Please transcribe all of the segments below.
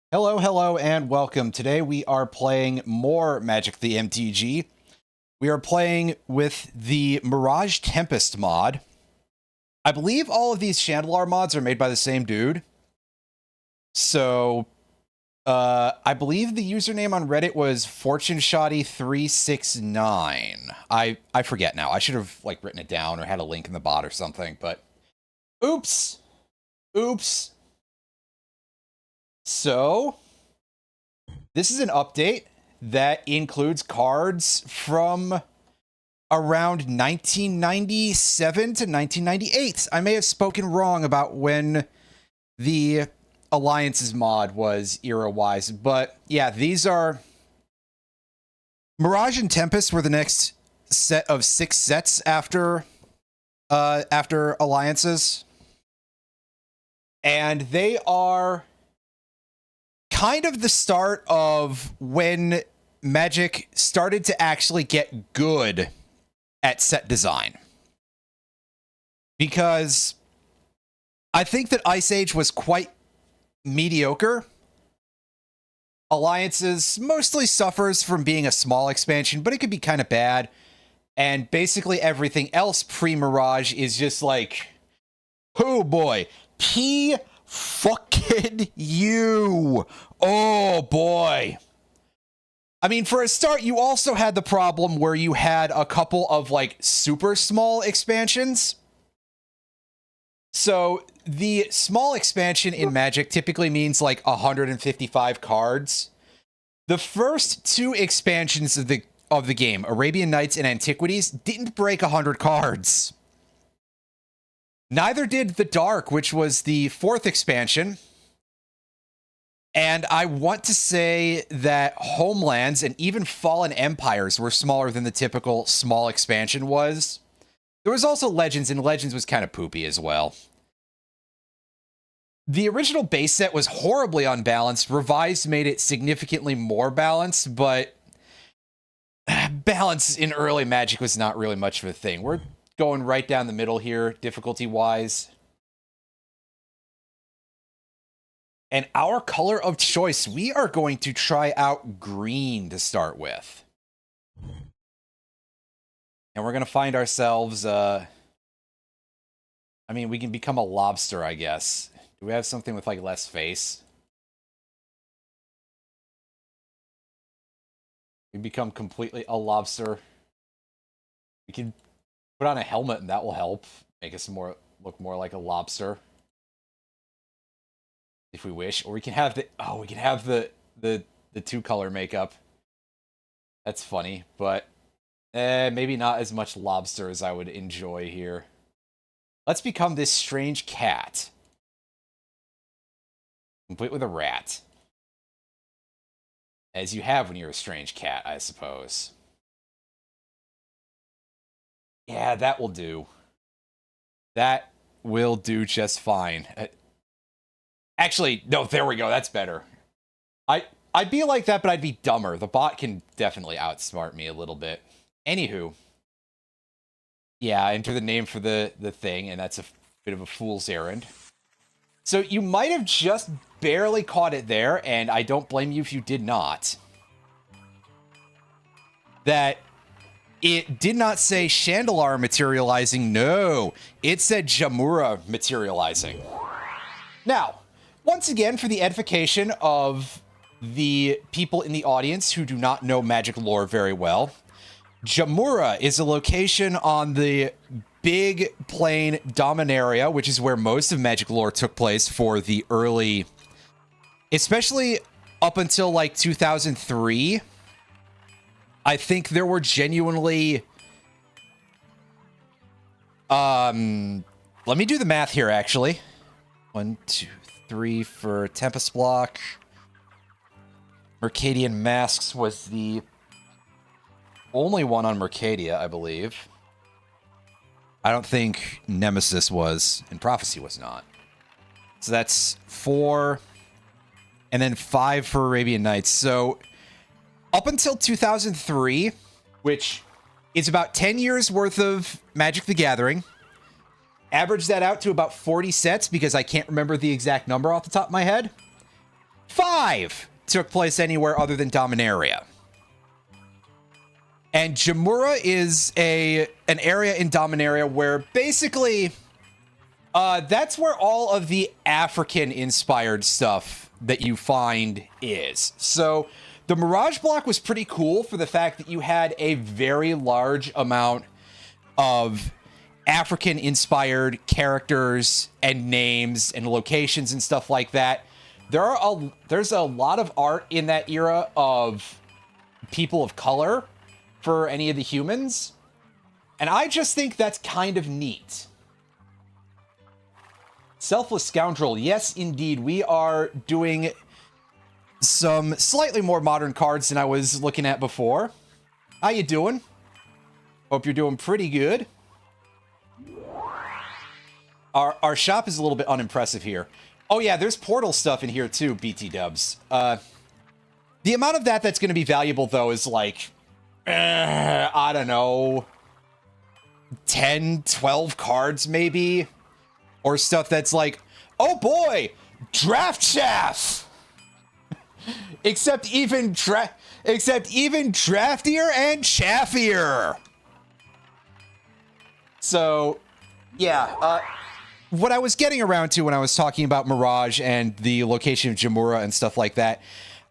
Hello, hello, and welcome. Today we are playing more Magic the MTG. We are playing with the Mirage Tempest mod. I believe all of these Shandalar mods are made by the same dude. So, I believe the username on Reddit was FortuneShoddy369. I forget now. I should have written it down or had a link in the bot or something, but oops. So, this is an update that includes cards from around 1997 to 1998. I may have spoken wrong about when the Alliances mod was era-wise, but yeah, these are... Mirage and Tempest were the next set of 6 sets after Alliances. And they are kind of the start of when Magic started to actually get good at set design. Because I think that Ice Age was quite mediocre. Alliances mostly suffers from being a small expansion, but it could be kind of bad. And basically everything else pre-Mirage is just like, oh boy, fucking you. Oh boy. I mean, for a start, you also had the problem where you had a couple of super small expansions. So the small expansion in Magic typically means 155 cards. The first 2 expansions of the game, Arabian Nights and Antiquities, didn't break 100 cards. Neither did The Dark, which was the 4th expansion. And I want to say that Homelands and even Fallen Empires were smaller than the typical small expansion was. There was also Legends, and Legends was kind of poopy as well. The original base set was horribly unbalanced. Revised made it significantly more balanced, but balance in early Magic was not really much of a thing. We're going right down the middle here, difficulty-wise. And our color of choice, we are going to try out green to start with. And we're going to find ourselves, I mean, we can become a lobster, I guess. Do we have something with, less face? We become completely a lobster. We can put on a helmet and that will help make us look more like a lobster. If we wish. Or we can have the 2-color makeup. That's funny, but maybe not as much lobster as I would enjoy here. Let's become this strange cat. Complete with a rat. As you have when you're a strange cat, I suppose. Yeah, that will do. That will do just fine. Actually, no, there we go. That's better. I'd be like that, but I'd be dumber. The bot can definitely outsmart me a little bit. Anywho. Yeah, enter the name for the thing, and that's a bit of a fool's errand. So you might have just barely caught it there, and I don't blame you if you did not. That it did not say Shandalar materializing. No, it said Jamura materializing. Now, once again, for the edification of the people in the audience who do not know Magic lore very well, Jamura is a location on the big plain Dominaria, which is where most of Magic lore took place for the early, especially up until 2003. I think there were genuinely... let me do the math here, actually. 1, 2, 3 for Tempest block. Mercadian Masks was the only one on Mercadia, I believe. I don't think Nemesis was, and Prophecy was not. So that's 4, and then 5 for Arabian Nights. So up until 2003, which is about 10 years worth of Magic the Gathering, average that out to about 40 sets because I can't remember the exact number off the top of my head. 5 5 took place anywhere other than Dominaria. And Jamura is an area in Dominaria where basically that's where all of the African-inspired stuff that you find is. So the Mirage block was pretty cool for the fact that you had a very large amount of African-inspired characters and names and locations and stuff like that. There's a lot of art in that era of people of color for any of the humans, and I just think that's kind of neat. Selfless Scoundrel, yes indeed, we are doing some slightly more modern cards than I was looking at before. How you doing? Hope you're doing pretty good. Our shop is a little bit unimpressive here. Oh yeah, there's portal stuff in here too, BT dubs. The amount of that's going to be valuable though is like, I don't know, 10, 12 cards maybe? Or stuff that's like, oh boy, draft chaff! except even draftier and chaffier! So, yeah, what I was getting around to when I was talking about Mirage and the location of Jamura and stuff like that,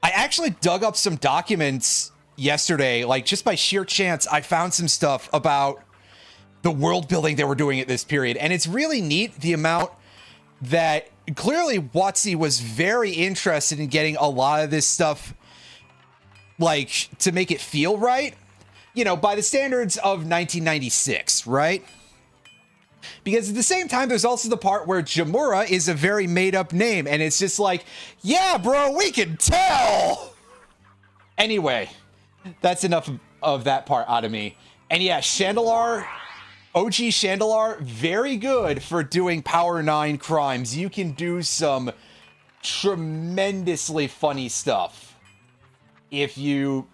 I actually dug up some documents yesterday, like just by sheer chance, I found some stuff about the world building they were doing at this period. And it's really neat the amount that clearly WotC was very interested in getting a lot of this stuff, like, to make it feel right, you know, by the standards of 1996, right? Because at the same time, there's also the part where Jamura is a very made-up name, and it's just like, yeah, bro, we can tell! Anyway, that's enough of that part out of me. And yeah, Shandalar, OG Shandalar, very good for doing Power 9 crimes. You can do some tremendously funny stuff if you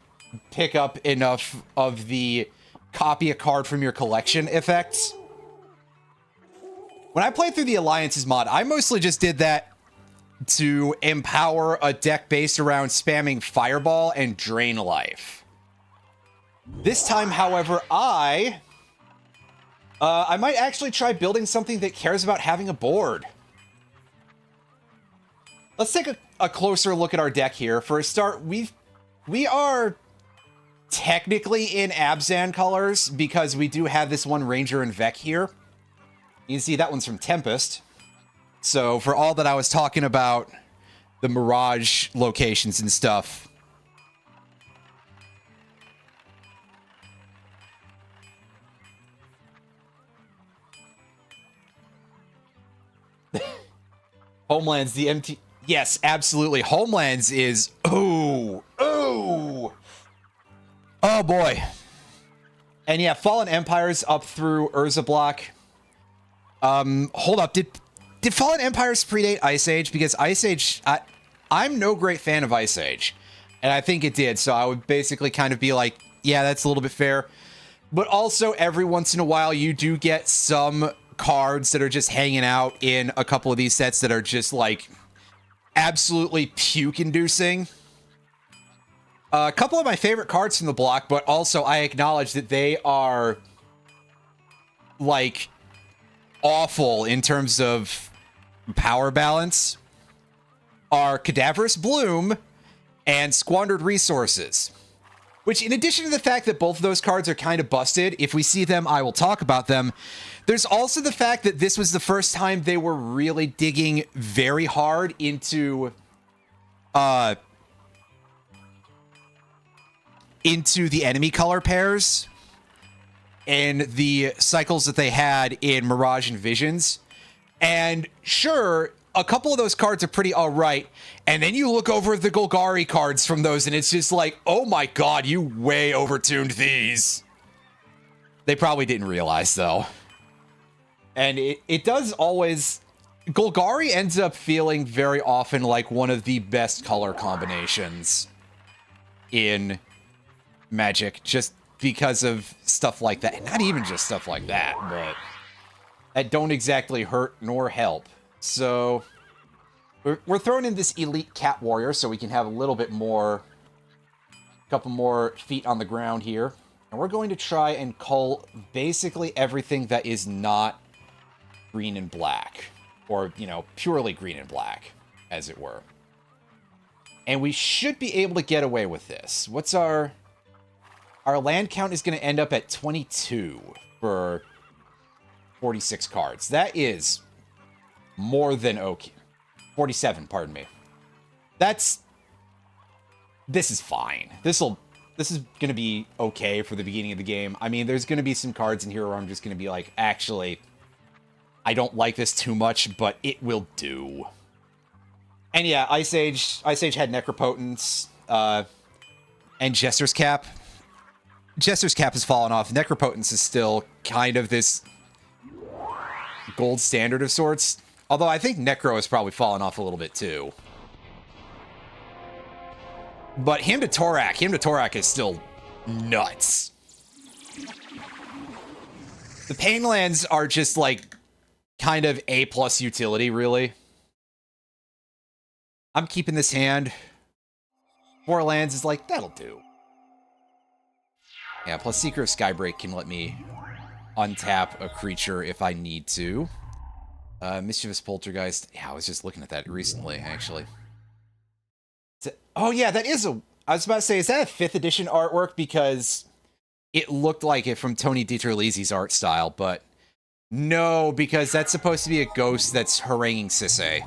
pick up enough of the copy a card from your collection effects. When I played through the Alliances mod, I mostly just did that to empower a deck based around spamming Fireball and Drain Life. This time, however, I might actually try building something that cares about having a board. Let's take a closer look at our deck here. For a start, we are technically in Abzan colors because we do have this one Ranger and Vec here. You can see that one's from Tempest. So for all that I was talking about the Mirage locations and stuff, Homelands, the MT... Yes, absolutely. Homelands is... Ooh. Ooh. Oh, boy. And yeah, Fallen Empires up through Urza block. Hold up. Did Fallen Empires predate Ice Age? Because Ice Age... I'm no great fan of Ice Age. And I think it did. So I would basically kind of be like, yeah, that's a little bit fair. But also, every once in a while, you do get some cards that are just hanging out in a couple of these sets that are just like absolutely puke-inducing. A couple of my favorite cards from the block, but also I acknowledge that they are like awful in terms of power balance, are Cadaverous Bloom and Squandered Resources. Which, in addition to the fact that both of those cards are kind of busted, if we see them, I will talk about them. There's also the fact that this was the first time they were really digging very hard into the enemy color pairs and the cycles that they had in Mirage and Visions. And sure, a couple of those cards are pretty all right. And then you look over at the Golgari cards from those, and it's just like, oh my god, you way overtuned these. They probably didn't realize, though. And it does always... Golgari ends up feeling very often like one of the best color combinations in Magic, just because of stuff like that. And not even just stuff like that, but that don't exactly hurt nor help. So, We're throwing in this elite cat warrior so we can have a little bit more, couple more feet on the ground here. And we're going to try and cull basically everything that is not green and black. Or, you know, purely green and black, as it were. And we should be able to get away with this. What's our... Our land count is going to end up at 22 for 46 cards. That is more than okay. 47, pardon me. This is fine. This is going to be okay for the beginning of the game. I mean, there's going to be some cards in here where I'm just going to be like, actually, I don't like this too much, but it will do. And yeah, Ice Age had Necropotence, and Jester's Cap. Jester's Cap has fallen off. Necropotence is still kind of this gold standard of sorts. Although I think Necro has probably fallen off a little bit too. But Hymn to Torak is still nuts. The Painlands are just like kind of A+ utility, really. I'm keeping this hand. 4 lands is like, that'll do. Yeah, plus Seeker of Skybreak can let me untap a creature if I need to. Mischievous Poltergeist. Yeah, I was just looking at that recently, actually. Oh, yeah, that is a... I was about to say, is that a 5th edition artwork? Because it looked like it from Tony DiTerlizzi's art style, but... No, because that's supposed to be a ghost that's haranguing Sisay.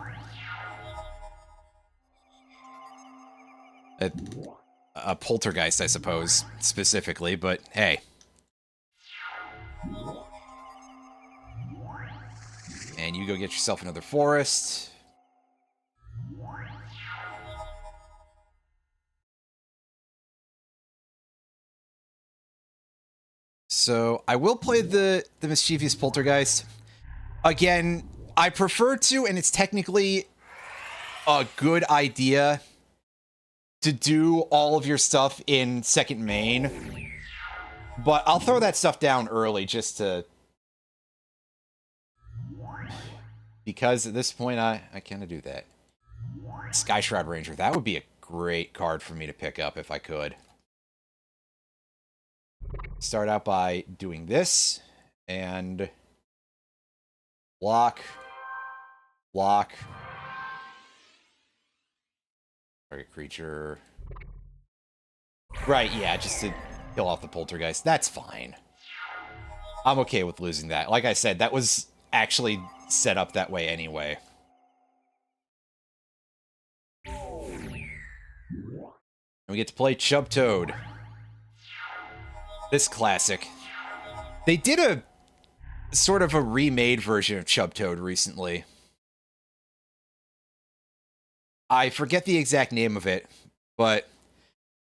A poltergeist, I suppose, specifically, but hey. And you go get yourself another forest. So, I will play the Mischievous Poltergeist. Again, I prefer to, and it's technically a good idea to do all of your stuff in second main, but I'll throw that stuff down early just to... Because at this point, I kind of do that. Sky Shroud Ranger, that would be a great card for me to pick up if I could. Start out by doing this, and... Block. Block. Target creature. Right, yeah, just to kill off the poltergeist. That's fine. I'm okay with losing that. Like I said, that was actually set up that way anyway. And we get to play Chub Toad. This classic. They did a sort of a remade version of Chub Toad recently. I forget the exact name of it, but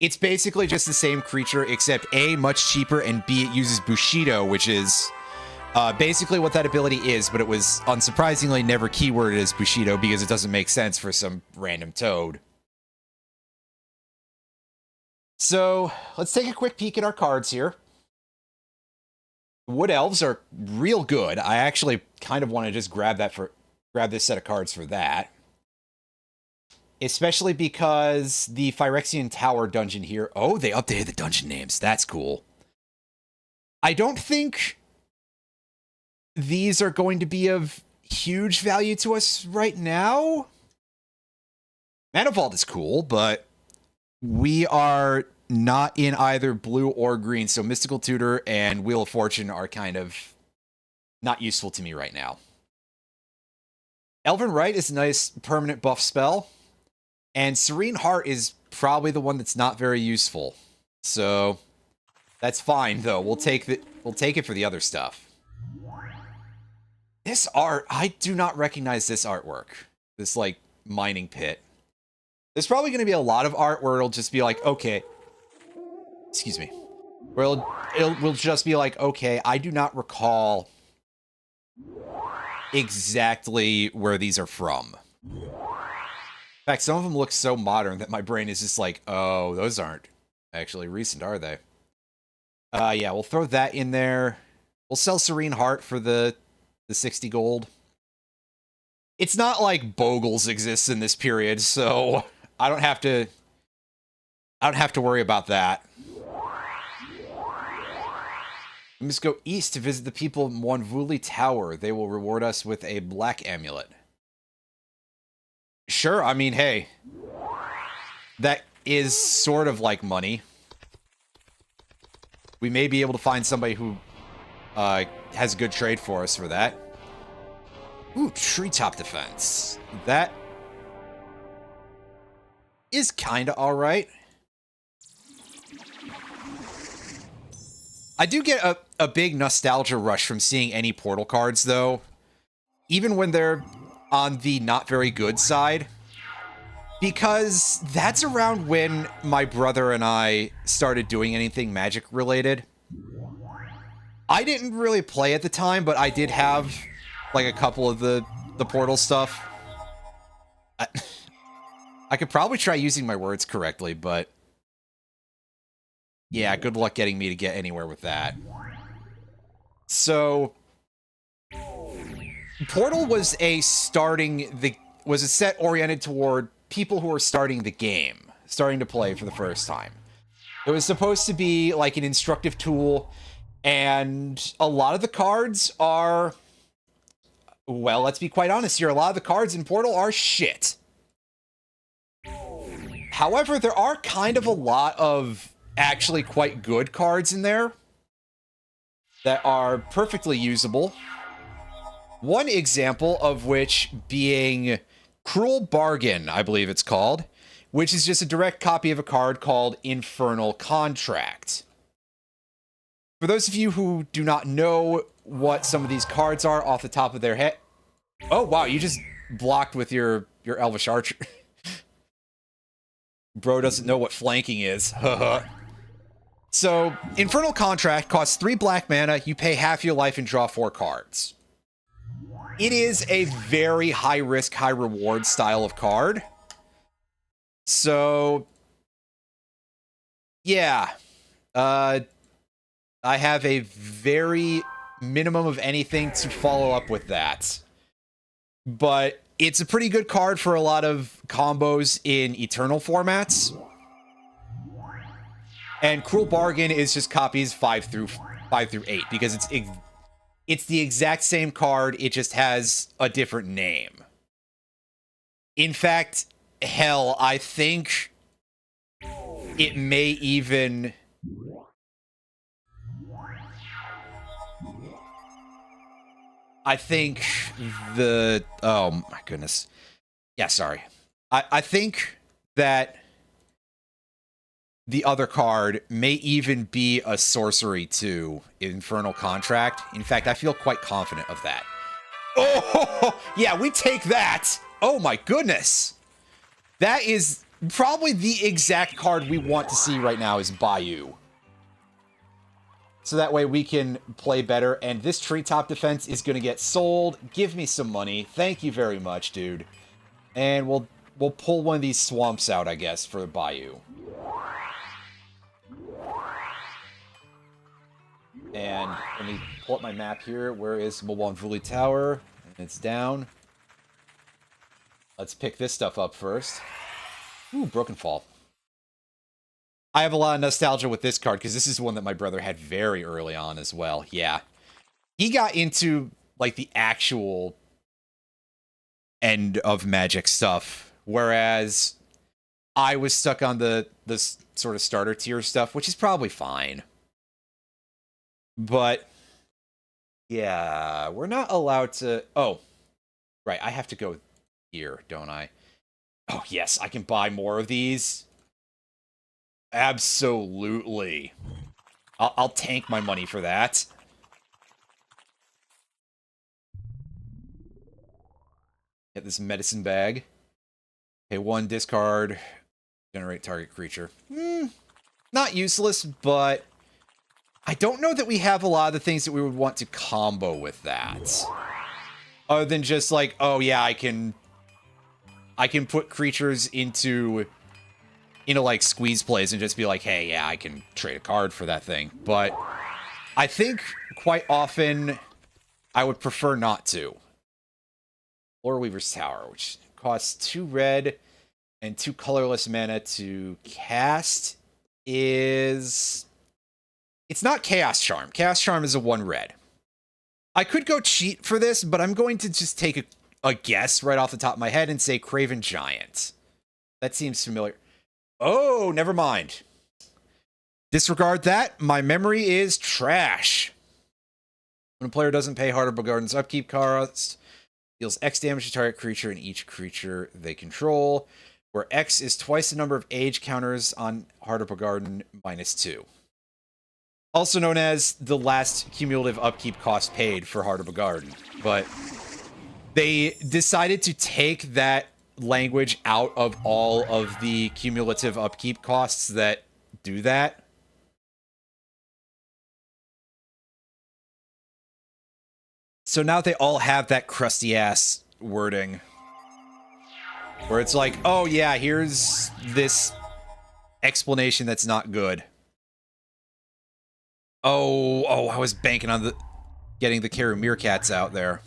it's basically just the same creature, except A, much cheaper, and B, it uses Bushido, which is basically what that ability is, but it was unsurprisingly never keyworded as Bushido because it doesn't make sense for some random toad. So, let's take a quick peek at our cards here. Wood Elves are real good. I actually kind of want to just grab this set of cards for that. Especially because the Phyrexian Tower dungeon here... Oh, they updated the dungeon names. That's cool. I don't think these are going to be of huge value to us right now. Manifold is cool, but we are not in either blue or green, so Mystical Tutor and Wheel of Fortune are kind of not useful to me right now. Elven Rite is a nice permanent buff spell. And Serene Heart is probably the one that's not very useful. So that's fine though. We'll take it for the other stuff. This art, I do not recognize this artwork. This like mining pit. There's probably going to be a lot of art where it'll just be like, okay. Excuse me. Where it will just be like, okay, I do not recall exactly where these are from. In fact, some of them look so modern that my brain is just like, oh, those aren't actually recent, are they? Yeah, we'll throw that in there. We'll sell Serene Heart for the 60 gold. It's not like Bogles exists in this period, so I don't have to worry about that. We must go east to visit the people of Monvuli Tower. They will reward us with a black amulet. Sure, I mean, hey. That is sort of like money. We may be able to find somebody who has a good trade for us for that. Ooh, treetop defense. That is kind of alright. I do get a big nostalgia rush from seeing any portal cards, though. Even when they're on the not very good side. Because that's around when my brother and I started doing anything Magic related. I didn't really play at the time, but I did have like a couple of the portal stuff. I could probably try using my words correctly, but yeah, good luck getting me to get anywhere with that. So Portal was a set oriented toward people who are starting the game, starting to play for the first time. It was supposed to be like an instructive tool, and a lot of the cards are, well, let's be quite honest here, a lot of the cards in Portal are shit. However, there are kind of a lot of actually quite good cards in there that are perfectly usable. One example of which being Cruel Bargain, I believe it's called, which is just a direct copy of a card called Infernal Contract. For those of you who do not know what some of these cards are off the top of their head... Oh, wow, you just blocked with your Elvish Archer. Bro doesn't know what flanking is. So, Infernal Contract costs 3 black mana, you pay half your life and draw 4 cards. It is a very high-risk, high-reward style of card. So, yeah. I have a very minimum of anything to follow up with that. But it's a pretty good card for a lot of combos in Eternal formats. And Cruel Bargain is just copies 5 through 8 because it's the exact same card, it just has a different name. In fact, hell, I think it may even... I think the... Oh, my goodness. Yeah, sorry. I think that the other card may even be a sorcery to Infernal Contract. In fact, I feel quite confident of that. Oh, yeah, we take that. Oh, my goodness. That is probably the exact card we want to see right now is Bayou. So that way we can play better. And this treetop defense is going to get sold. Give me some money. Thank you very much, dude. And we'll pull one of these swamps out, I guess, for Bayou. And let me pull up my map here. Where is Monvuli Tower? And it's down. Let's pick this stuff up first. Ooh, Broken Fall. I have a lot of nostalgia with this card because this is one that my brother had very early on as well. Yeah. He got into, like, the actual end of Magic stuff, whereas I was stuck on the sort of starter tier stuff, which is probably fine. But, yeah, we're not allowed to... Oh, right, I have to go here, don't I? Oh, yes, I can buy more of these. Absolutely. I'll tank my money for that. Get this medicine bag. Okay, 1 discard. Generate target creature. Not useless, but I don't know that we have a lot of the things that we would want to combo with that. Other than just like, oh yeah, I can put creatures into like squeeze plays and just be like, hey, yeah, I can trade a card for that thing. But I think quite often I would prefer not to. Loreweaver's Tower, which costs 2 red and 2 colorless mana to cast, is... It's not Chaos Charm. Chaos Charm is a 1 red. I could go cheat for this, but I'm going to just take a guess right off the top of my head and say Craven Giant. That seems familiar. Oh, never mind. Disregard that. My memory is trash. When a player doesn't pay Heart of Bogarden's upkeep cost, deals X damage to target creature and each creature they control, where X is twice the number of age counters on Heart of Bogarden -2. Also known as the last cumulative upkeep cost paid for Heart of Bogarden. But they decided to take that language out of all of the cumulative upkeep costs that do that. So now they all have that crusty ass wording where it's like, oh yeah, here's this explanation that's not good. Oh, I was banking on getting the Karu Meerkats out there.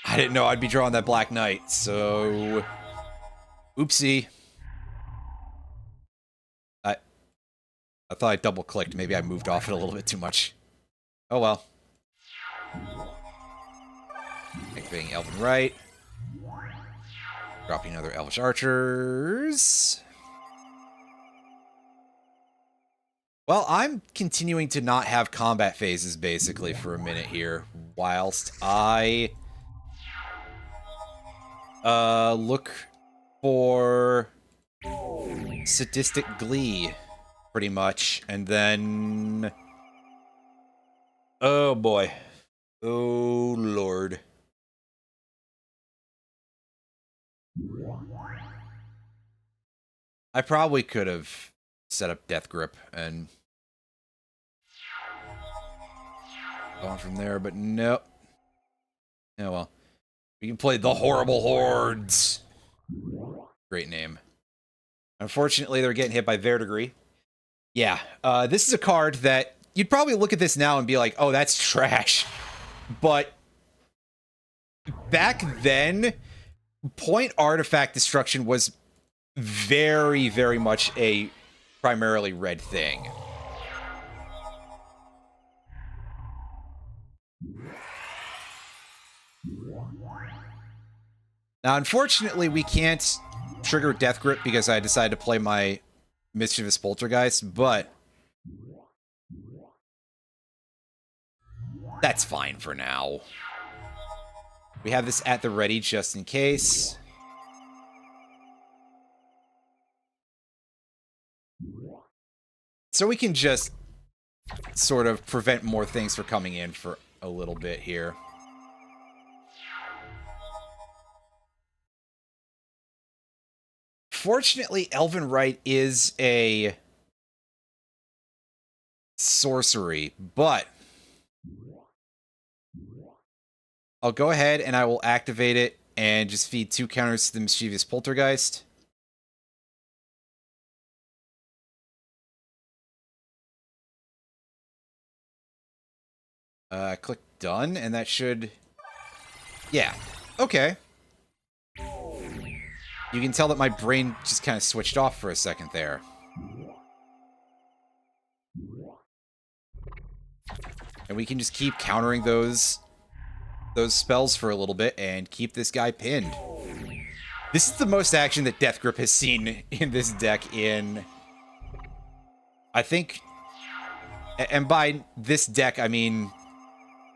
I didn't know I'd be drawing that Black Knight, so oopsie. I thought I double clicked. Maybe I moved off it a little bit too much. Oh well. Activating Elven Right. Dropping another Elvish Archers. Well, I'm continuing to not have combat phases, basically, for a minute here, whilst I look for Sadistic Glee, pretty much, and then... Oh boy. Oh lord. I probably could have set up Death Grip and gone from there, but nope. Oh well. We can play the Horrible Hordes. Great name. Unfortunately, they're getting hit by Verdigris. Yeah, this is a card that you'd probably look at this now and be like, oh, that's trash. But back then, point artifact destruction was very, very much a primarily red thing. Now, unfortunately, we can't trigger Death Grip because I decided to play my Mischievous Poltergeist, but that's fine for now. We have this at the ready just in case. So we can just sort of prevent more things from coming in for a little bit here. Fortunately, Elven Right is a sorcery, but I'll go ahead and I will activate it and just feed 2 counters to the Mischievous Poltergeist. Click done, and that should... Yeah, okay. You can tell that my brain just kind of switched off for a second there. And we can just keep countering those spells for a little bit and keep this guy pinned. This is the most action that Death Grip has seen in this deck in... I think... And by this deck, I mean...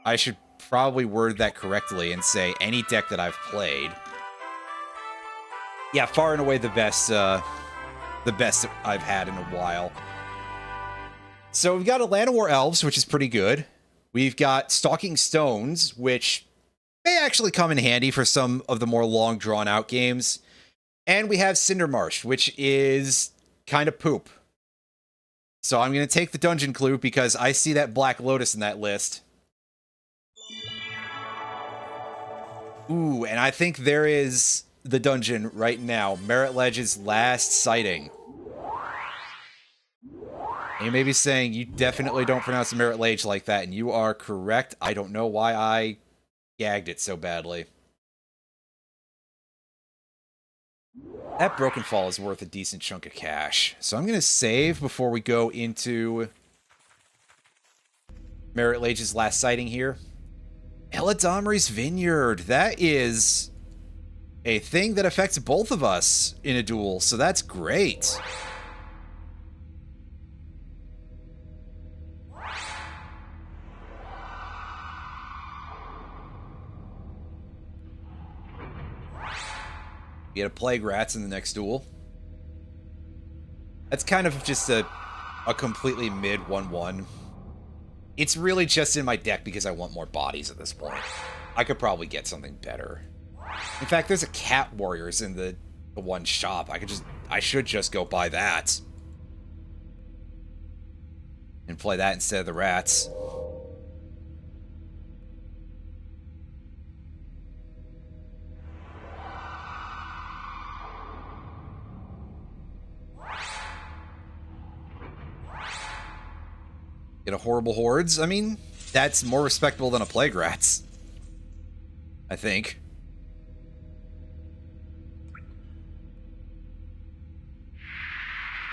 I should probably word that correctly and say any deck that I've played. Yeah, far and away the best I've had in a while. So we've got Atlanta War Elves, which is pretty good. We've got Stalking Stones, which may actually come in handy for some of the more long drawn-out games. And we have Cindermarsh, which is kind of poop. So I'm going to take the Dungeon Clue because I see that Black Lotus in that list. Ooh, and I think there is the dungeon right now. Merit Ledge's Last Sighting. And you may be saying, you definitely don't pronounce the Merit Ledge like that, and you are correct. I don't know why I gagged it so badly. That Broken Fall is worth a decent chunk of cash. So I'm going to save before we go into Merit Lage's last sighting here. Eladamri's Vineyard. That is a thing that affects both of us in a duel, so that's great. We get a Plague Rats in the next duel. That's kind of just a completely mid 1-1. It's really just in my deck because I want more bodies at this point. I could probably get something better. In fact, there's a Cat Warriors in the one shop. I should just go buy that. And play that instead of the rats. Get a Horrible Hordes. I mean, that's more respectable than a Plague Rats. I think.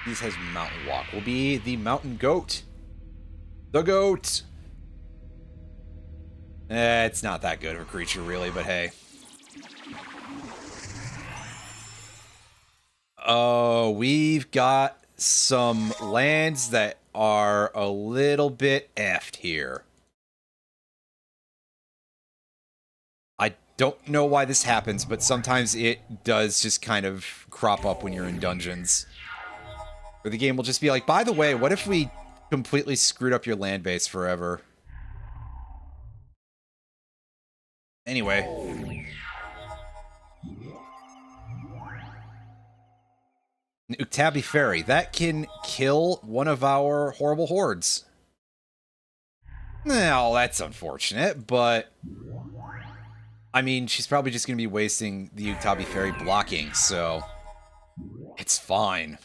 This has Mountain Walk. Will be the Mountain Goat. The Goat! It's not that good of a creature, really, but hey. Oh, we've got some lands that are a little bit effed here. I don't know why this happens, but sometimes it does just kind of crop up when you're in dungeons. Or the game will just be like, by the way, what if we completely screwed up your land base forever? Anyway. An Uktabi Fairy. That can kill one of our Horrible Hordes. Now, that's unfortunate, but... I mean, she's probably just going to be wasting the Uktabi Fairy blocking, so... It's fine.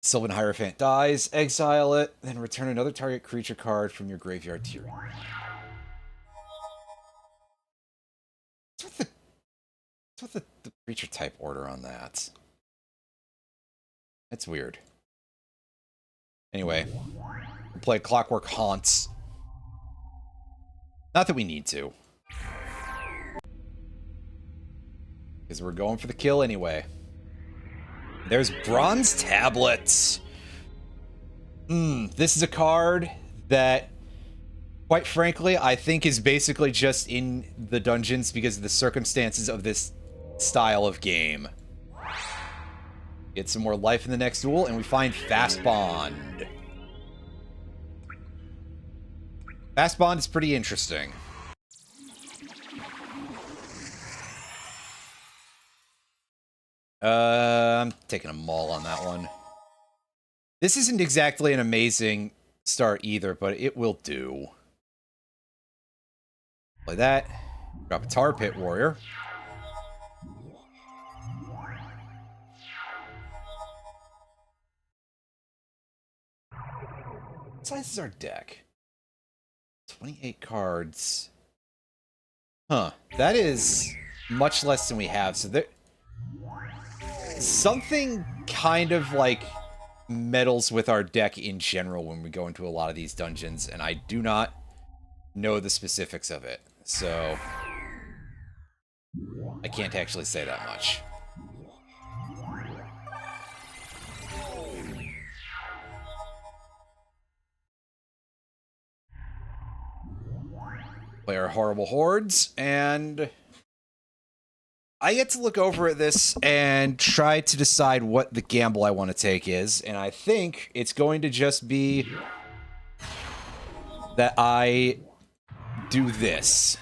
Sylvan Hierophant dies, exile it, then return another target creature card from your graveyard to your... What's with the creature type order on that? That's weird. Anyway, we'll play Clockwork Haunts. Not that we need to. Because we're going for the kill anyway. There's Bronze Tablets. This is a card that, quite frankly, I think is basically just in the dungeons because of the circumstances of this style of game. Get some more life in the next duel, and we find Fast Bond. Fast Bond is pretty interesting. I'm taking a maul on that one. This isn't exactly an amazing start either, but it will do. Play that. Drop a Tar Pit Warrior. What size is our deck? 28 cards. Huh. That is much less than we have. So there... Something kind of like meddles with our deck in general when we go into a lot of these dungeons, and I do not know the specifics of it. So I can't actually say that much. Play our Horrible Hordes, and I get to look over at this and try to decide what the gamble I want to take is, and I think it's going to just be that I do this.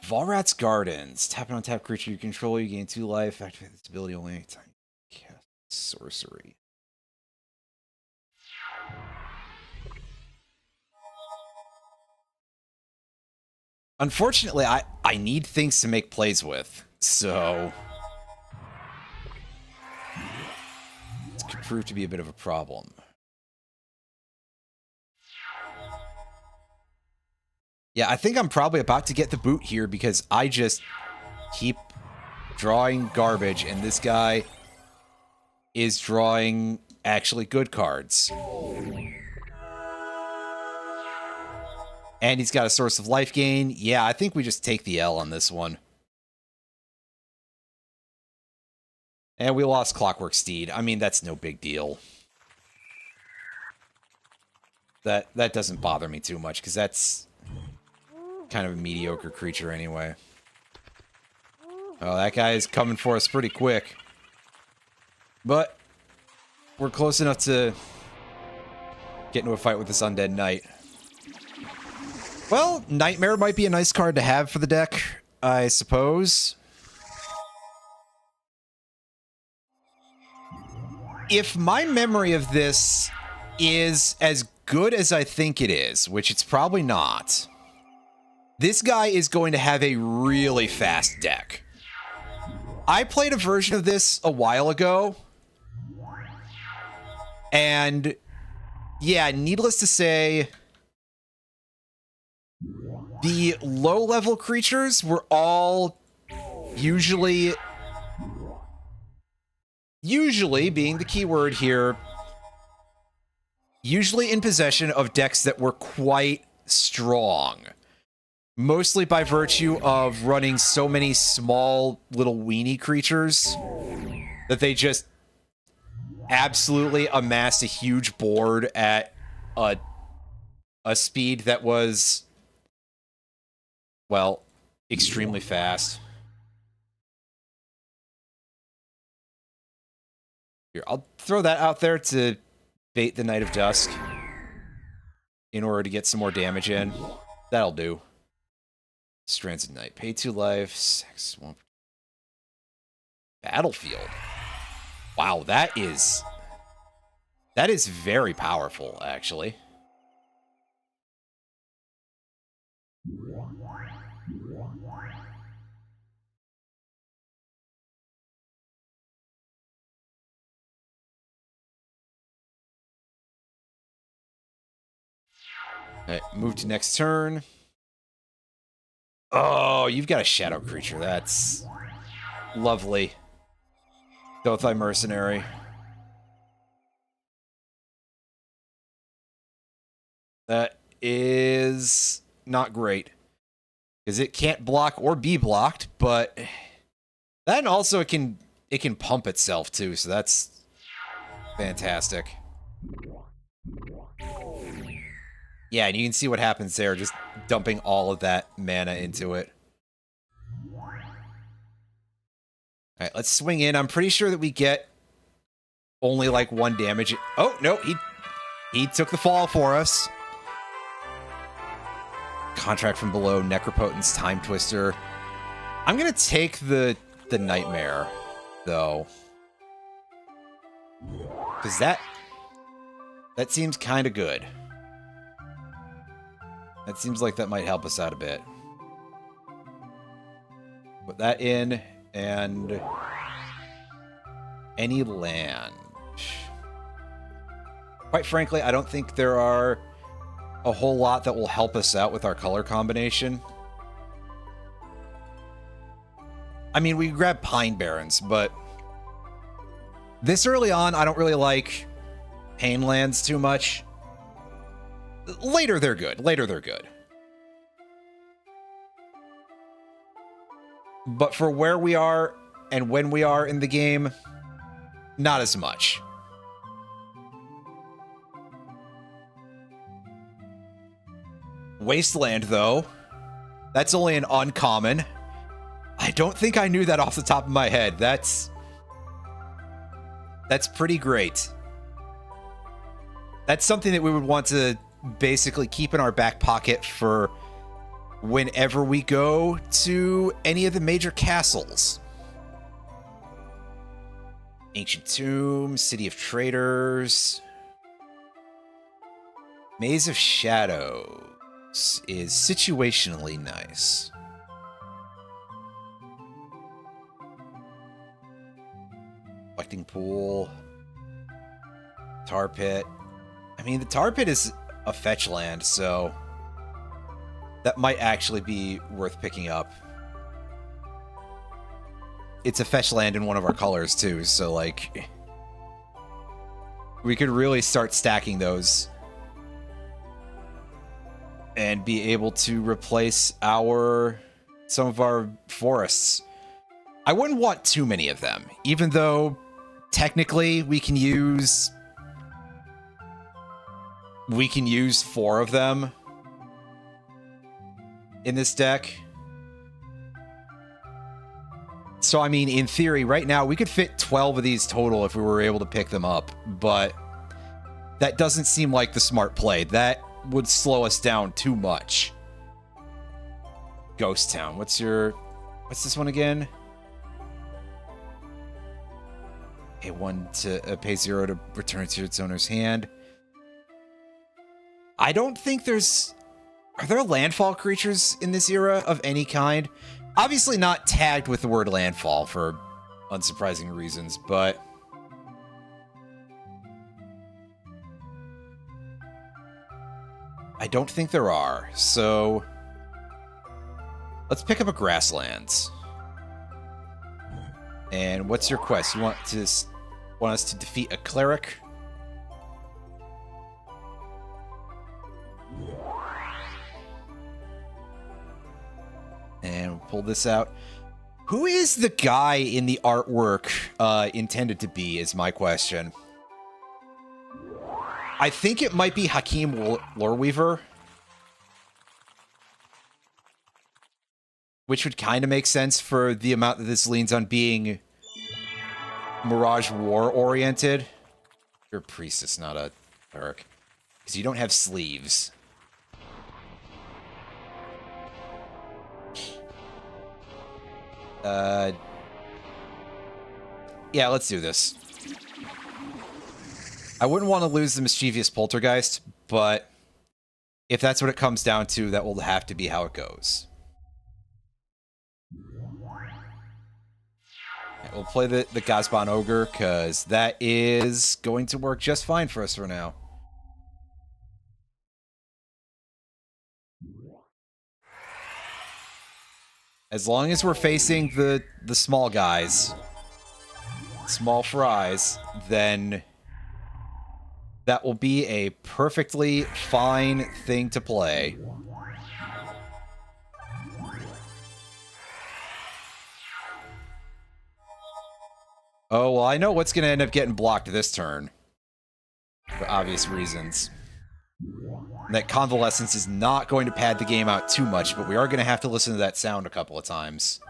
Volrat's Gardens. Tap an untapped creature you control, you gain 2 life, activate this ability only anytime you cast sorcery. Unfortunately, I need things to make plays with, so this could prove to be a bit of a problem. Yeah, I think I'm probably about to get the boot here because I just keep drawing garbage, and this guy is drawing actually good cards. And he's got a source of life gain. Yeah, I think we just take the L on this one. And we lost Clockwork Steed. I mean, that's no big deal. That doesn't bother me too much, because that's kind of a mediocre creature anyway. Oh, that guy is coming for us pretty quick. But we're close enough to get into a fight with this Undead Knight. Well, Nightmare might be a nice card to have for the deck, I suppose. If my memory of this is as good as I think it is, which it's probably not, this guy is going to have a really fast deck. I played a version of this a while ago, and yeah, needless to say, the low-level creatures were all usually being the key word here, usually in possession of decks that were quite strong. Mostly by virtue of running so many small little weenie creatures that they just absolutely amassed a huge board at a speed that was, well, extremely fast. Here, I'll throw that out there to bait the Knight of Dusk in order to get some more damage in. That'll do. Strands of Night. Pay 2 life. 6, 1. Battlefield. Wow, that is very powerful, actually. Alright, move to next turn. Oh, you've got a shadow creature. That's lovely. Dothai Mercenary. That is not great, because it can't block or be blocked, but then also it can pump itself too, so that's fantastic. Yeah, and you can see what happens there, just dumping all of that mana into it. Alright, let's swing in. I'm pretty sure that we get only like 1 damage. Oh, no, he took the fall for us. Contract from Below, Necropotence, Time Twister. I'm gonna take the Nightmare, though. Because that seems kind of good. That seems like that might help us out a bit. Put that in, and any land. Quite frankly, I don't think there are a whole lot that will help us out with our color combination. I mean, we grab Pine Barrens, but this early on, I don't really like Pain lands too much. Later, they're good. Later, they're good. But for where we are and when we are in the game, not as much. Wasteland, though, that's only an uncommon. I don't think I knew that off the top of my head. That's pretty great. That's something that we would want to basically keep in our back pocket for whenever we go to any of the major castles. Ancient Tomb, City of Traders. Maze of Shadows is situationally nice. Collecting Pool. Tar Pit. I mean, the Tar Pit is a fetch land, so that might actually be worth picking up. it's a fetch land in one of our colors too, so like we could really start stacking those and be able to replace some of our forests. I wouldn't want too many of them, even though technically we can use 4 of them in this deck. So, I mean, in theory, right now, we could fit 12 of these total if we were able to pick them up, but that doesn't seem like the smart play. That would slow us down too much. Ghost Town. What's this one again? Pay 1 to pay 0 to return it to its owner's hand. I don't think are there landfall creatures in this era of any kind? Obviously not tagged with the word landfall for unsurprising reasons, but I don't think there are. So let's pick up a grasslands. And what's your quest? You want us to defeat a cleric? And we'll pull this out. Who is the guy in the artwork intended to be, is my question. I think it might be Hakim Loreweaver. Which would kind of make sense for the amount that this leans on being Mirage War-oriented. You're a priestess, not a cleric. Because you don't have sleeves. Yeah, let's do this. I wouldn't want to lose the mischievous poltergeist, but if that's what it comes down to, that will have to be how it goes. We'll play the Gazban Ogre, because that is going to work just fine for us for now. As long as we're facing the small guys, small fries, then that will be a perfectly fine thing to play. Oh, well, I know what's going to end up getting blocked this turn. For obvious reasons. And that Convalescence is not going to pad the game out too much, but we are going to have to listen to that sound a couple of times.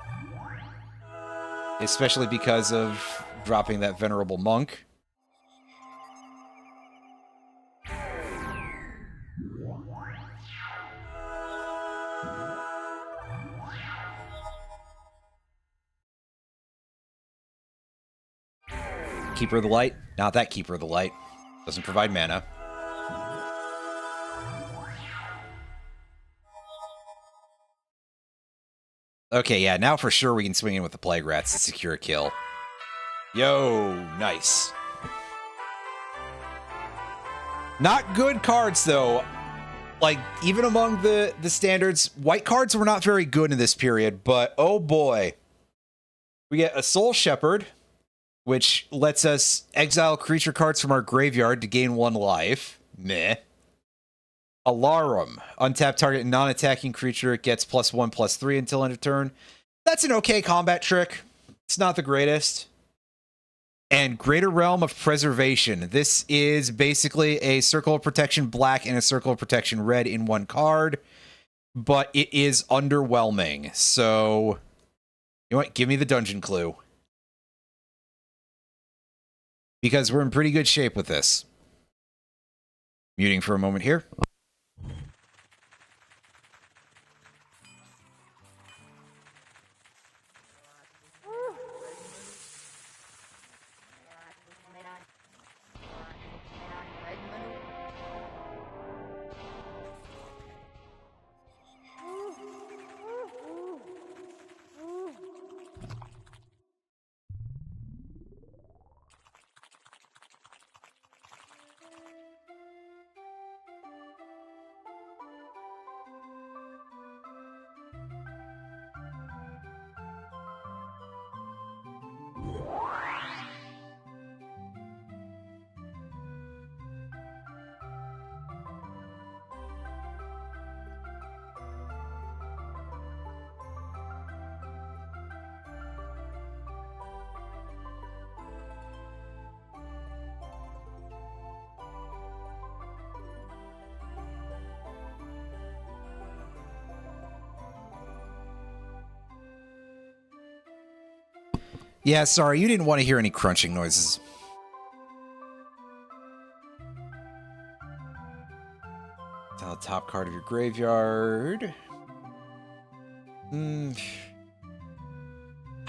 Especially because of dropping that Venerable Monk. Keeper of the Light? Not that Keeper of the Light. Doesn't provide mana. Okay, yeah, now for sure we can swing in with the Plague Rats to secure a kill. Yo, nice. Not good cards, though. Like, even among the standards, white cards were not very good in this period, but oh boy. We get a Soul Shepherd, which lets us exile creature cards from our graveyard to gain 1 life. Meh. Alarum. Untap target non-attacking creature gets +1/+3 until end of turn. That's an okay combat trick. It's not the greatest. And Greater Realm of Preservation. This is basically a Circle of Protection black and a Circle of Protection red in 1 card. But it is underwhelming. So, you know what? Give me the dungeon clue. Because we're in pretty good shape with this. Muting for a moment here. Yeah, sorry, you didn't want to hear any crunching noises. The top card of your graveyard. I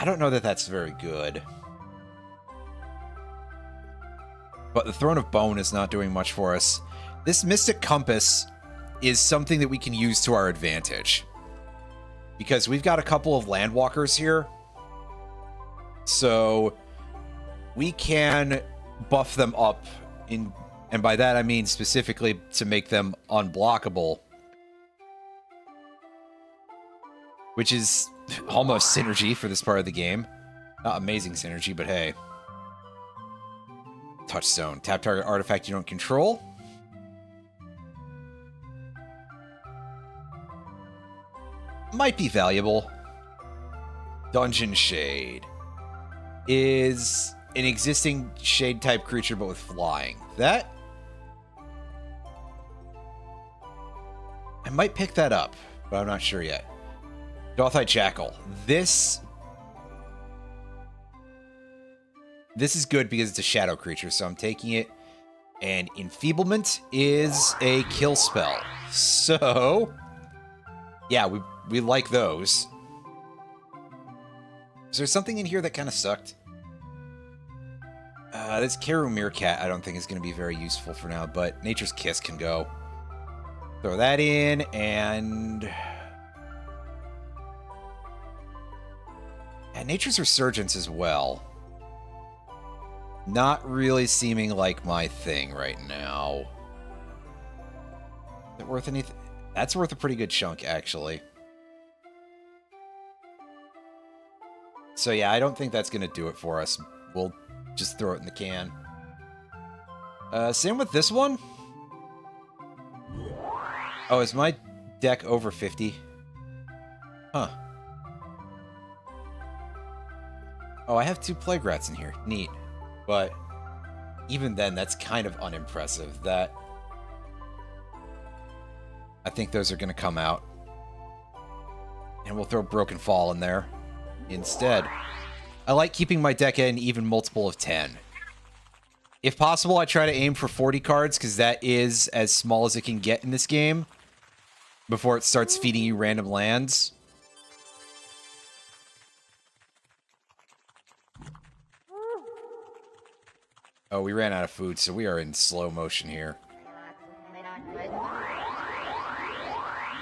don't know that that's very good. But the Throne of Bone is not doing much for us. This Mystic Compass is something that we can use to our advantage. Because we've got a couple of Landwalkers here. So we can buff them up in... And by that, I mean specifically to make them unblockable. Which is almost synergy for this part of the game. Not amazing synergy, but hey. Touchstone. Tap target artifact you don't control. Might be valuable. Dungeon Shade. Is an existing Shade-type creature, but with flying. That... I might pick that up, but I'm not sure yet. Dothai Jackal. This is good because it's a shadow creature, so I'm taking it. And Enfeeblement is a kill spell. So, yeah, we like those. Is there something in here that kind of sucked? This Karu Meerkat I don't think is going to be very useful for now, but Nature's Kiss can go. Throw that in, and... And Nature's Resurgence as well. Not really seeming like my thing right now. Is it worth anything? That's worth a pretty good chunk, actually. So yeah, I don't think that's going to do it for us. We'll just throw it in the can. Same with this one. Oh, is my deck over 50? Huh. Oh, I have 2 Plague Rats in here. Neat. But even then, that's kind of unimpressive. That... I think those are going to come out. And we'll throw Broken Fall in there instead. I like keeping my deck at an even multiple of 10. If possible, I try to aim for 40 cards, because that is as small as it can get in this game before it starts feeding you random lands. Oh, we ran out of food, so we are in slow motion here.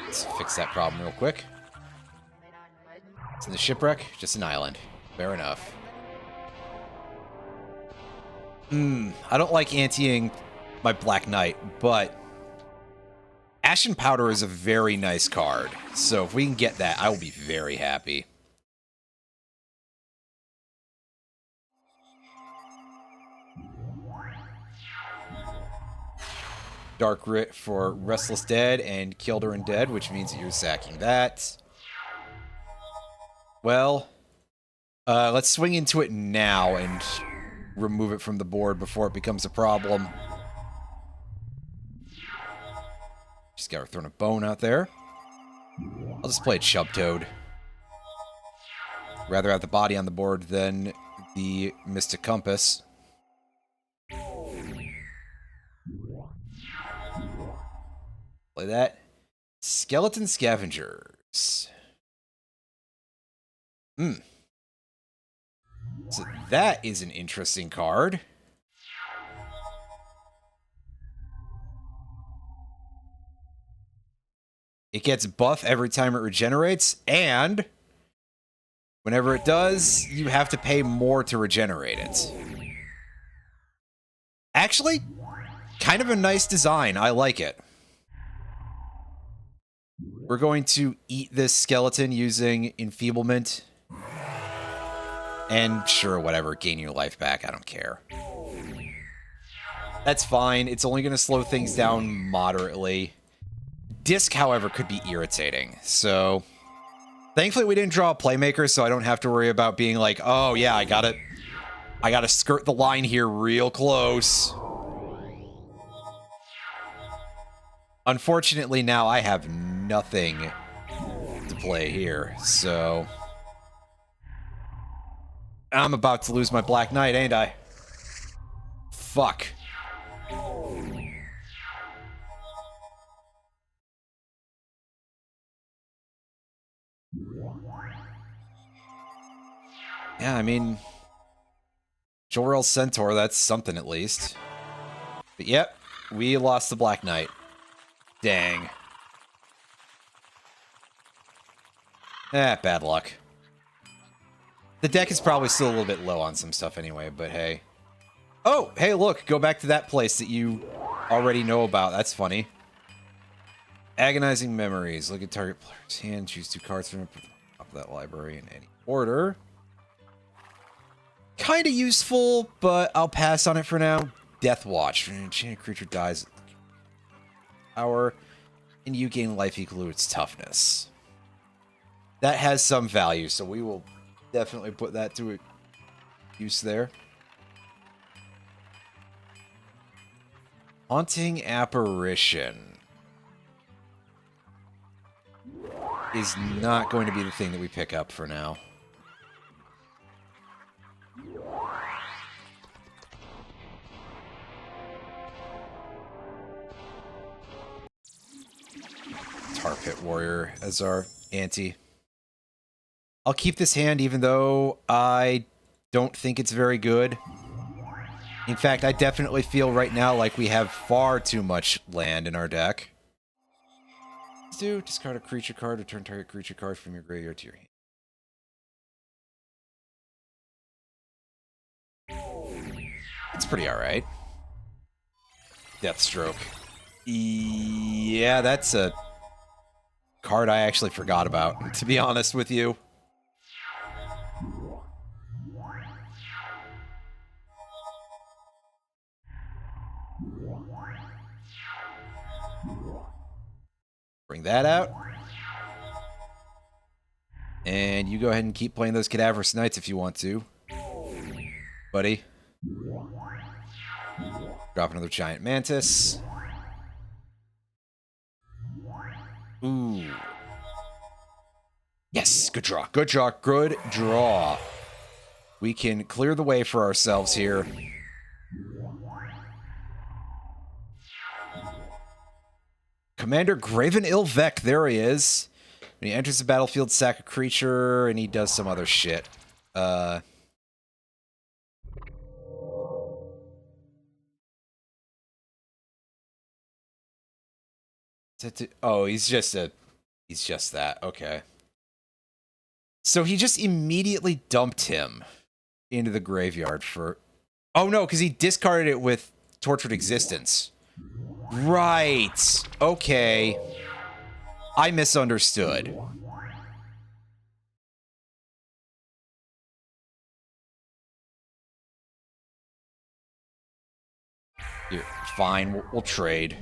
Let's fix that problem real quick. It's in the shipwreck, just an island. Fair enough. I don't like anteing my Black Knight, but Ashen Powder is a very nice card. So if we can get that, I will be very happy. Dark Writ for Restless Dead and Kilder Undead, which means that you're sacking that. Well, let's swing into it now and remove it from the board before it becomes a problem. Just got our Throne of Bone out there. I'll just play a Chub Toad. Rather have the body on the board than the Mystic Compass. Play that. Skeleton Scavengers. So that is an interesting card. It gets buff every time it regenerates, and whenever it does, you have to pay more to regenerate it. Actually, kind of a nice design. I like it. We're going to eat this skeleton using Enfeeblement. And sure, whatever, gain your life back, I don't care. That's fine, it's only going to slow things down moderately. Disc, however, could be irritating, so... Thankfully, we didn't draw a Playmaker, so I don't have to worry about being like, oh yeah, I gotta skirt the line here real close. Unfortunately, now I have nothing to play here, so... I'm about to lose my Black Knight, ain't I? Fuck. Yeah, I mean, Jor-El Centaur, that's something at least. But yep, we lost the Black Knight. Dang. Bad luck. The deck is probably still a little bit low on some stuff anyway, but hey. Oh, hey, look, go back to that place that you already know about. That's funny. Agonizing Memories. Look at target player's hand, choose 2 cards from the top of that library in any order. Kind of useful, but I'll pass on it for now. Death Watch. When an enchanted creature dies, power, and you gain life equal to its toughness. That has some value, so we will definitely put that to use there. Haunting Apparition is not going to be the thing that we pick up for now. Tar Pit Warrior as our ante. I'll keep this hand even though I don't think it's very good. In fact, I definitely feel right now like we have far too much land in our deck. Let's do discard a creature card, return target creature card from your graveyard to your hand. It's pretty alright. Deathstroke. Yeah, that's a card I actually forgot about, to be honest with you. Bring that out. And you go ahead and keep playing those Cadaverous Knights if you want to, buddy. Drop another Giant Mantis. Ooh. Yes, good draw. Good draw. Good draw. We can clear the way for ourselves here. Commander Graven Ilvek, there he is. When he enters the battlefield, sack a creature, and he does some other shit. Oh, he's just that. Okay. So he just immediately dumped him into the graveyard for... Oh, no, because he discarded it with Tortured Existence. Right. Okay. I misunderstood. Here, fine, we'll trade.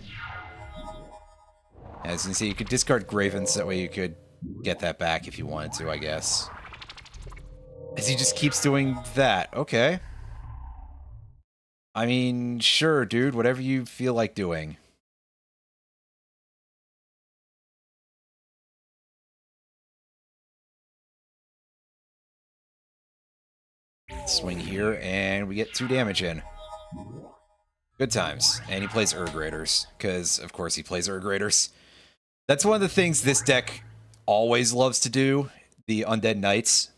As you can see, you could discard Gravens, that way you could get that back if you wanted to, I guess. As he just keeps doing that. Okay. I mean, sure, dude, whatever you feel like doing. Swing here, and we get 2 damage in. Good times. And he plays Urg Raiders, because, of course, he plays Urg Raiders. That's one of the things this deck always loves to do, the Undead Knights,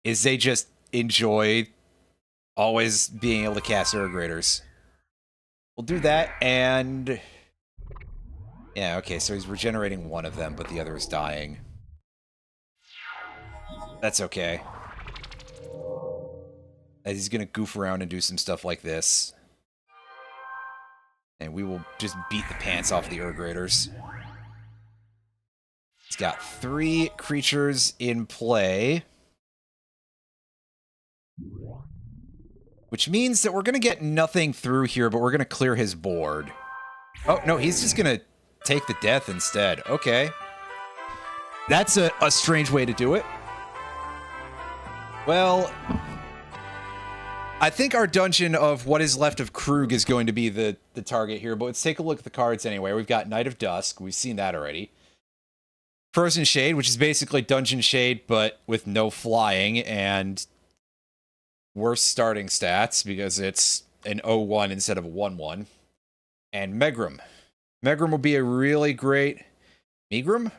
is they just enjoy always being able to cast Urg Raiders. We'll do that, and... Yeah, okay, so he's regenerating one of them, but the other is dying. That's okay. As he's gonna goof around and do some stuff like this. And we will just beat the pants off the Urg Raiders. He's got 3 creatures in play. Which means that we're gonna get nothing through here, but we're gonna clear his board. Oh, no, he's just gonna take the death instead. Okay. That's a strange way to do it. Well... I think our dungeon of what is left of Krug is going to be the target here, but let's take a look at the cards anyway. We've got Knight of Dusk. We've seen that already. Frozen Shade, which is basically Dungeon Shade, but with no flying, and worse starting stats because it's an 0-1 instead of a 1-1. And Megrim. Megrim will be a really great... Megrim?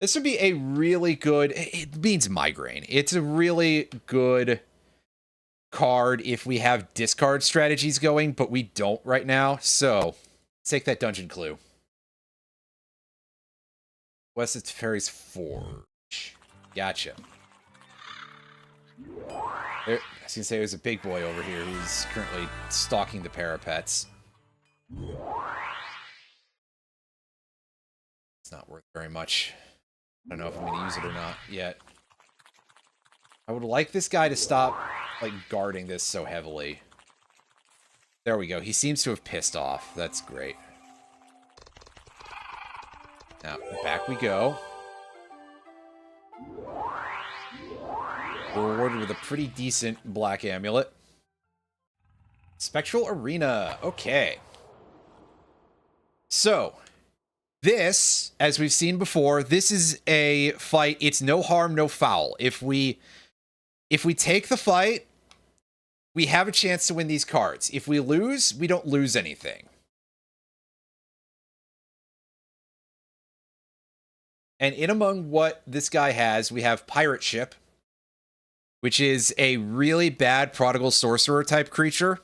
This would be a really good... It means migraine. It's a really good card if we have discard strategies going, but we don't right now. So, take that dungeon clue. West of Teferi's Forge. Gotcha. There, I was going to say there's a big boy over here who's currently stalking the parapets. It's not worth very much. I don't know if I'm going to use it or not yet. I would like this guy to stop, like, guarding this so heavily. There we go. He seems to have pissed off. That's great. Now, back we go. We're rewarded with a pretty decent black amulet. Spectral Arena. Okay. So, this, as we've seen before, this is a fight. It's no harm, no foul. If we take the fight, we have a chance to win these cards. If we lose, we don't lose anything. And in among what this guy has, we have Pirate Ship, which is a really bad Prodigal Sorcerer type creature.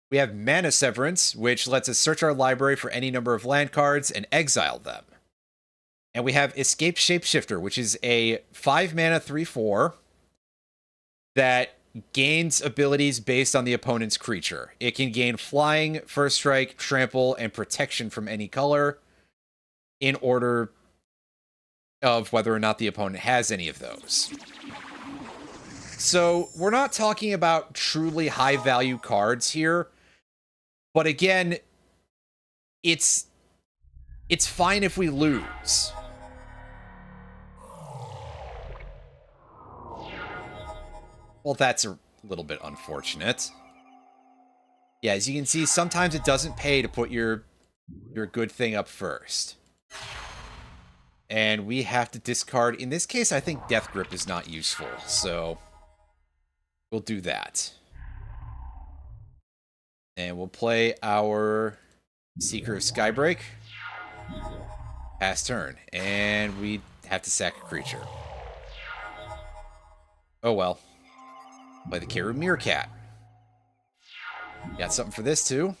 We have Mana Severance, which lets us search our library for any number of land cards and exile them. And we have Escape Shapeshifter, which is a 5-mana 3/4 that gains abilities based on the opponent's creature. It can gain Flying, First Strike, Trample, and Protection from any color in order of whether or not the opponent has any of those. So, we're not talking about truly high-value cards here, but again, it's fine if we lose. Well, that's a little bit unfortunate. Yeah, as you can see, sometimes it doesn't pay to put your good thing up first. And we have to discard. In this case, I think Death Grip is not useful, so we'll do that. And we'll play our Seeker of Skybreak. Pass turn. And we have to sack a creature. Oh well. Play the Keru Meerkat. Got something for this too.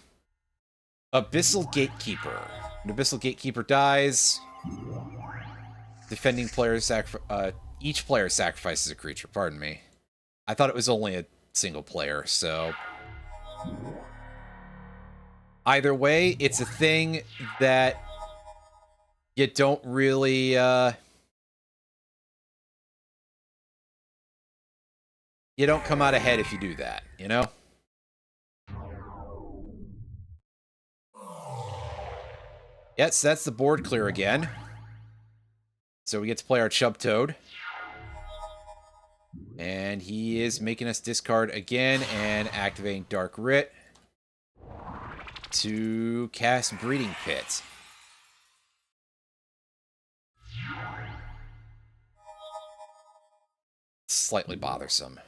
Abyssal Gatekeeper. When Abyssal Gatekeeper dies, defending player each player sacrifices a creature. Pardon me. I thought it was only a single player, so either way, it's a thing that you don't really you don't come out ahead if you do that, you know? Yes, that's the board clear again. So we get to play our Chub Toad. And he is making us discard again and activating Dark Writ to cast Breeding Pit. Slightly bothersome.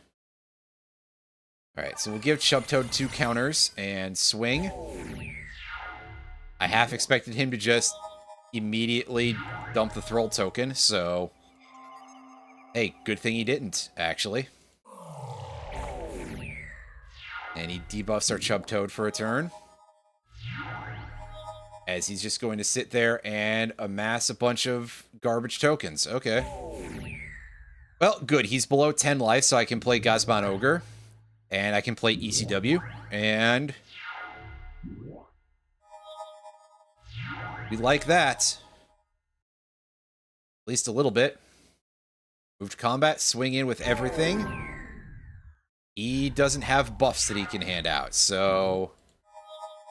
Alright, so we'll give Chub Toad 2 counters and swing. I half expected him to just immediately dump the Thrall token, so hey, good thing he didn't, actually. And he debuffs our Chub Toad for a turn. As he's just going to sit there and amass a bunch of garbage tokens. Okay. Well, good. He's below 10 life, so I can play Gazban Ogre. And I can play ECW. And we like that. At least a little bit. Move to combat, swing in with everything. He doesn't have buffs that he can hand out, so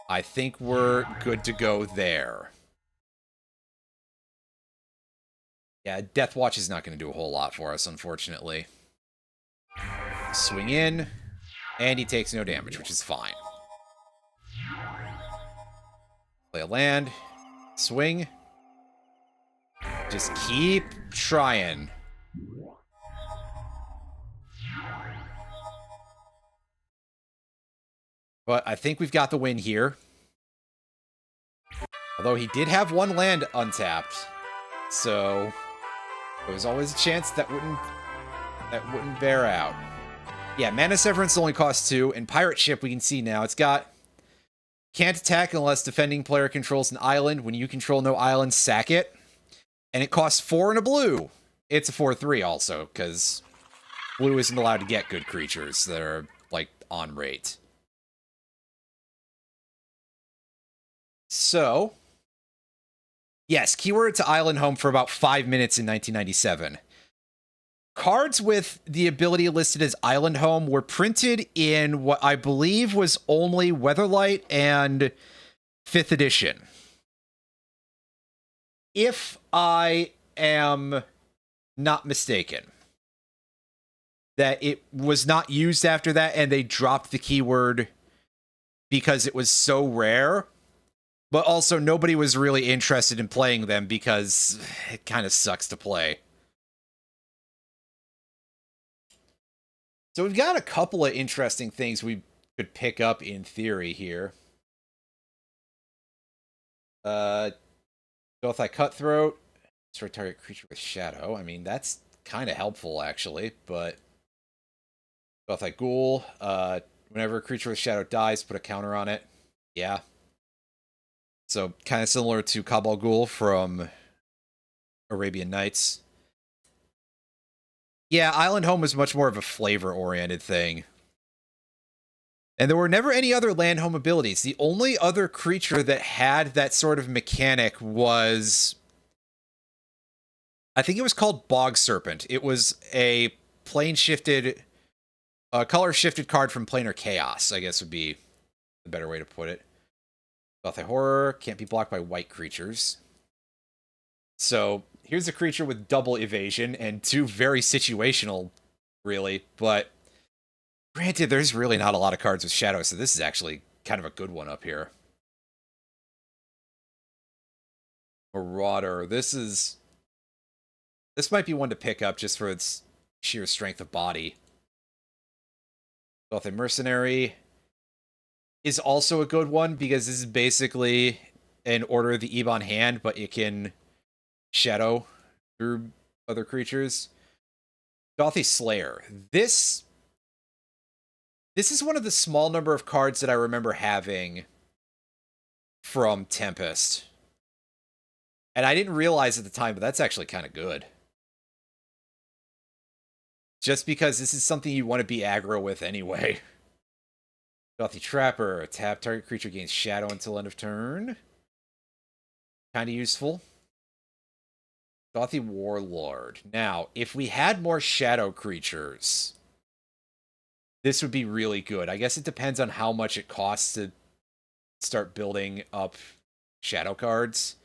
I think we're good to go there. Yeah, Death Watch is not going to do a whole lot for us, unfortunately. Swing in, and he takes no damage, which is fine. Play a land, swing. Just keep trying. But I think we've got the win here. Although he did have one land untapped. So there was always a chance that wouldn't bear out. Yeah, Mana Severance only costs 2, and Pirate Ship we can see now. It's got can't attack unless defending player controls an island. When you control no island, sack it. And it costs 4 and a blue. It's a 4/3 also, because blue isn't allowed to get good creatures that are, like, on rate. So, yes, keyword to Island Home for about 5 minutes in 1997. Cards with the ability listed as Island Home were printed in what I believe was only Weatherlight and 5th edition. If I am not mistaken, that it was not used after that and they dropped the keyword because it was so rare, but also nobody was really interested in playing them because it kind of sucks to play. So we've got a couple of interesting things we could pick up in theory here. Gothite Cutthroat. Destroy target creature with shadow. I mean, that's kind of helpful, actually, but... Gothite Ghoul. Whenever a creature with shadow dies, put a counter on it. Yeah. So, kind of similar to Cabal Ghoul from Arabian Nights. Yeah, Island Home was much more of a flavor-oriented thing. And there were never any other land home abilities. The only other creature that had that sort of mechanic was... I think it was called Bog Serpent. It was a plane-shifted... color-shifted card from Planar Chaos, I guess would be the better way to put it. Gothic Horror can't be blocked by white creatures. So, here's a creature with double evasion and 2 very situational, really. But, granted, there's really not a lot of cards with shadow, so this is actually kind of a good one up here. Marauder. This might be one to pick up just for its sheer strength of body. Gothic Mercenary is also a good one because this is basically an Order of the Ebon hand, but it can shadow through other creatures. Gothic Slayer. This is one of the small number of cards that I remember having from Tempest. And I didn't realize at the time, but that's actually kind of good. Just because this is something you want to be aggro with anyway. Gothic Trapper. Tap target creature gains shadow until end of turn. Kind of useful. Gothic Warlord. Now, if we had more shadow creatures, this would be really good. I guess it depends on how much it costs to start building up shadow cards.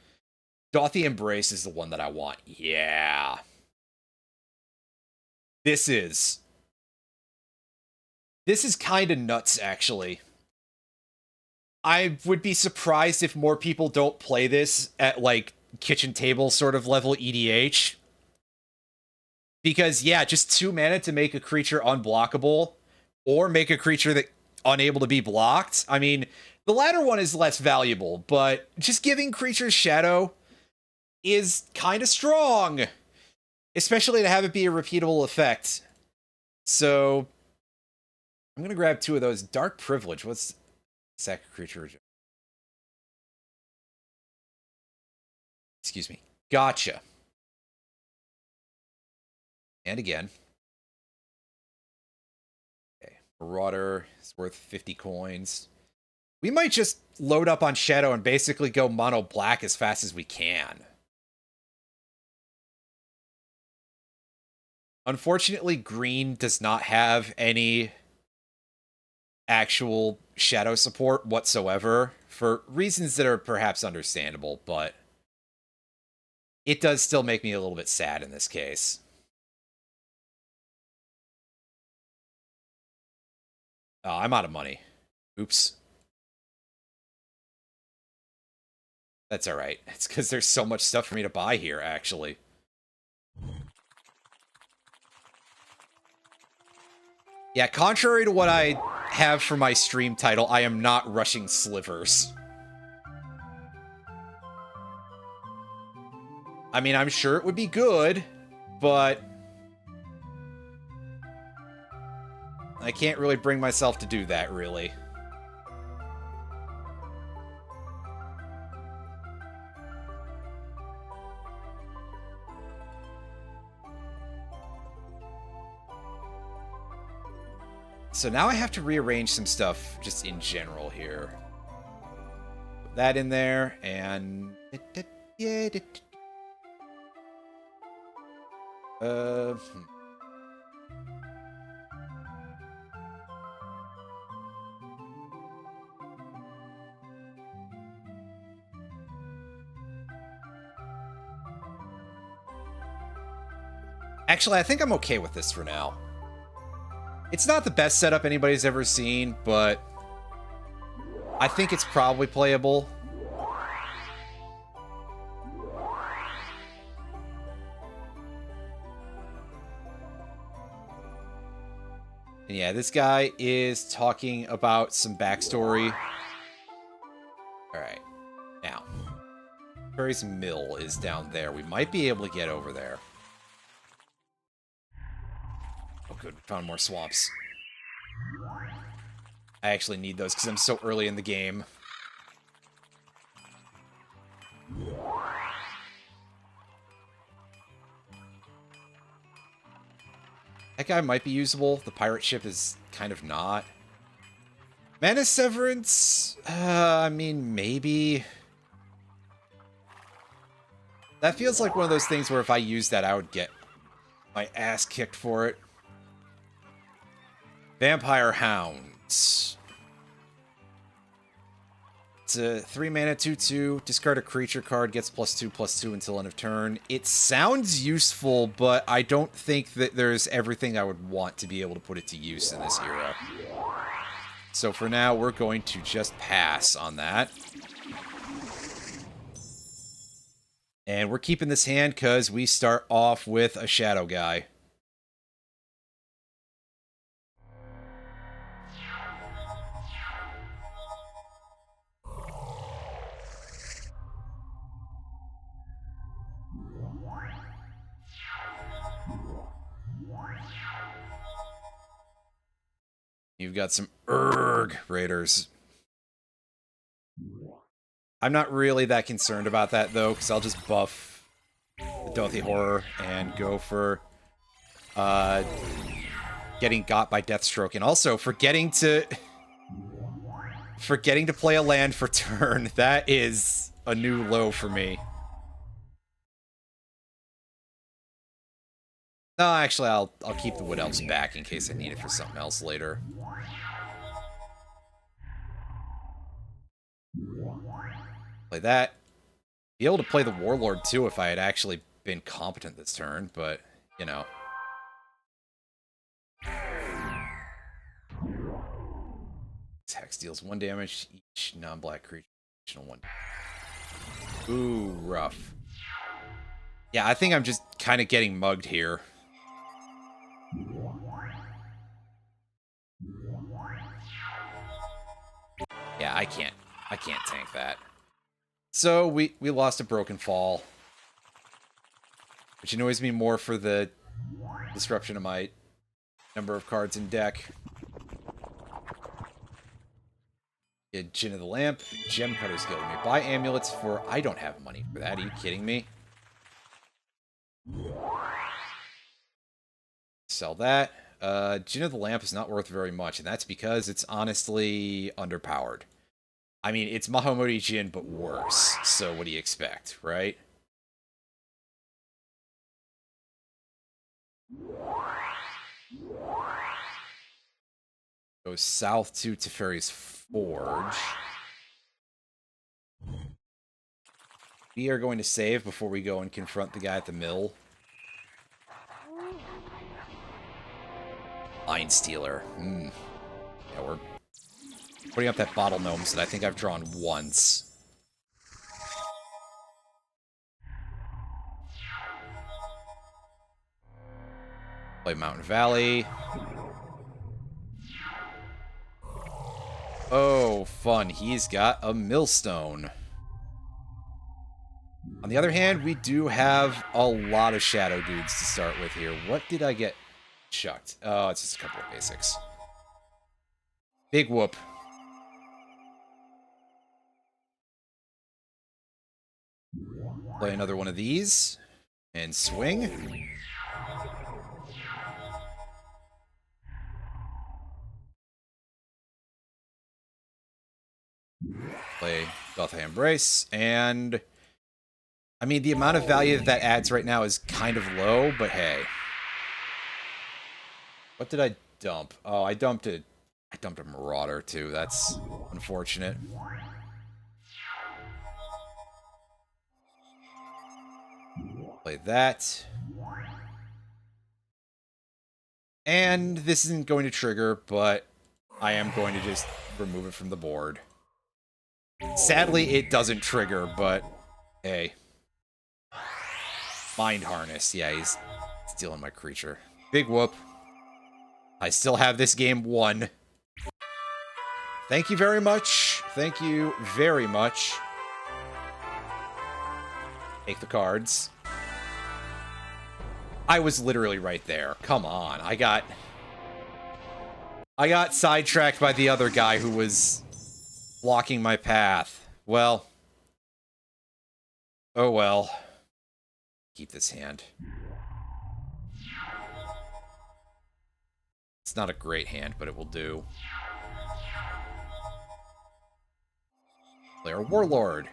Gothic Embrace is the one that I want. Yeah. This is kind of nuts, actually. I would be surprised if more people don't play this at, like, kitchen table sort of level EDH. Because, yeah, just 2 mana to make a creature unblockable, or make a creature that unable to be blocked. I mean, the latter one is less valuable, but just giving creatures shadow is kind of strong. Especially to have it be a repeatable effect. So, I'm going to grab 2 of those. Dark Privilege. What's sack creature? Excuse me. Gotcha. And again. Okay. Marauder is worth 50 coins. We might just load up on Shadow and basically go mono black as fast as we can. Unfortunately, green does not have any actual shadow support whatsoever, for reasons that are perhaps understandable, but it does still make me a little bit sad in this case. Oh, I'm out of money. Oops. That's alright. It's because there's so much stuff for me to buy here, actually. Yeah, contrary to what I have for my stream title, I am not rushing slivers. I mean, I'm sure it would be good, but I can't really bring myself to do that, really. So now I have to rearrange some stuff just in general here. Put that in there, and... Actually, I think I'm okay with this for now. It's not the best setup anybody's ever seen, but I think it's probably playable. And yeah, this guy is talking about some backstory. Alright. Now, Perry's Mill is down there. We might be able to get over there. Oh good, we found more swamps. I actually need those because I'm so early in the game. That guy might be usable. The pirate ship is kind of not. Mana Severance? I mean, maybe. That feels like one of those things where if I used that, I would get my ass kicked for it. Vampire Hounds. It's a 3-mana 2/2. Discard a creature card, gets +2/+2 until end of turn. It sounds useful, but I don't think that there's everything I would want to be able to put it to use in this era. So for now, we're going to just pass on that. And we're keeping this hand because we start off with a shadow guy. You've got some Urg Raiders. I'm not really that concerned about that, though, because I'll just buff the Dothy Horror and go for getting got by Deathstroke. And also, forgetting to play a land for turn. That is a new low for me. No, actually, I'll keep the Wood Elves back in case I need it for something else later. Play that. Be able to play the Warlord, too, if I had actually been competent this turn, but, you know. This hex deals 1 damage each non-black creature. Additional 1. Ooh, rough. Yeah, I think I'm just kind of getting mugged here. Yeah, I can't tank that. So we lost a Broken Fall, which annoys me more for the disruption of my number of cards in deck. Get Gin of the Lamp, Gem Cutter's Guild. Me buy amulets for... I don't have money for that. Are you kidding me? Sell that. Gin of the Lamp is not worth very much, and that's because it's honestly underpowered. I mean, it's Mahamoti Jin, but worse. So what do you expect, right? Go south to Teferi's Forge. We are going to save before we go and confront the guy at the mill. Mind Stealer. Yeah, we're putting up that Bottle Gnomes that I think I've drawn once. Play Mountain Valley. Oh, fun. He's got a millstone. On the other hand, we do have a lot of shadow dudes to start with here. What did I get chucked? Oh, it's just a couple of basics. Big whoop. Play another one of these. And swing. Play Belthay Embrace. And I mean, the amount of value that adds right now is kind of low, but hey. What did I dump? Oh, I dumped a Marauder too. That's unfortunate. Play that. And this isn't going to trigger, but I am going to just remove it from the board. Sadly, it doesn't trigger, but hey. Mind Harness. Yeah, he's stealing my creature. Big whoop. I still have this game won. Thank you very much. Thank you very much. Take the cards. I was literally right there. Come on. I got sidetracked by the other guy who was blocking my path. Well. Oh well. Keep this hand. It's not a great hand, but it will do. Play our Warlord.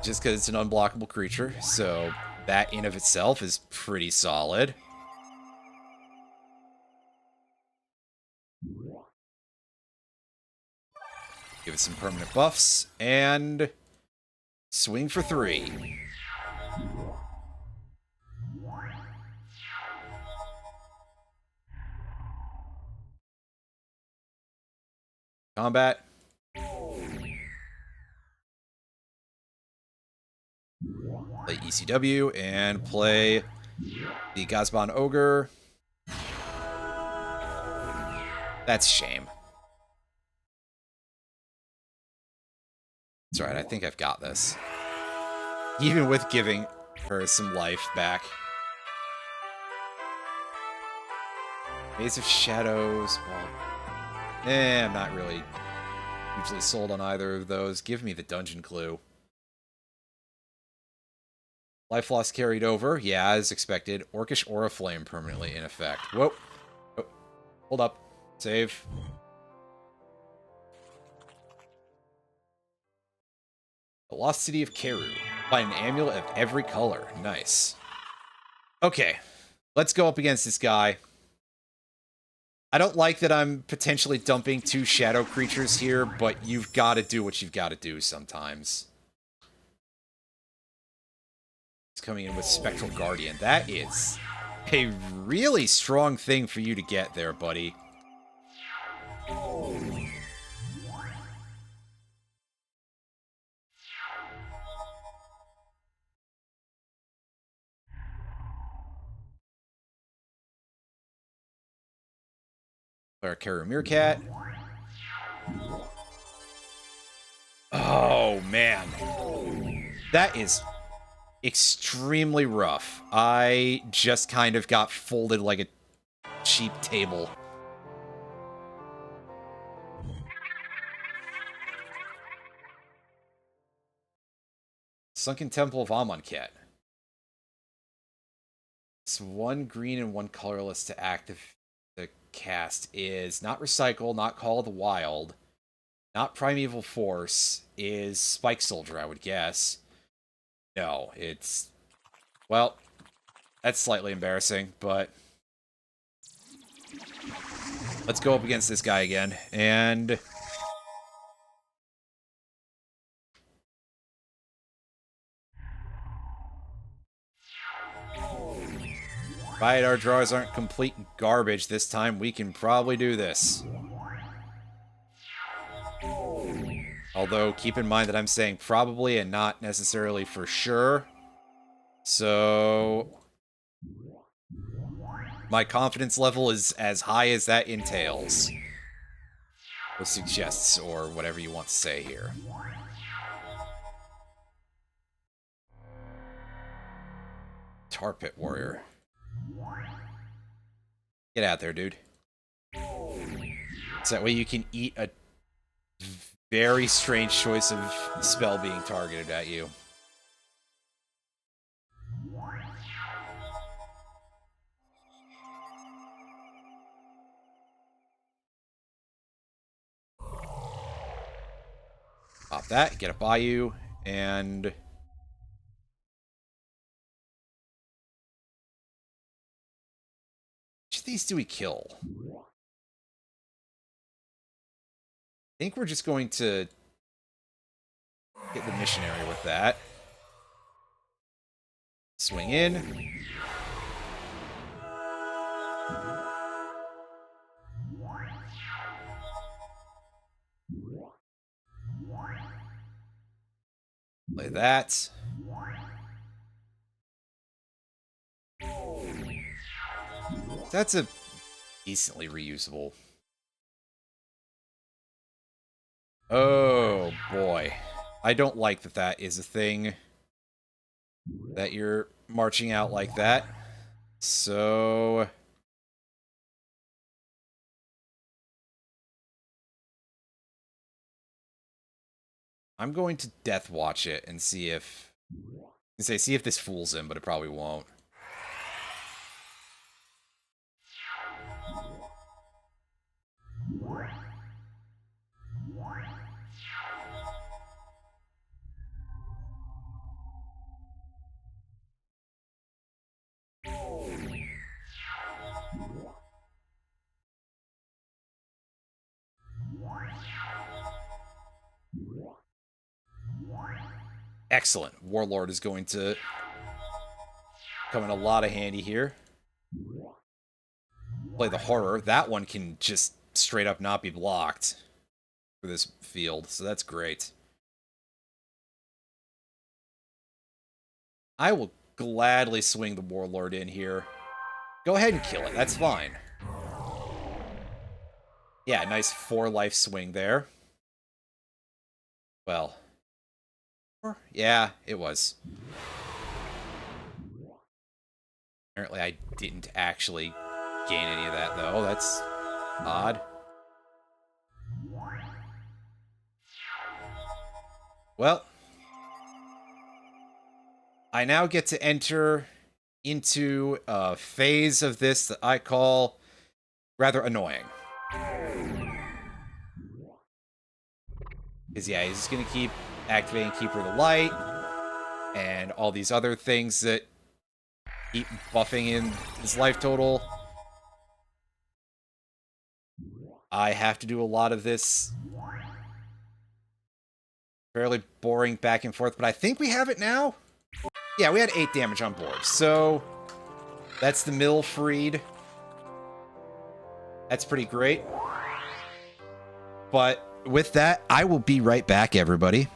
Just because it's an unblockable creature, so that in of itself is pretty solid. Give it some permanent buffs, and swing for 3. Combat. Play ECW, and play the Gazban Ogre. That's a shame. It's alright, I think I've got this. Even with giving her some life back. Maze of Shadows, well... I'm not really hugely sold on either of those. Give me the dungeon clue. Life loss carried over. Yeah, as expected. Orcish Aura Flame permanently in effect. Whoa. Oh. Hold up. Save. The Lost City of Keru. Find an amulet of every color. Nice. Okay. Let's go up against this guy. I don't like that I'm potentially dumping 2 shadow creatures here, but you've got to do what you've got to do sometimes. He's coming in with Spectral Guardian. That is a really strong thing for you to get there, buddy. Our Keru Meerkat. Oh, man. That is extremely rough. I just kind of got folded like a cheap table. Sunken Temple of Amonkhet. It's 1 green and 1 colorless to active. The cast is not Recycle, not Call of the Wild, not Primeval Force, is Spike Soldier, I would guess. No, it's... Well, that's slightly embarrassing, but... Let's go up against this guy again, and... Right, our draws aren't complete garbage this time. We can probably do this. Although, keep in mind that I'm saying probably and not necessarily for sure. So... my confidence level is as high as that entails. or suggests, or whatever you want to say here. Tar Pit Warrior. Get out there, dude. So that way you can eat a very strange choice of spell being targeted at you. Pop that, get a Bayou, and... which of these do we kill? I think we're just going to get the missionary with that. Swing in. Play that. That's a decently reusable. Oh, boy. I don't like that that is a thing. That you're marching out like that. So... I'm going to Death Watch it and see if... see if this fools him, but it probably won't. Excellent. Warlord is going to come in a lot of handy here. Play the Horror. That one can just straight up not be blocked for this field, so that's great. I will gladly swing the Warlord in here. Go ahead and kill it. That's fine. Yeah, nice 4-life swing there. Well. Yeah, it was. Apparently I didn't actually gain any of that, though. That's odd. Well. I now get to enter into a phase of this that I call rather annoying. Because, yeah, he's just going to keep activating Keeper of the Light and all these other things that keep buffing in his life total. I have to do a lot of this fairly boring back and forth, but I think we have it now. Yeah, we had 8 damage on board, so that's the mill freed. That's pretty great. But with that, I will be right back, everybody.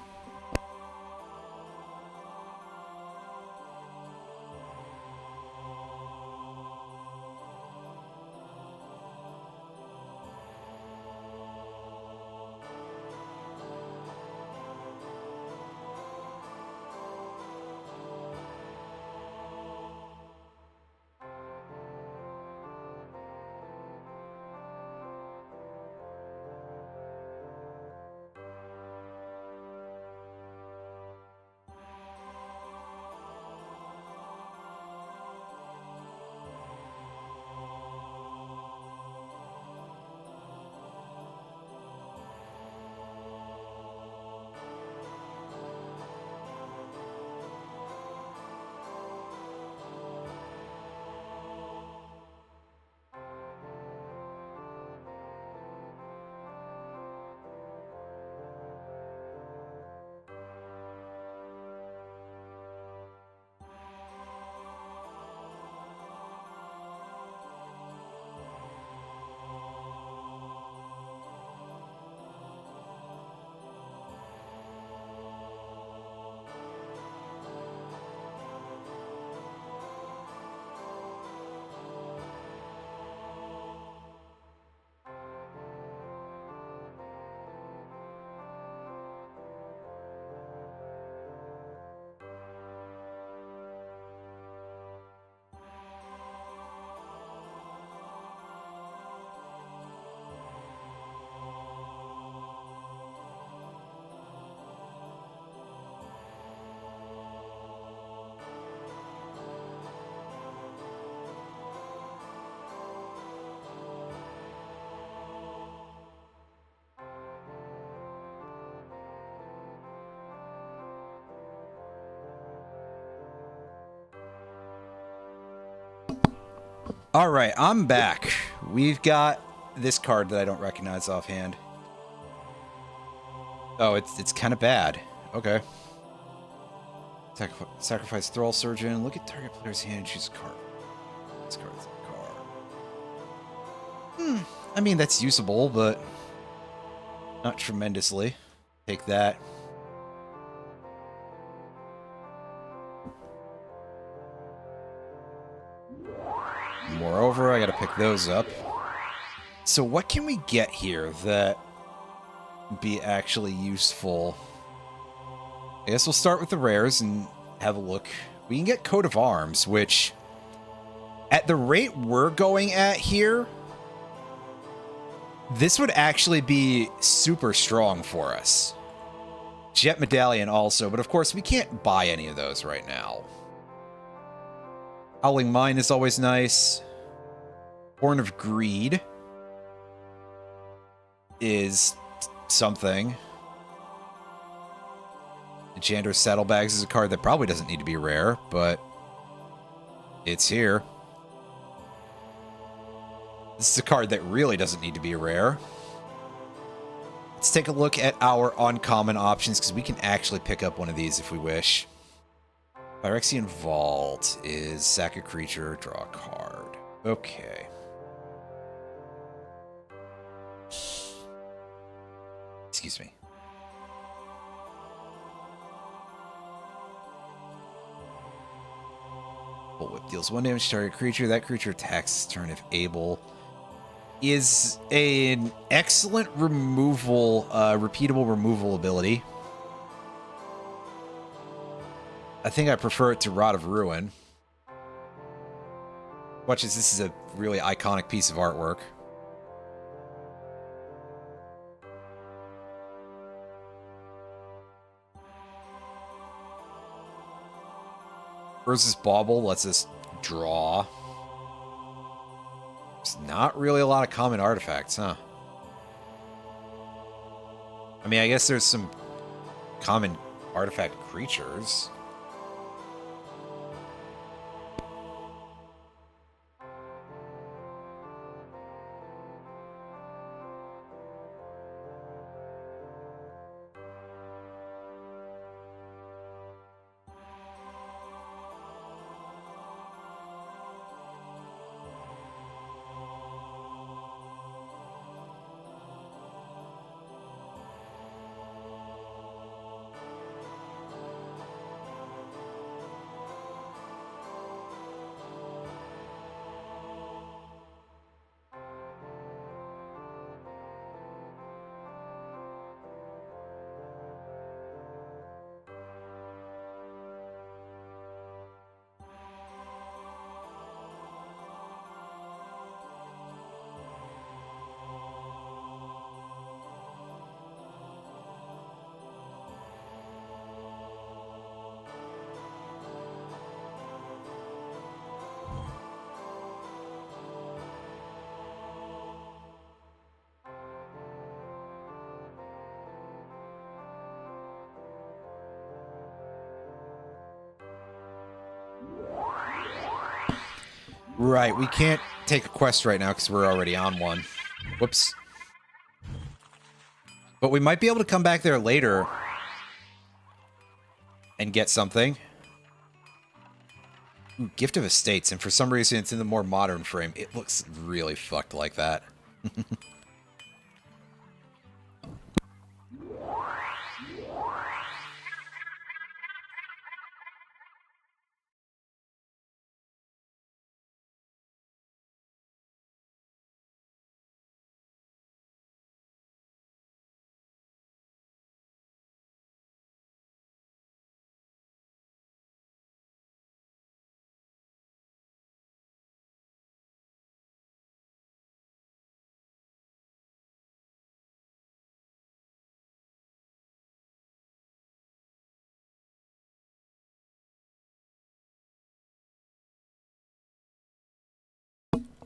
All right, I'm back. We've got this card that I don't recognize offhand. Oh, it's kind of bad. Okay. Sacrifice Thrall Surgeon. Look at target player's hand and choose a card. This card's a card. I mean, that's usable, but not tremendously. Take that. Moreover, I gotta pick those up. So what can we get here that would be actually useful? I guess we'll start with the rares and have a look. We can get Coat of Arms, which, at the rate we're going at here, this would actually be super strong for us. Jet Medallion also, but of course we can't buy any of those right now. Howling Mine is always nice. Horn of Greed is something. Jander's Saddlebags is a card that probably doesn't need to be rare, but it's here. This is a card that really doesn't need to be rare. Let's take a look at our uncommon options, because we can actually pick up one of these if we wish. Phyrexian Vault is sack a creature, draw a card. Okay. Excuse me. Bullwhip deals 1 damage to target creature. That creature attacks this turn if able. Is an excellent removal, repeatable removal ability. I think I prefer it to Rod of Ruin. Much as this is a really iconic piece of artwork. Versus Bauble lets us draw. There's not really a lot of common artifacts, huh? I mean, I guess there's some common artifact creatures. Right, we can't take a quest right now because we're already on one. Whoops. But we might be able to come back there later and get something. Ooh, Gift of Estates, and for some reason it's in the more modern frame. It looks really fucked like that.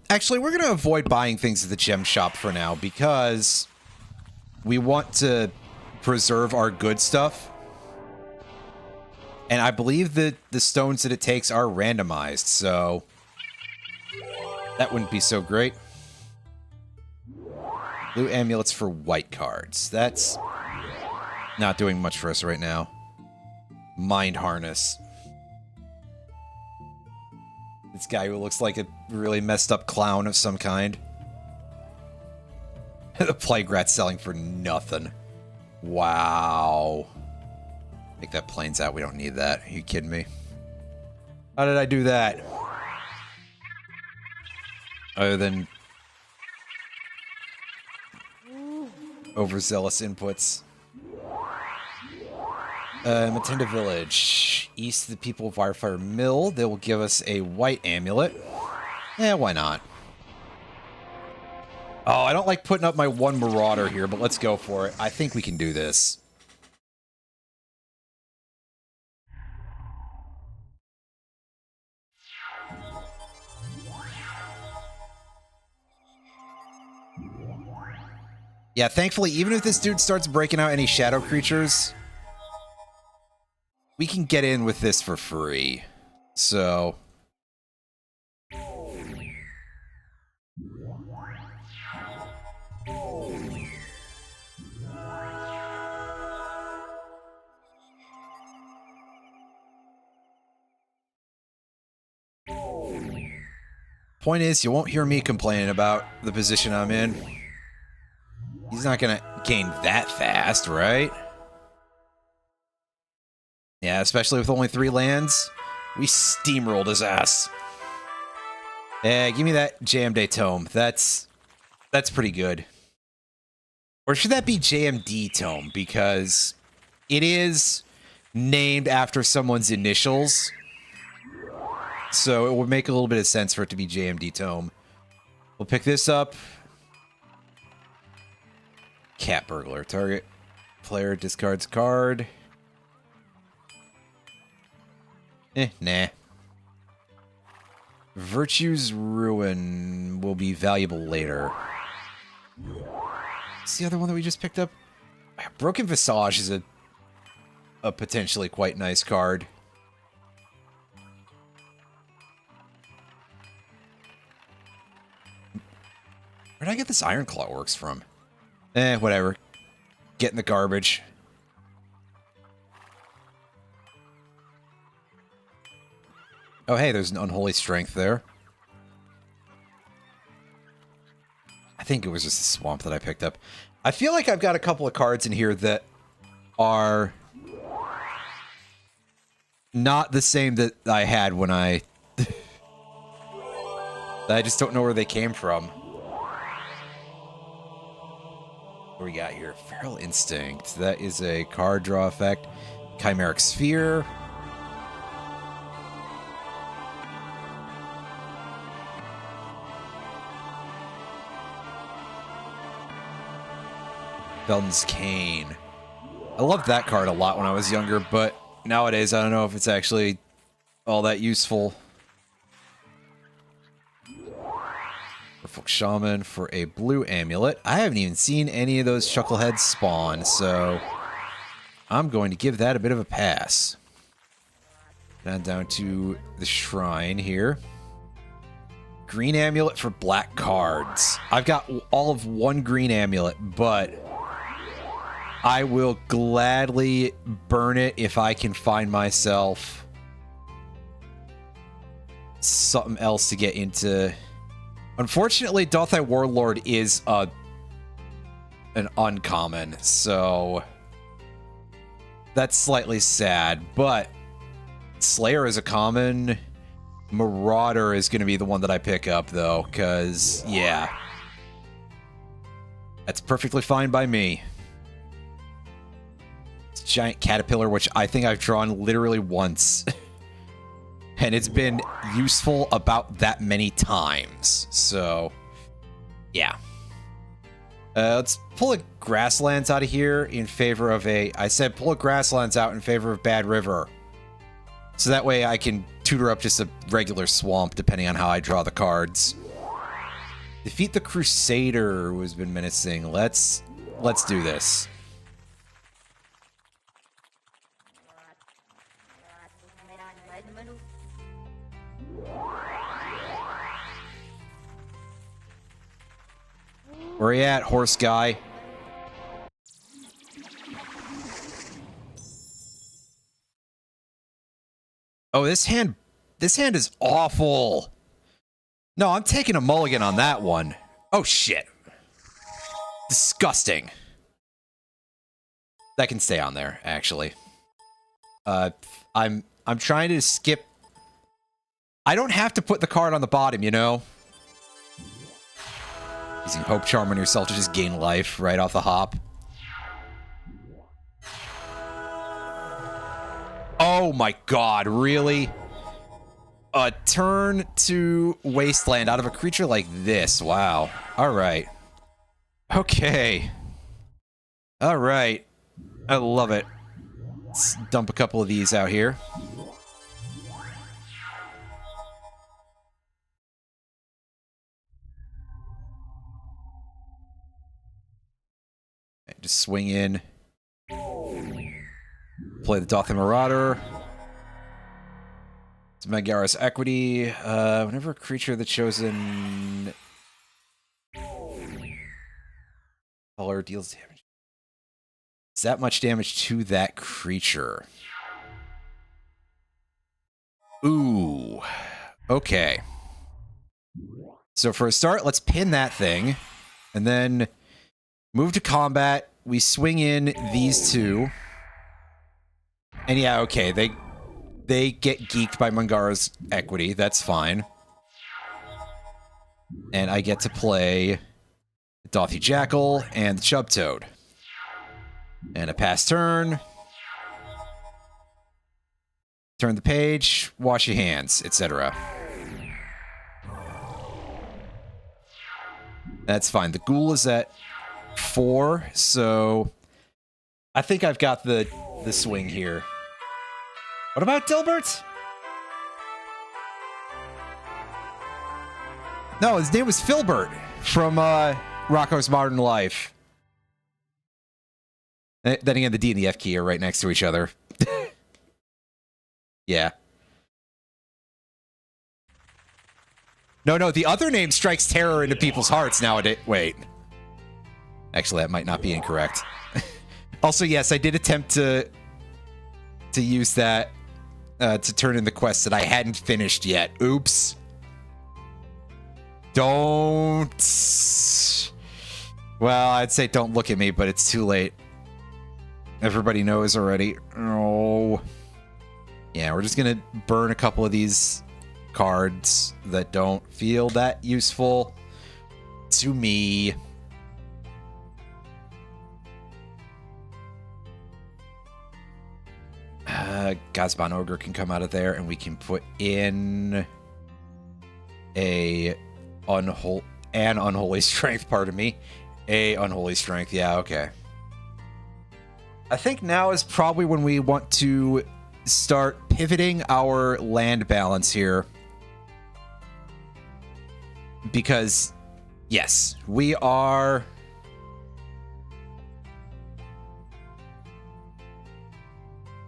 Actually, we're going to avoid buying things at the gem shop for now because we want to preserve our good stuff. And I believe that the stones that it takes are randomized, so That wouldn't be so great. Blue amulets for white cards. That's not doing much for us right now. Mind Harness. This guy who looks like a really messed up clown of some kind. The Plague Rat's selling for nothing. Wow. Take that planes out. We don't need that. Are you kidding me? How did I do that? Other than overzealous inputs. Matenda Village. East of the People of Firefire Mill. They will give us a white amulet. Eh, why not? Oh, I don't like putting up my one Marauder here, but let's go for it. I think we can do this. Yeah, thankfully, even if this dude starts breaking out any shadow creatures, we can get in with this for free. So... Point is, you won't hear me complaining about the position I'm in. He's not gonna gain that fast, right? Yeah, especially with only 3 lands. We steamrolled his ass. Yeah, give me that JMD Tome. That's pretty good. Or should that be JMD Tome? Because it is named after someone's initials. So it would make a little bit of sense for it to be JMD Tome. We'll pick this up. Cat Burglar. Target player discards card. Nah. Virtue's Ruin will be valuable later. What's the other one that we just picked up? Broken Visage is a potentially quite nice card. Where'd I get this Iron Claw Orcs from? Whatever. Get in the garbage. Oh, hey, there's an Unholy Strength there. I think it was just a Swamp that I picked up. I feel like I've got a couple of cards in here that are not the same that I had when I... I just don't know where they came from. What do we got here? Feral Instinct. That is a card draw effect. Chimeric Sphere. Felton's Cane. I loved that card a lot when I was younger, but nowadays I don't know if it's actually all that useful. Merfolk Shaman for a blue amulet. I haven't even seen any of those Chuckleheads spawn, so I'm going to give that a bit of a pass. Down to the shrine here. Green amulet for black cards. I've got all of 1 green amulet, but I will gladly burn it if I can find myself something else to get into. Unfortunately, Dothai Warlord is an uncommon, so that's slightly sad, but Slayer is a common. Marauder is going to be the one that I pick up, though, because, yeah. That's perfectly fine by me. It's a giant caterpillar, which I think I've drawn literally once. And it's been useful about that many times. So, yeah. Let's pull a Grasslands out of here in favor of a... I said pull a Grasslands out in favor of Bad River. So that way I can tutor up just a regular swamp, depending on how I draw the cards. Defeat the Crusader, who has been menacing. Let's do this. Where you at, horse guy? Oh, this hand is awful. No, I'm taking a mulligan on that one. Oh shit. Disgusting. That can stay on there, actually. I'm trying to skip. I don't have to put the card on the bottom, you know? Using Hope Charm on yourself to just gain life right off the hop. Oh my god, really? A turn to Wasteland out of a creature like this. Wow. Alright. Okay. Alright. I love it. Let's dump a couple of these out here. Just swing in. Play the Dothan Marauder. It's Megara's Equity. Whenever a creature the chosen color deals damage. Is that much damage to that creature? Ooh. Okay. So for a start, let's pin that thing. And then move to combat. We swing in these two. And yeah, okay, they get geeked by Mangara's Equity. That's fine. And I get to play Dothy Jackal and the Chub Toad. And a pass turn. Turn the page, wash your hands, etc. That's fine. The Ghoul is at 4, so I think I've got the swing here. What about Dilbert? No, his name was Filbert from Rocco's Modern Life. Then again, the D and the F key are right next to each other. Yeah. No, the other name strikes terror into people's hearts nowadays. Wait. Actually, that might not be incorrect. Also, yes, I did attempt to use that to turn in the quest that I hadn't finished yet. Oops. Don't. Well, I'd say don't look at me, but it's too late. Everybody knows already. Oh. Yeah, we're just gonna burn a couple of these cards that don't feel that useful to me. Gazban Ogre can come out of there, and we can put in an Unholy Strength, pardon me. A Unholy Strength, yeah, okay. I think now is probably when we want to start pivoting our land balance here. Because, yes, we are...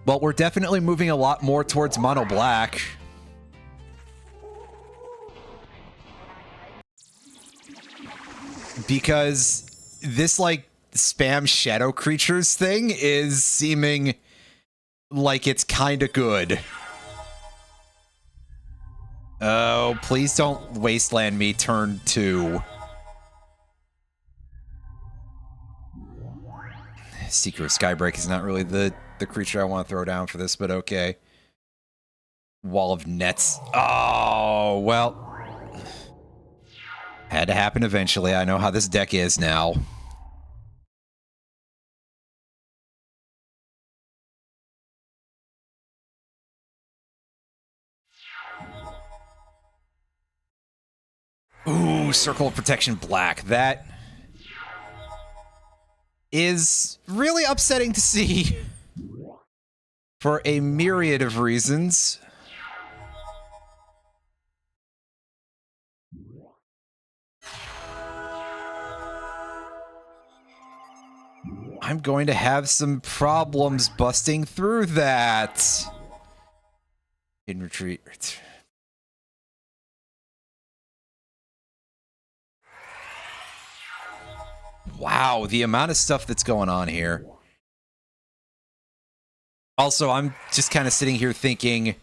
Well, we're definitely moving a lot more towards mono black. Because this, like, spam shadow creatures thing is seeming like it's kind of good. Oh, please don't wasteland me turn 2. Seeker of Skybreak is not really the creature I want to throw down for this, but okay. Wall of Nets. Oh, well. Had to happen eventually. I know how this deck is now. Ooh, Circle of Protection Black. That is really upsetting to see for a myriad of reasons. I'm going to have some problems busting through that. In retreat. Wow, the amount of stuff that's going on here. Also, I'm just kind of sitting here thinking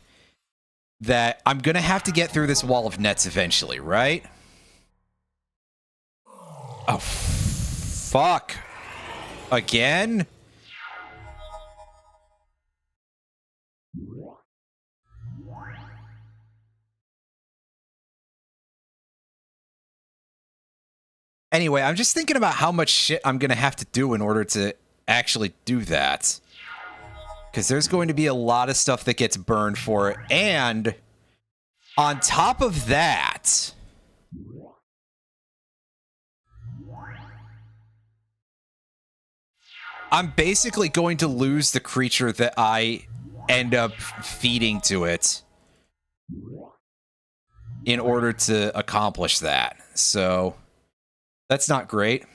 that I'm going to have to get through this wall of nets eventually, right? Oh, fuck. Again? Anyway, I'm just thinking about how much shit I'm going to have to do in order to actually do that. Because there's going to be a lot of stuff that gets burned for it. And on top of that, I'm basically going to lose the creature that I end up feeding to it in order to accomplish that. So that's not great.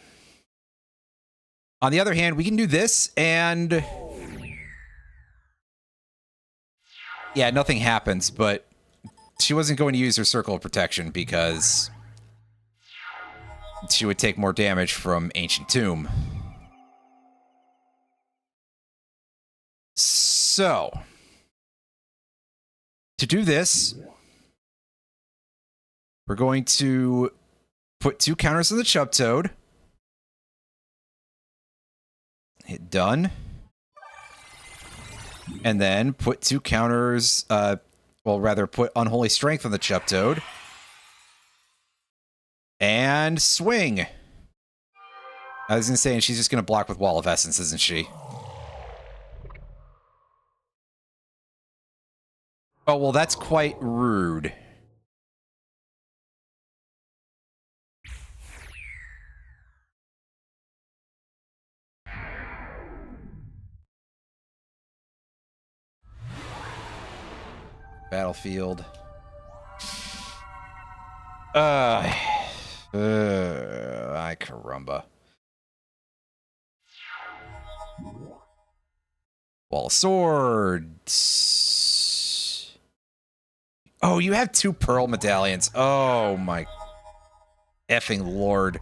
On the other hand, we can do this and... yeah, nothing happens, but she wasn't going to use her Circle of Protection because she would take more damage from Ancient Tomb. So, to do this, we're going to put 2 counters on the Chub Toad. Hit done. And then put 2 counters, well, rather put Unholy Strength on the Chub Toad. And swing. I was going to say, and she's just going to block with Wall of Essence, isn't she? Oh, well, that's quite rude. Battlefield. Ay, caramba. Wall of Swords. Oh, you have 2 Pearl Medallions. Oh, my effing lord.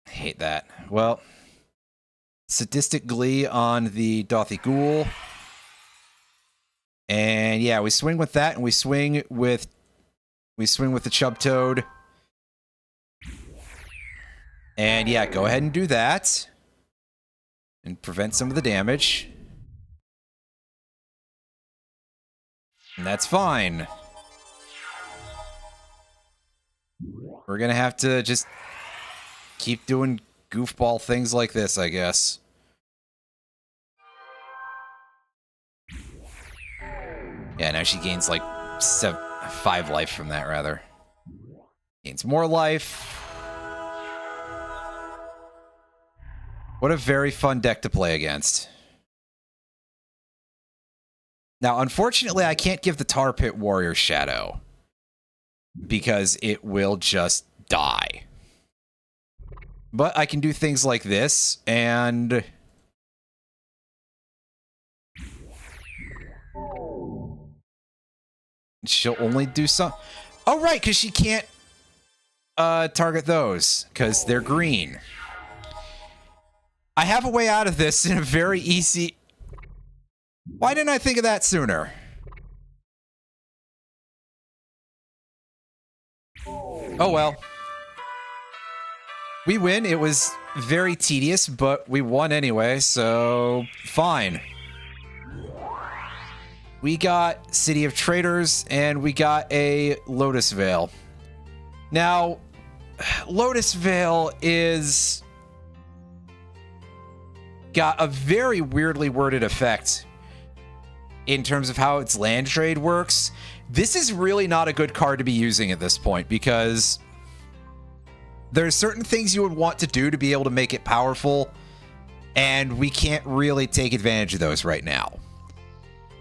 I hate that. Well, Sadistic Glee on the Dothy Ghoul. And yeah, we swing with that, and we swing with the Chub Toad. And yeah, go ahead and do that. And prevent some of the damage. And that's fine. We're gonna have to just keep doing goofball things like this, I guess. Yeah, now she gains like 5 life from that, rather. Gains more life. What a very fun deck to play against. Now, unfortunately, I can't give the Tar Pit Warrior Shadow because it will just die. But I can do things like this, and... she'll only do some... oh, right, because she can't target those, because they're green. I have a way out of this in a very easy... why didn't I think of that sooner? Oh, well. We win. It was very tedious, but we won anyway, so fine. We got City of Traders, and we got a Lotus Veil. Now, Lotus Veil is... got a very weirdly worded effect in terms of how its land trade works. This is really not a good card to be using at this point, because there's certain things you would want to do to be able to make it powerful, and we can't really take advantage of those right now.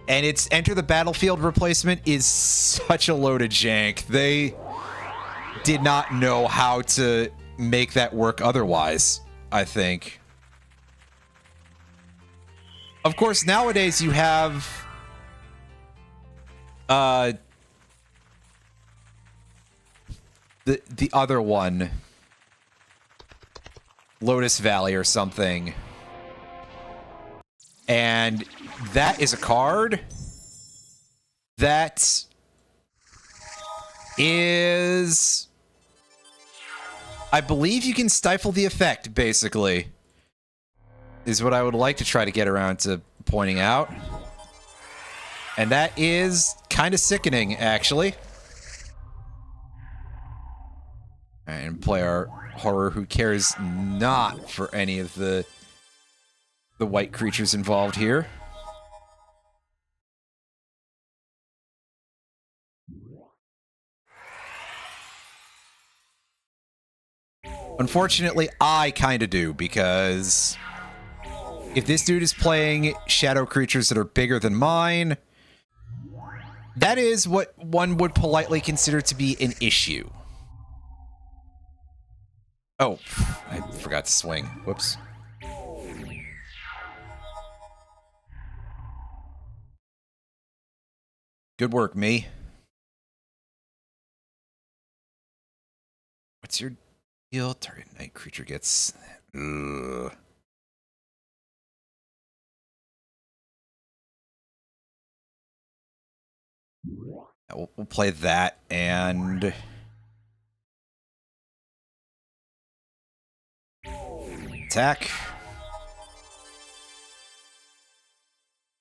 And its Enter the Battlefield replacement is such a loaded jank. They did not know how to make that work otherwise, I think. Of course, nowadays you have... the other one, Lotus Valley or something. And that is a card that is... I believe you can stifle the effect, basically. Is what I would like to try to get around to pointing out. And that is kind of sickening, actually. And play our horror who cares not for any of the white creatures involved here. Unfortunately, I kind of do, because if this dude is playing shadow creatures that are bigger than mine, that is what one would politely consider to be an issue. Oh, I forgot to swing. Whoops. Good work, me. What's your deal? Target night creature gets... Ugh. We'll play that, and... attack.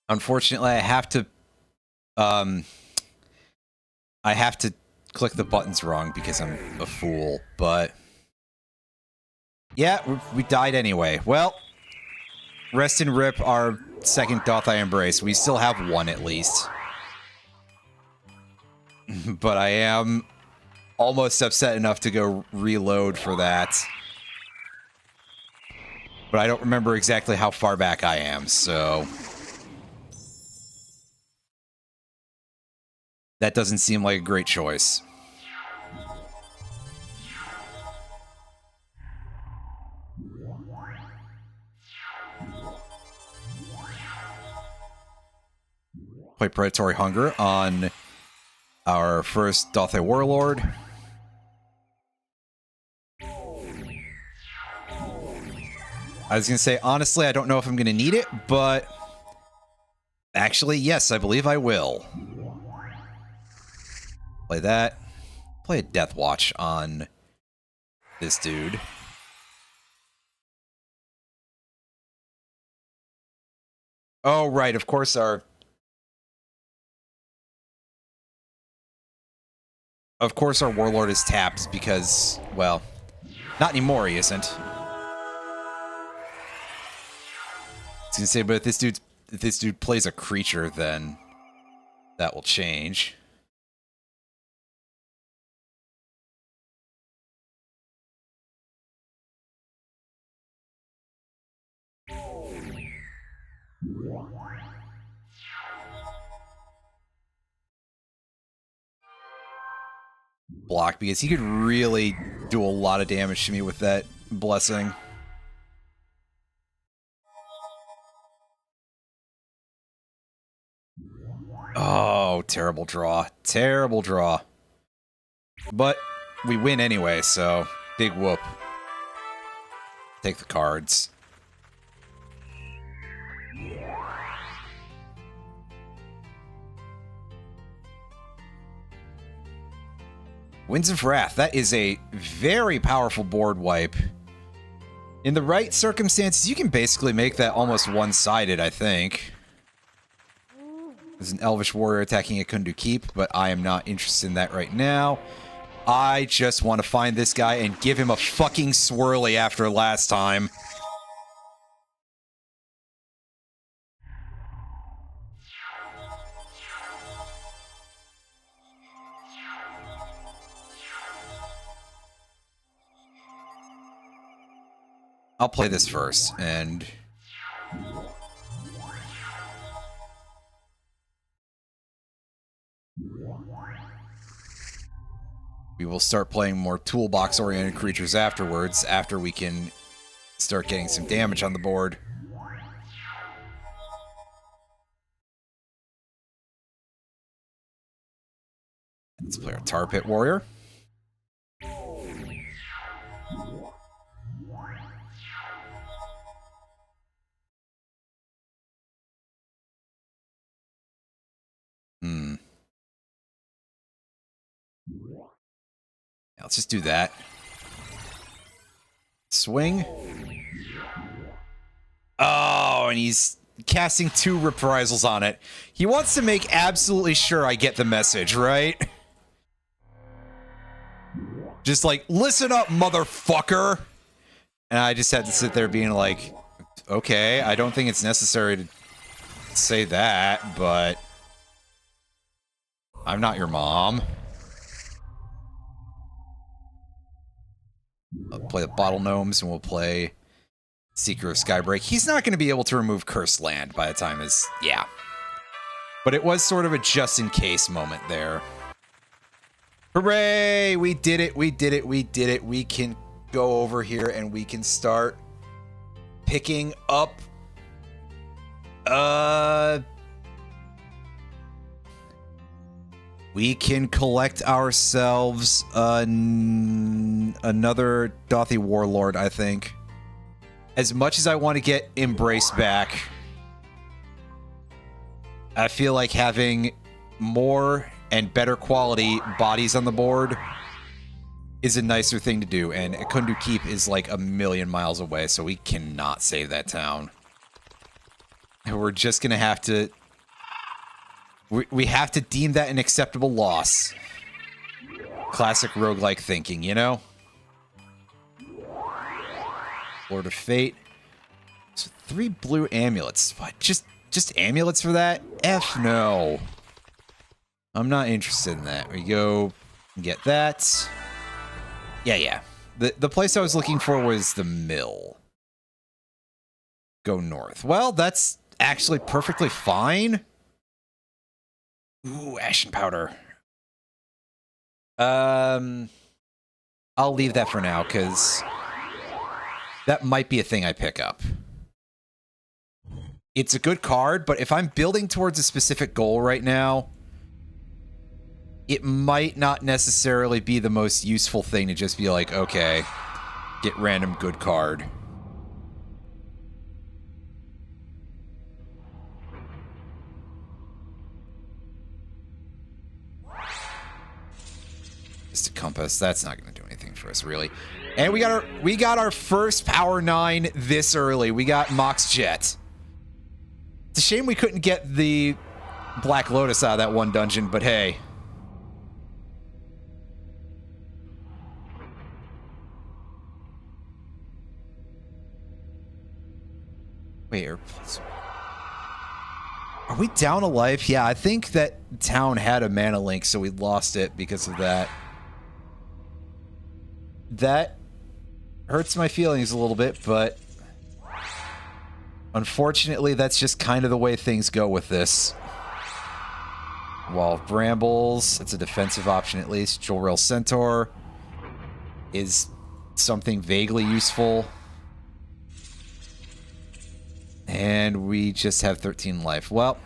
Unfortunately, I have to click the buttons wrong because I'm a fool, but yeah, we died anyway. Well, rest and rip our second Doth I Embrace. We still have one at least. But I am almost upset enough to go reload for that. But I don't remember exactly how far back I am, so... that doesn't seem like a great choice. Play Predatory Hunger on our first Doth I Warlord. I was going to say, honestly, I don't know if I'm going to need it, but... actually, yes, I believe I will. Play that. Play a Death Watch on this dude. Oh, right, of course our... of course our Warlord is tapped because, well, not anymore he isn't. I was gonna say, but if this dude plays a creature, then that will change. Block, because he could really do a lot of damage to me with that blessing. Oh, terrible draw. Terrible draw. But we win anyway, so big whoop. Take the cards. Winds of Wrath. That is a very powerful board wipe. In the right circumstances, you can basically make that almost one-sided, I think. There's an Elvish Warrior attacking a Kundu Keep, but I am not interested in that right now. I just want to find this guy and give him a fucking swirly after last time. I'll play this first, and... we will start playing more toolbox-oriented creatures afterwards, after we can start getting some damage on the board. Let's play our Tar Pit Warrior. Let's just do that. Swing. Oh, and he's casting 2 reprisals on it. He wants to make absolutely sure I get the message, right? Just like, listen up, motherfucker! And I just had to sit there being like, okay, I don't think it's necessary to say that, but I'm not your mom. I'll play the Bottle Gnomes, and we'll play Seeker of Skybreak. He's not going to be able to remove Cursed Land by the time his... Yeah. But it was sort of a just-in-case moment there. Hooray! We did it, we did it, we did it. We can go over here, and we can start picking up... We can collect ourselves another Dothy Warlord, I think. As much as I want to get Embrace back, I feel like having more and better quality bodies on the board is a nicer thing to do, and Akundu Keep is like a million miles away, so we cannot save that town. And we're just going to have to... We have to deem that an acceptable loss. Classic roguelike thinking, you know? Lord of Fate. So 3 blue amulets. What? Just amulets for that? F no. I'm not interested in that. We go get that. Yeah. The place I was looking for was the mill. Go north. Well, that's actually perfectly fine. Ooh, Ashen Powder. I'll leave that for now, because that might be a thing I pick up. It's a good card, but if I'm building towards a specific goal right now, it might not necessarily be the most useful thing to just be like, okay, get random good card. Just a compass. That's not going to do anything for us, really. And we got our first Power 9 this early. We got Mox Jet. It's a shame we couldn't get the Black Lotus out of that one dungeon, but hey. Wait, are we down a life? Yeah, I think that town had a mana link, so we lost it because of that. That hurts my feelings a little bit, but unfortunately, that's just kind of the way things go with this. Wall of Brambles, it's a defensive option at least. Jolrail Centaur is something vaguely useful. And we just have 13 life. Well,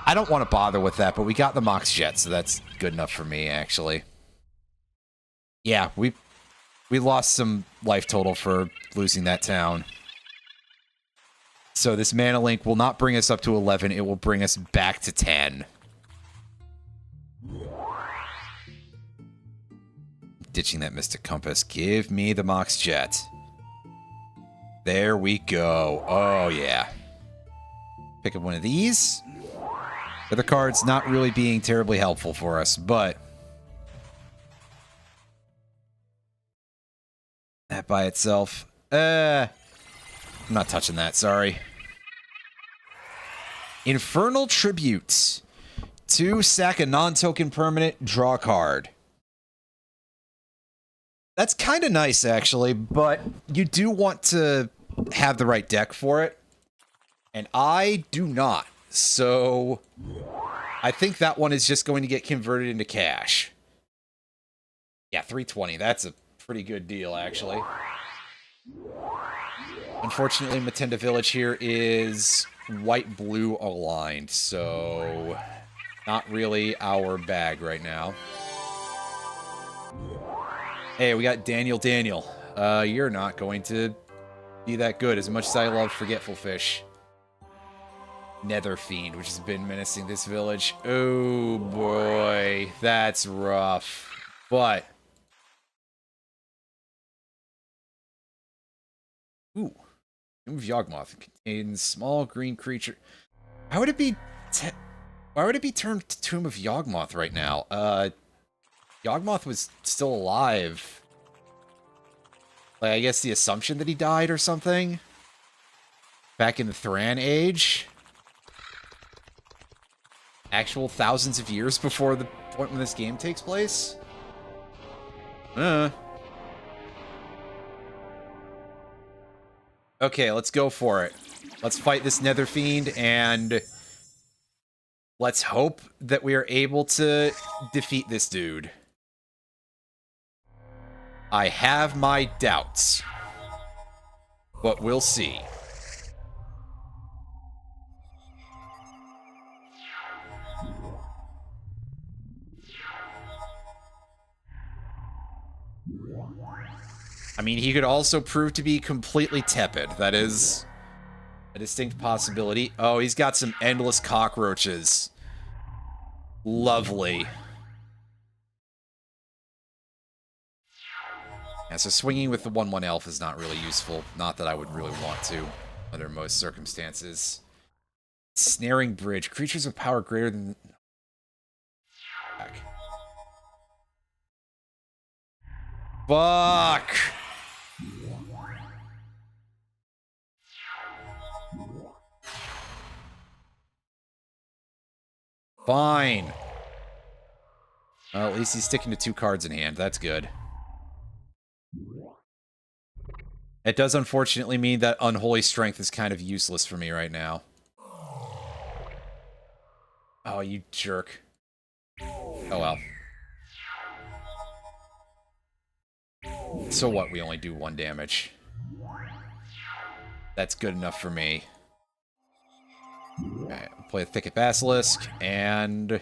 I don't want to bother with that, but we got the Mox Jet, so that's good enough for me, actually. Yeah, we lost some life total for losing that town. So this mana link will not bring us up to 11, it will bring us back to 10. Ditching that Mystic Compass. Give me the Mox Jet. There we go. Oh, yeah. Pick up one of these. Other cards not really being terribly helpful for us, but that by itself. I'm not touching that, sorry. Infernal Tribute. 2, sack a non-token permanent, draw a card. That's kind of nice, actually, but you do want to have the right deck for it, and I do not. So I think that one is just going to get converted into cash. Yeah, 320. That's a pretty good deal, actually. Unfortunately, Matenda Village here is white-blue aligned, so not really our bag right now. Hey, we got Daniel. You're not going to be that good, as much as I love Forgetful Fish. Nether Fiend, which has been menacing this village. Oh boy, that's rough. But Ooh. Tomb of Yawgmoth contains small green creature. How would it be... Why would it be termed Tomb of Yawgmoth right now? Yawgmoth was still alive. Like, I guess the assumption that he died or something? Back in the Thran Age? Actual thousands of years before the point when this game takes place? Okay, let's go for it. Let's fight this Nether Fiend, and let's hope that we are able to defeat this dude. I have my doubts, but we'll see. I mean, he could also prove to be completely tepid. That is a distinct possibility. Oh, he's got some endless cockroaches. Lovely. Yeah, so swinging with the 1/1 elf is not really useful. Not that I would really want to, under most circumstances. Snaring Bridge. Creatures of power greater than... Fuck! Fine. Well, at least he's sticking to 2 cards in hand. That's good. It does unfortunately mean that Unholy Strength is kind of useless for me right now. Oh, you jerk. Oh well. So what? We only do 1 damage. That's good enough for me. Okay, I'll play a Thicket Basilisk, and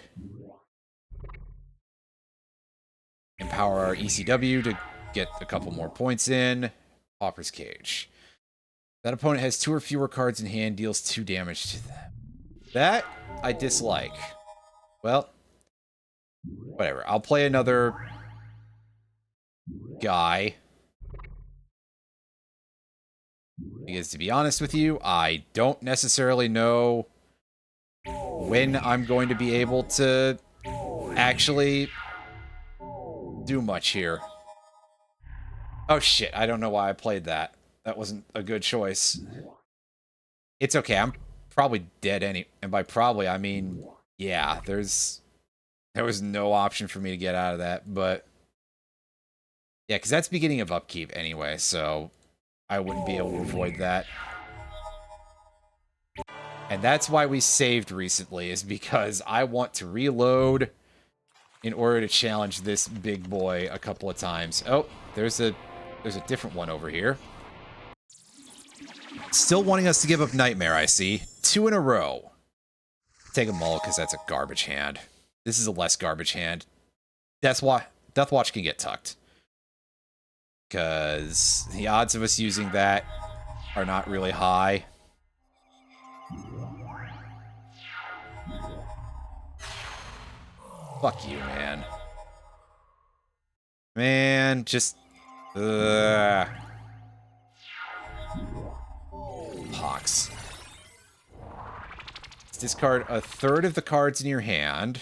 empower our ECW to get a couple more points in. Pauper's Cage. That opponent has 2 or fewer cards in hand, deals 2 damage to them. That I dislike. Well, whatever. I'll play another guy. Because to be honest with you, I don't necessarily know when I'm going to be able to actually do much here. Oh shit, I don't know why I played that. That wasn't a good choice. It's okay, I'm probably dead and by probably I mean, yeah, there was no option for me to get out of that, but yeah, because that's beginning of upkeep anyway, so I wouldn't be able to avoid that. And that's why we saved recently, is because I want to reload in order to challenge this big boy a couple of times. Oh, there's a different one over here. Still wanting us to give up Nightmare, I see. 2 in a row. Take them all, because that's a garbage hand. This is a less garbage hand. Deathwatch can get tucked. Because the odds of us using that are not really high. Fuck you, man. Man, just... Pox. Let's discard a third of the cards in your hand.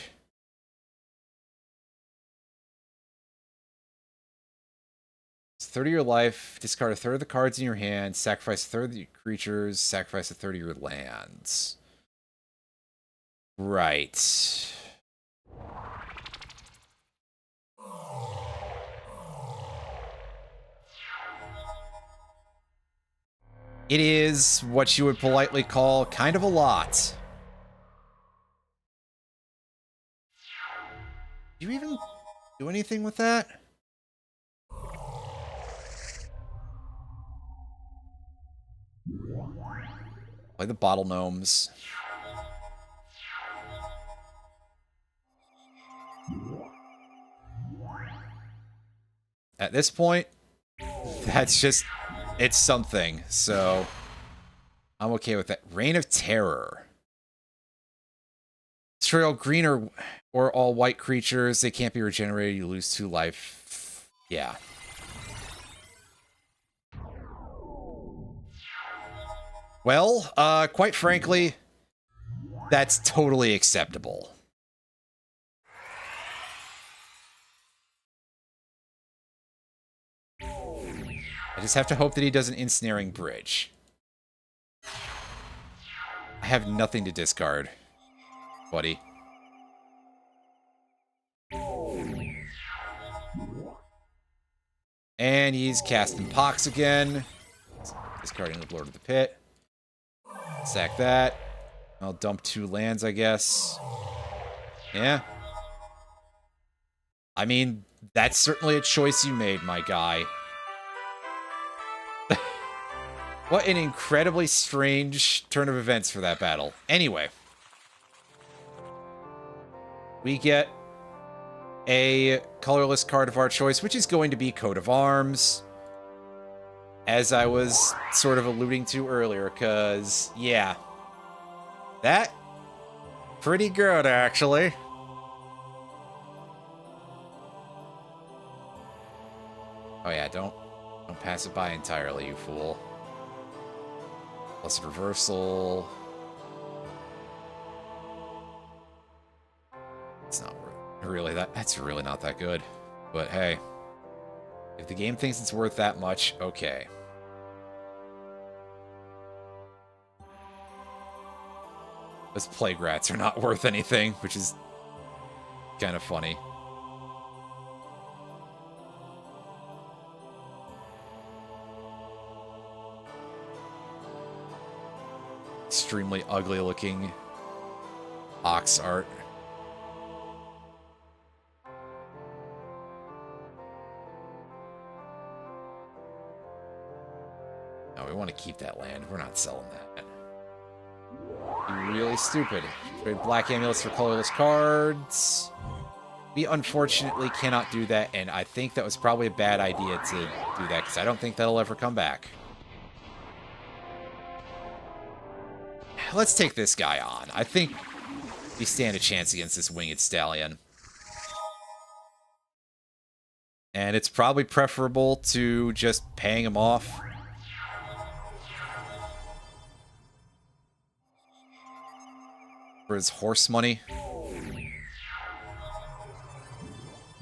It's 30 of your life. Discard a third of the cards in your hand. Sacrifice a third of your creatures. Sacrifice a third of your lands. Right. It is what you would politely call kind of a lot. Do you even do anything with that? Play the Bottle Gnomes. At this point, that's just... it's something, so I'm okay with that. Reign of Terror. Destroy all green or all white creatures. They can't be regenerated. You lose 2 life. Yeah. Well, quite frankly, that's totally acceptable. I just have to hope that he does an ensnaring bridge. I have nothing to discard, buddy. And he's casting Pox again. Discarding the Lord of the Pit. Sack that. I'll dump 2 lands, I guess. Yeah. I mean, that's certainly a choice you made, my guy. What an incredibly strange turn of events for that battle. Anyway. We get a colorless card of our choice, which is going to be Coat of Arms. As I was sort of alluding to earlier, because, yeah. That, pretty good, actually. Oh yeah, don't pass it by entirely, you fool. Plus reversal. It's not really that's really not that good. But hey, if the game thinks it's worth that much, okay. Those Plague Rats are not worth anything, which is kind of funny. Extremely ugly looking ox art. No, we want to keep that land. We're not selling that. Be really stupid. Trade black amulets for colorless cards. We unfortunately cannot do that, and I think that was probably a bad idea to do that, because I don't think that'll ever come back. Let's take this guy on. I think we stand a chance against this winged stallion. And it's probably preferable to just paying him off. For his horse money.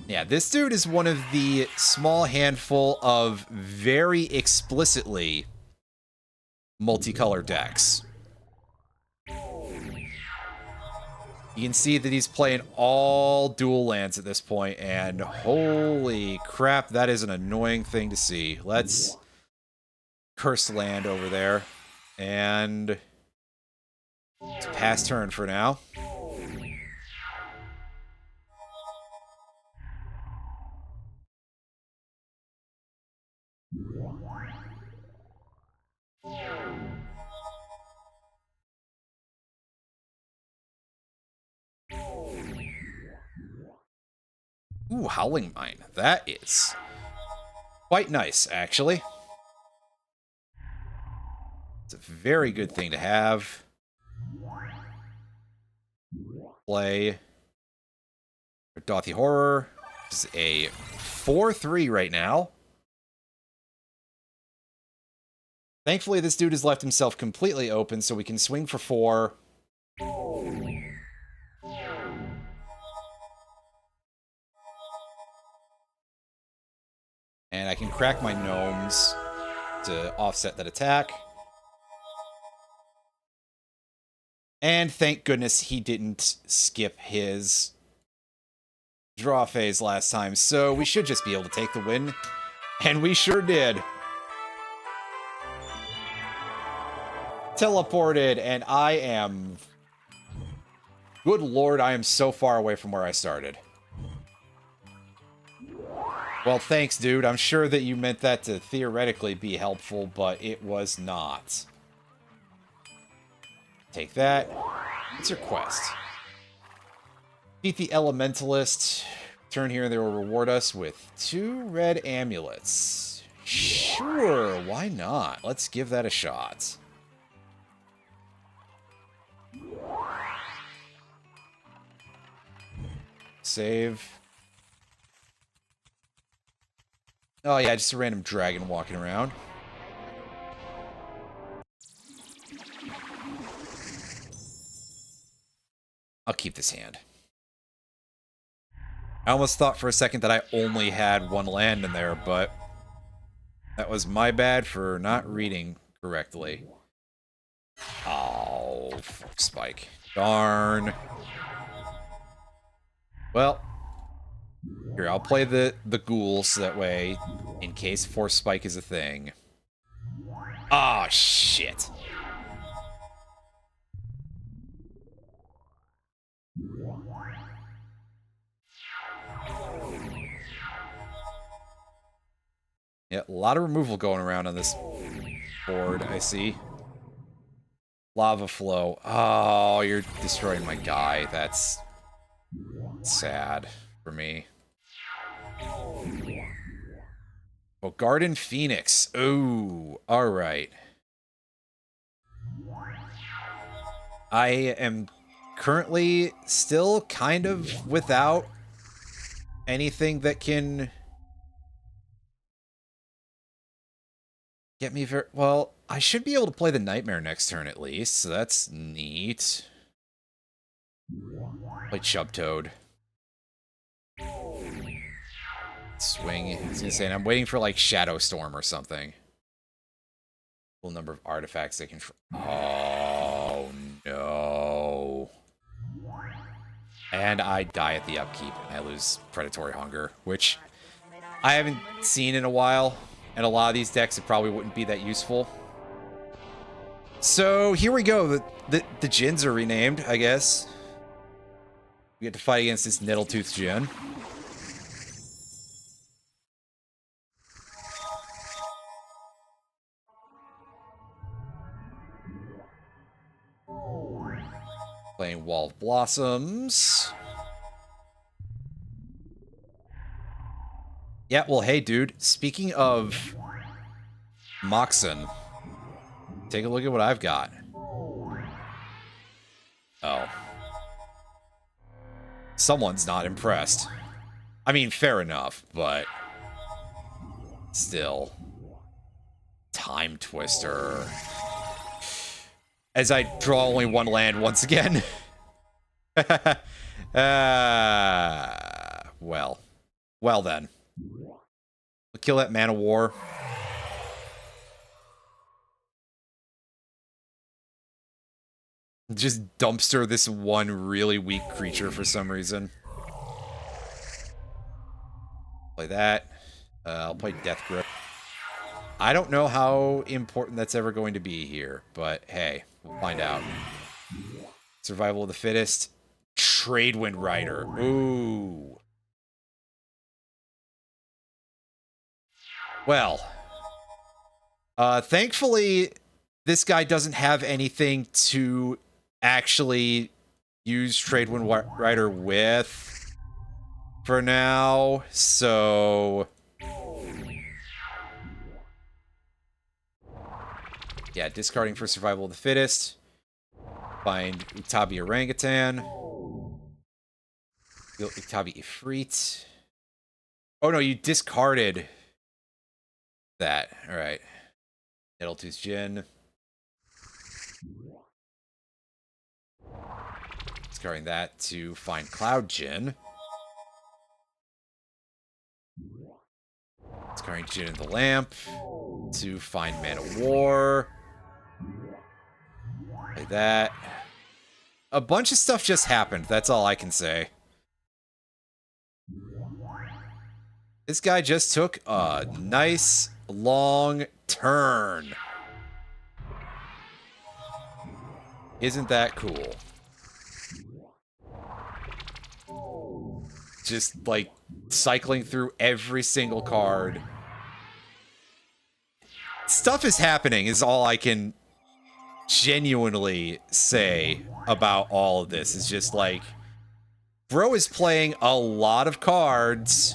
Yeah, this dude is one of the small handful of very explicitly multicolor decks. You can see that he's playing all dual lands at this point, and holy crap, that is an annoying thing to see. Let's curse land over there, and it's past turn for now. Ooh, Howling Mine. That is quite nice, actually. It's a very good thing to have. Play Dothy Horror. It's a 4-3 right now. Thankfully, this dude has left himself completely open, so we can swing for 4. And I can crack my gnomes to offset that attack. And thank goodness he didn't skip his draw phase last time, so we should just be able to take the win. And we sure did. Teleported, and I am... Good lord, I am so far away from where I started. Well, thanks, dude. I'm sure that you meant that to theoretically be helpful, but it was not. Take that. What's your quest? Beat the Elementalist. Turn here and they will reward us with 2 red amulets. Sure, why not? Let's give that a shot. Save. Oh yeah, just a random dragon walking around. I'll keep this hand. I almost thought for a second that I only had one land in there, but that was my bad for not reading correctly. Oh, Force Spike. Darn. Well, here, I'll play the ghouls that way, in case Force Spike is a thing. Ah, shit. Yeah, a lot of removal going around on this board, I see. Lava Flow. Oh, you're destroying my guy. That's sad for me. Oh, Garden Phoenix. Ooh, alright. I am currently still kind of without anything that can get me very... Well, I should be able to play the Nightmare next turn at least, so that's neat. Play Chubtoad. Swing. I was gonna say, and I'm waiting for, like, Shadow Storm or something. Full number of artifacts they control. Oh, no. And I die at the upkeep, and I lose Predatory Hunger, which I haven't seen in a while. And a lot of these decks, it probably wouldn't be that useful. So, here we go. The Djinns are renamed, I guess. We get to fight against this Nettletooth Djinn. Playing Wall of Blossoms. Yeah, well, hey, dude. Speaking of Moxen, take a look at what I've got. Oh. Someone's not impressed. I mean, fair enough, but still. Time Twister. As I draw only one land once again. Well. Well then. We'll kill that Man of War. Just dumpster this one really weak creature for some reason. Play that. I'll play Death Grip. I don't know how important that's ever going to be here, but hey, we'll find out. Survival of the Fittest. Tradewind Rider. Ooh. Well. Thankfully, this guy doesn't have anything to actually use Tradewind Rider with for now, so... Yeah, discarding for Survival of the Fittest. Find Utabi Orangutan. Utabi Ifrit. Oh no, you discarded that. Alright. Nettletooth Djinn. Discarding that to find Cloud Djinn. Discarding Djinn in the Lamp to find Man of War. Like that. A bunch of stuff just happened. That's all I can say. This guy just took a nice long turn. Isn't that cool? Just like cycling through every single card. Stuff is happening is all I can genuinely say about all of this. It's just like, bro is playing a lot of cards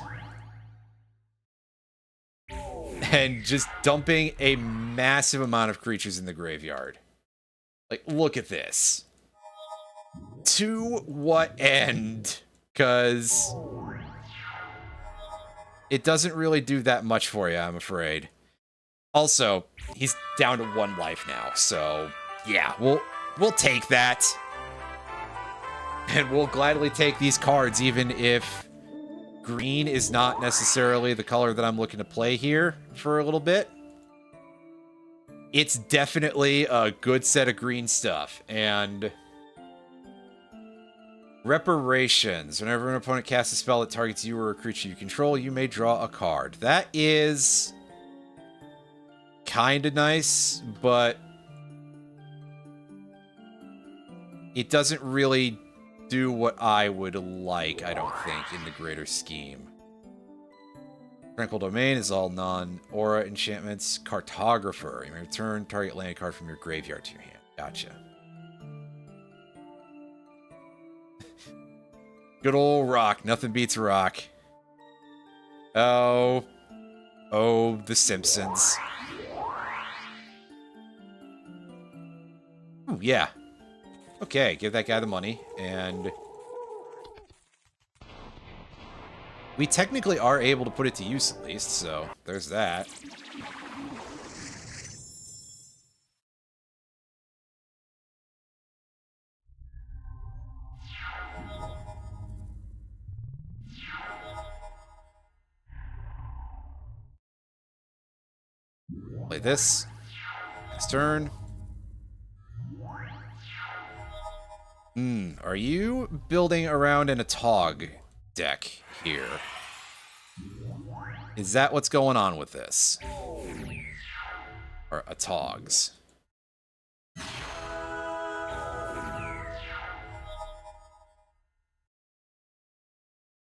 and just dumping a massive amount of creatures in the graveyard. Like, look at this. To what end? Because it doesn't really do that much for you, I'm afraid. Also, he's down to 1 life now, so yeah, we'll take that. And we'll gladly take these cards, even if green is not necessarily the color that I'm looking to play here for a little bit. It's definitely a good set of green stuff. And reparations. Whenever an opponent casts a spell that targets you or a creature you control, you may draw a card. That is kind of nice, but it doesn't really do what I would like, I don't think, in the greater scheme. Tranquil Domain is all non-aura enchantments. Cartographer. You may return target land card from your graveyard to your hand. Gotcha. Good old rock. Nothing beats rock. Oh. Oh, The Simpsons. Ooh, yeah. Okay, give that guy the money, and we technically are able to put it to use at least, so there's that. Play this. Next turn. Are you building around an Atog deck here? Is that what's going on with this? Or Atogs?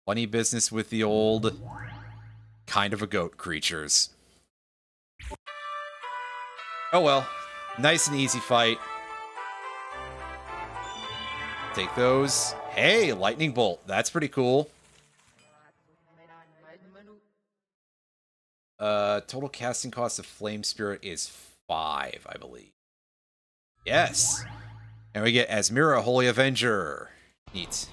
Funny business with the old kind of a goat creatures. Oh well. Nice and easy fight. Take those. Hey, lightning bolt. That's pretty cool. Total casting cost of Flame Spirit is 5, I believe. Yes. And we get Asmira, Holy Avenger. Neat.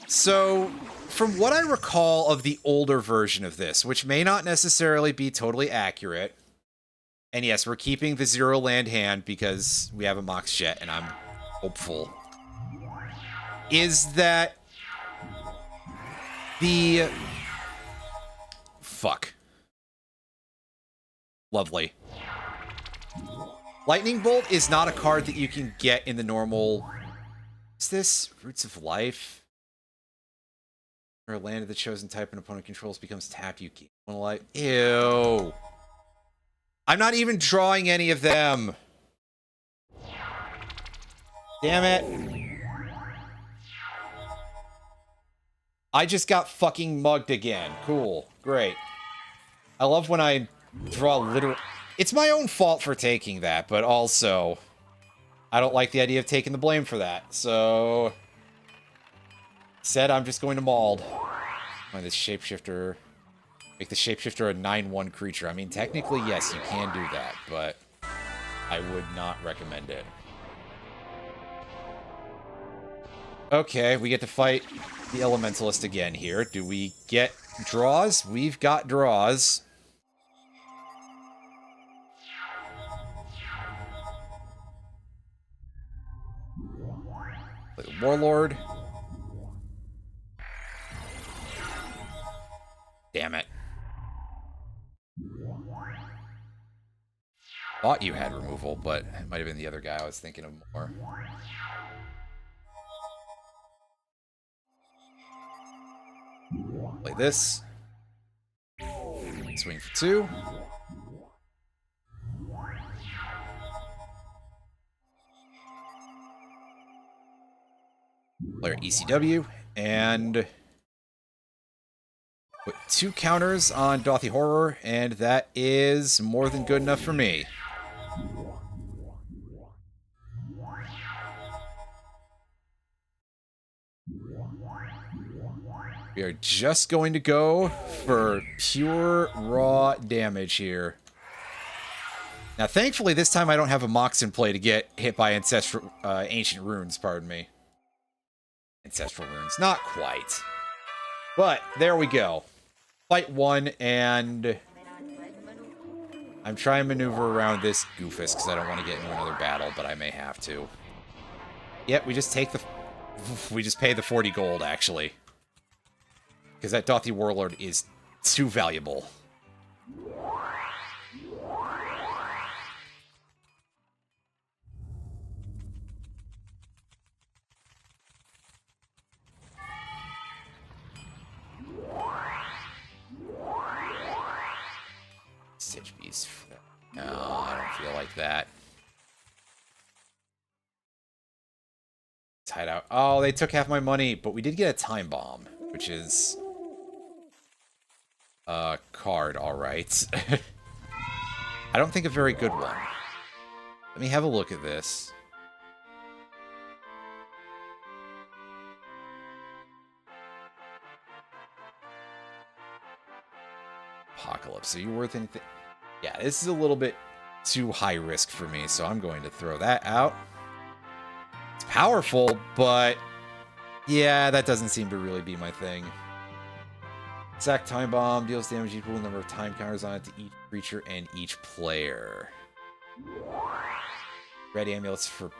So, from what I recall of the older version of this, which may not necessarily be totally accurate, and yes, we're keeping the 0 land hand because we have a Mox Jet, and I'm hopeful, is that the... Fuck. Lovely. Lightning Bolt is not a card that you can get in the normal... Is this Roots of Life? Or a land of the chosen type an opponent controls becomes tapped, you gain 1 life. Ew. I'm not even drawing any of them. Damn it. I just got fucking mugged again. Cool. Great. I love when I draw literal... It's my own fault for taking that, but also... I don't like the idea of taking the blame for that, so... Said I'm just going to mauled. Find this shapeshifter... Make the shapeshifter a 9/1 creature. I mean, technically, yes, you can do that, but I would not recommend it. Okay, we get to fight the Elementalist again here. Do we get draws? We've got draws. Play the Warlord. Damn it. Thought you had removal, but it might have been the other guy I was thinking of more. Play this. Swing for 2. Player ECW, and put 2 counters on Dothy Horror, and that is more than good enough for me. We are just going to go for pure raw damage here. Now, thankfully, this time I don't have a Mox in play to get hit by Ancient Runes, pardon me. Ancestral Runes, not quite. But, there we go. Fight 1, and I'm trying to maneuver around this Goofus, because I don't want to get into another battle, but I may have to. Yep, we just take the... We just pay the 40 gold, actually. Because that Dothy Warlord is too valuable. Stitch Beast. No, I don't feel like that. Tied out. Oh, they took half my money, but we did get a time bomb, which is a card, all right. I don't think a very good one. Let me have a look at this. Apocalypse. Are you worth anything? Yeah, this is a little bit too high risk for me, so I'm going to throw that out. It's powerful, but yeah, that doesn't seem to really be my thing. Sack Time Bomb deals damage equal to the number of time counters on it to each creature and each player. Red amulets for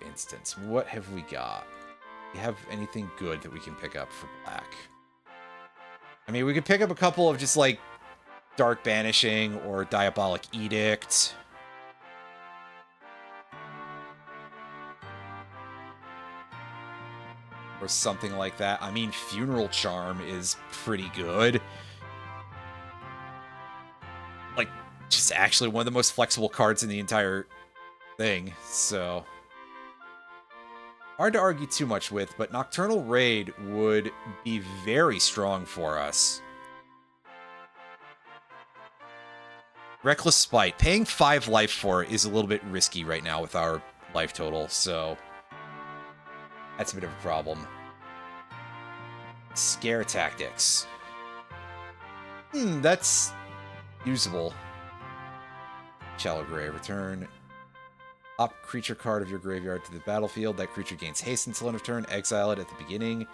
instance. What have we got? Do we have anything good that we can pick up for black? I mean, we could pick up a couple of just like Dark Banishing or Diabolic Edict. Or something like that. I mean, Funeral Charm is pretty good. Like, just actually one of the most flexible cards in the entire thing, so... Hard to argue too much with, but Nocturnal Raid would be very strong for us. Reckless Spite. Paying 5 life for it is a little bit risky right now with our life total, so... That's a bit of a problem. Scare Tactics. That's usable. Shallow Grey. Return top creature card of your graveyard to the battlefield. That creature gains haste until end of turn. Exile it at the beginning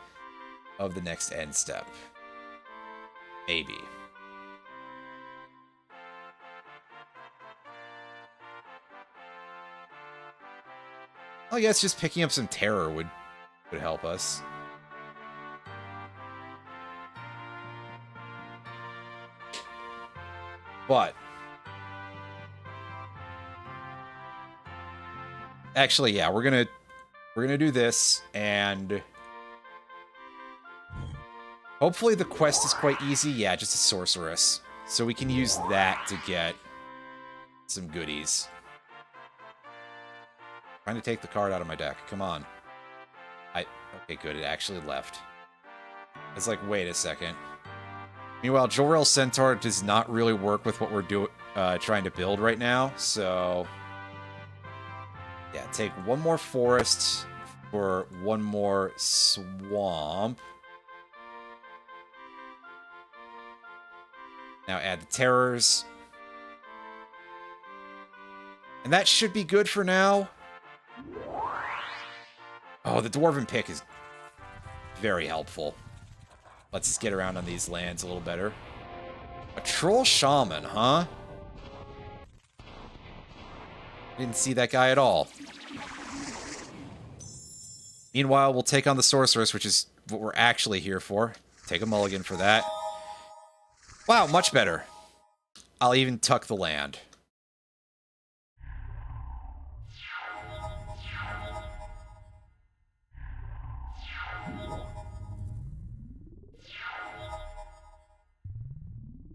of the next end step. Maybe. I guess just picking up some terror would help us. But actually, yeah, we're gonna do this, and hopefully the quest is quite easy. Yeah, just a sorceress, so we can use that to get some goodies. Trying to take the card out of my deck. Come on. Okay, good. It actually left. It's like, wait a second. Meanwhile, Jor-El Centaur does not really work with what we're trying to build right now, so... Yeah, take one more forest for one more swamp. Now add the terrors. And that should be good for now. Oh, the Dwarven Pick is very helpful. Lets us get around on these lands a little better. A Troll Shaman, huh? Didn't see that guy at all. Meanwhile, we'll take on the Sorceress, which is what we're actually here for. Take a mulligan for that. Wow, much better. I'll even tuck the land.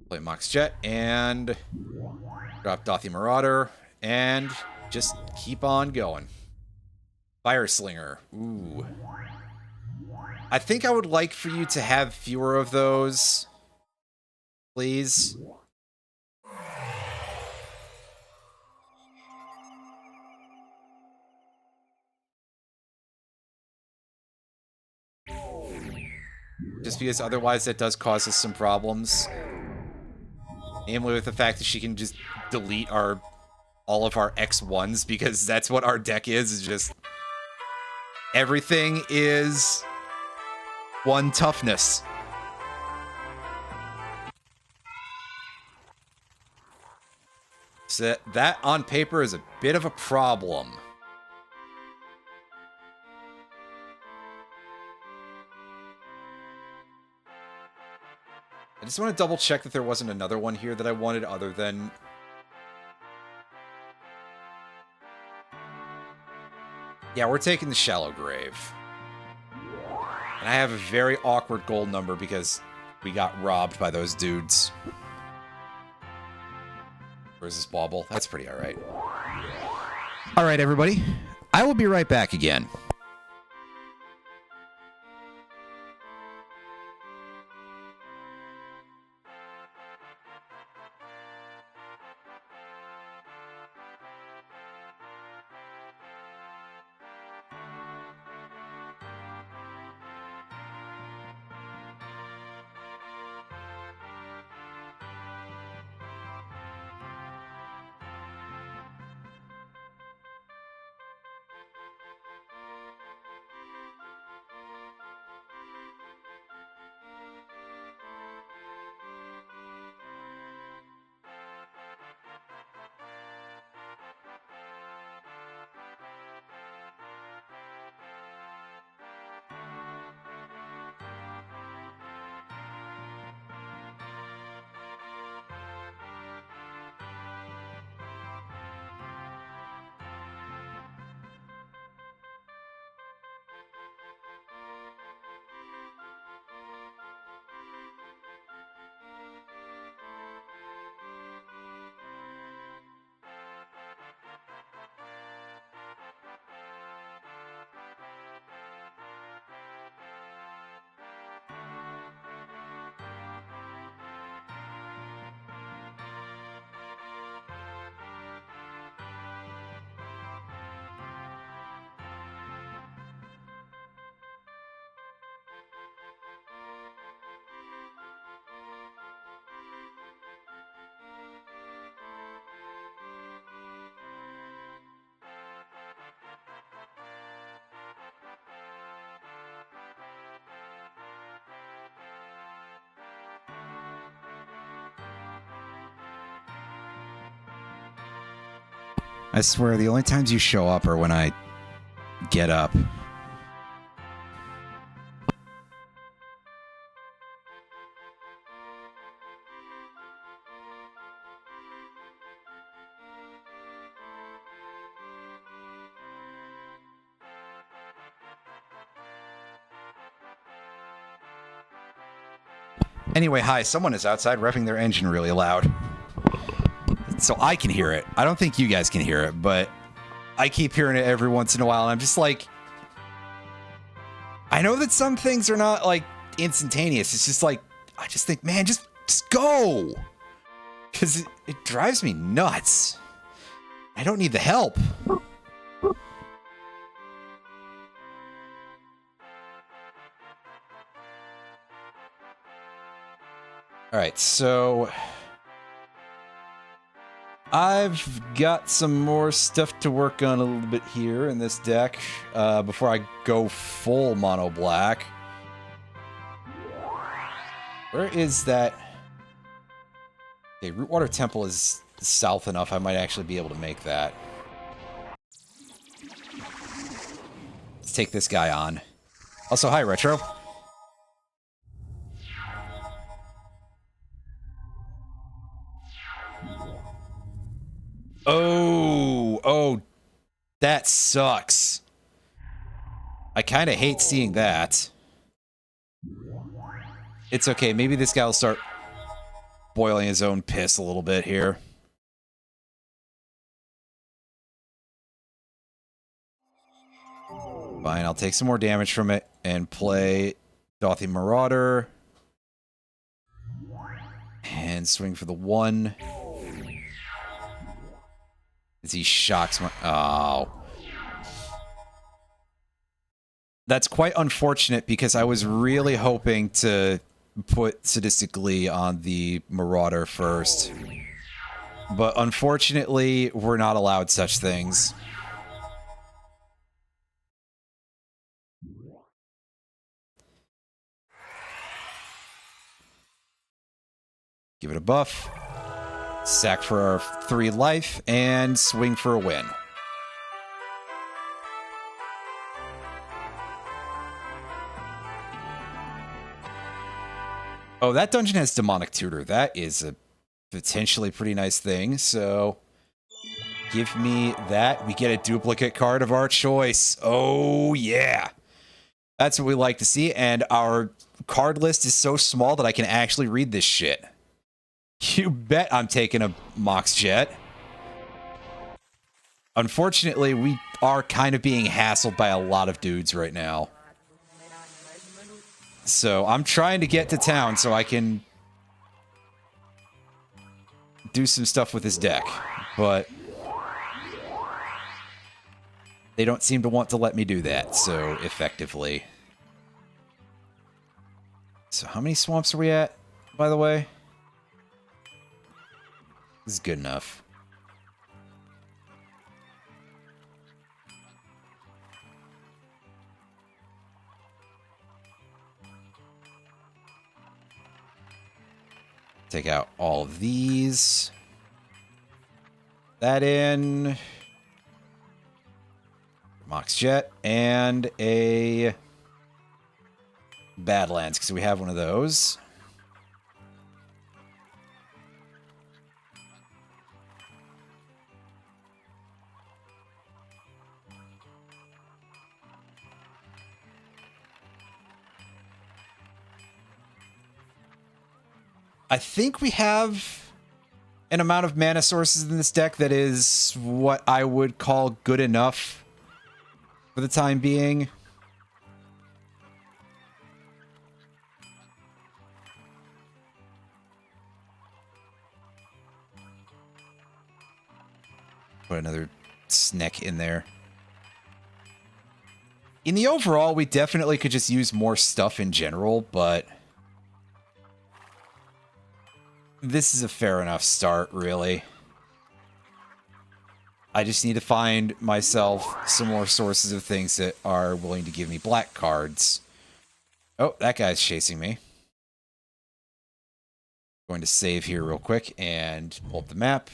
Play Mox Jet, and drop Dothy Marauder, and just keep on going. Fire Slinger. Ooh. I think I would like for you to have fewer of those. Please. Just because otherwise that does cause us some problems. Namely with the fact that she can just delete all of our X1s, because that's what our deck is just... Everything is... one toughness. So that on paper is a bit of a problem. just want to double check that there wasn't another one here that I wanted other than... Yeah, we're taking the Shallow Grave. And I have a very awkward gold number because we got robbed by those dudes. Where's this bauble? That's pretty alright. Alright, everybody. I will be right back again. I swear, the only times you show up are when I get up. Anyway, hi, someone is outside revving their engine really loud. So I can hear it. I don't think you guys can hear it, but I keep hearing it every once in a while, and I'm just like... I know that some things are not, like, instantaneous. It's just like, I just think, man, just go! Because it drives me nuts. I don't need the help. Alright, so... I've got some more stuff to work on a little bit here in this deck before I go full mono black. Where is that? Okay, Rootwater Temple is south enough. I might actually be able to make that. Let's take this guy on. Also, hi, Retro. Oh, that sucks. I kind of hate seeing that. It's okay, maybe this guy will start boiling his own piss a little bit here. Fine, I'll take some more damage from it and play Dothy Marauder. And swing for the 1. As he shocks my... Oh. That's quite unfortunate because I was really hoping to put Sadistic Glee on the Marauder first. But unfortunately, we're not allowed such things. Give it a buff. Sack for our 3 life, and swing for a win. Oh, that dungeon has Demonic Tutor. That is a potentially pretty nice thing. So give me that. We get a duplicate card of our choice. Oh, yeah. That's what we like to see. And our card list is so small that I can actually read this shit. You bet I'm taking a Mox Jet. Unfortunately, we are kind of being hassled by a lot of dudes right now. So I'm trying to get to town so I can do some stuff with this deck. But they don't seem to want to let me do that so effectively. So how many swamps are we at, by the way? This is good enough. Take out all of these. That in. Mox Jet and a Badlands, because we have one of those. I think we have an amount of mana sources in this deck that is what I would call good enough for the time being. Put another Sneck in there. In the overall, we definitely could just use more stuff in general, but this is a fair enough start, really. I just need to find myself some more sources of things that are willing to give me black cards. Oh, that guy's chasing me. Going to save here real quick and pull up the map.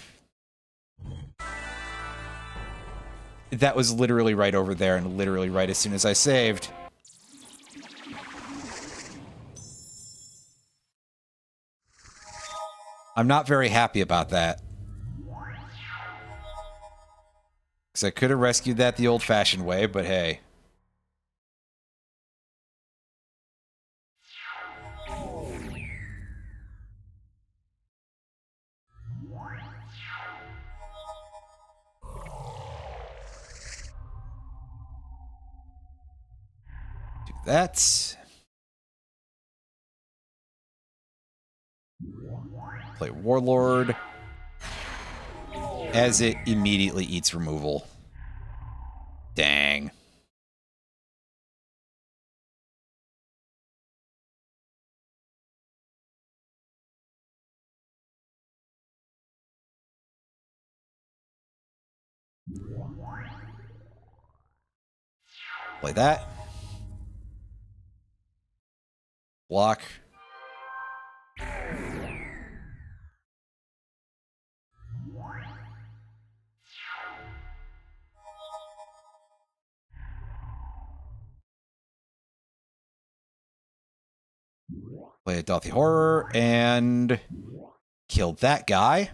That was literally right over there and literally right as soon as I saved. I'm not very happy about that. Because I could have rescued that the old-fashioned way, but hey. Do that. Play Warlord. As it immediately eats removal. Dang. Play that. Block. Play a Dothy Horror and kill that guy.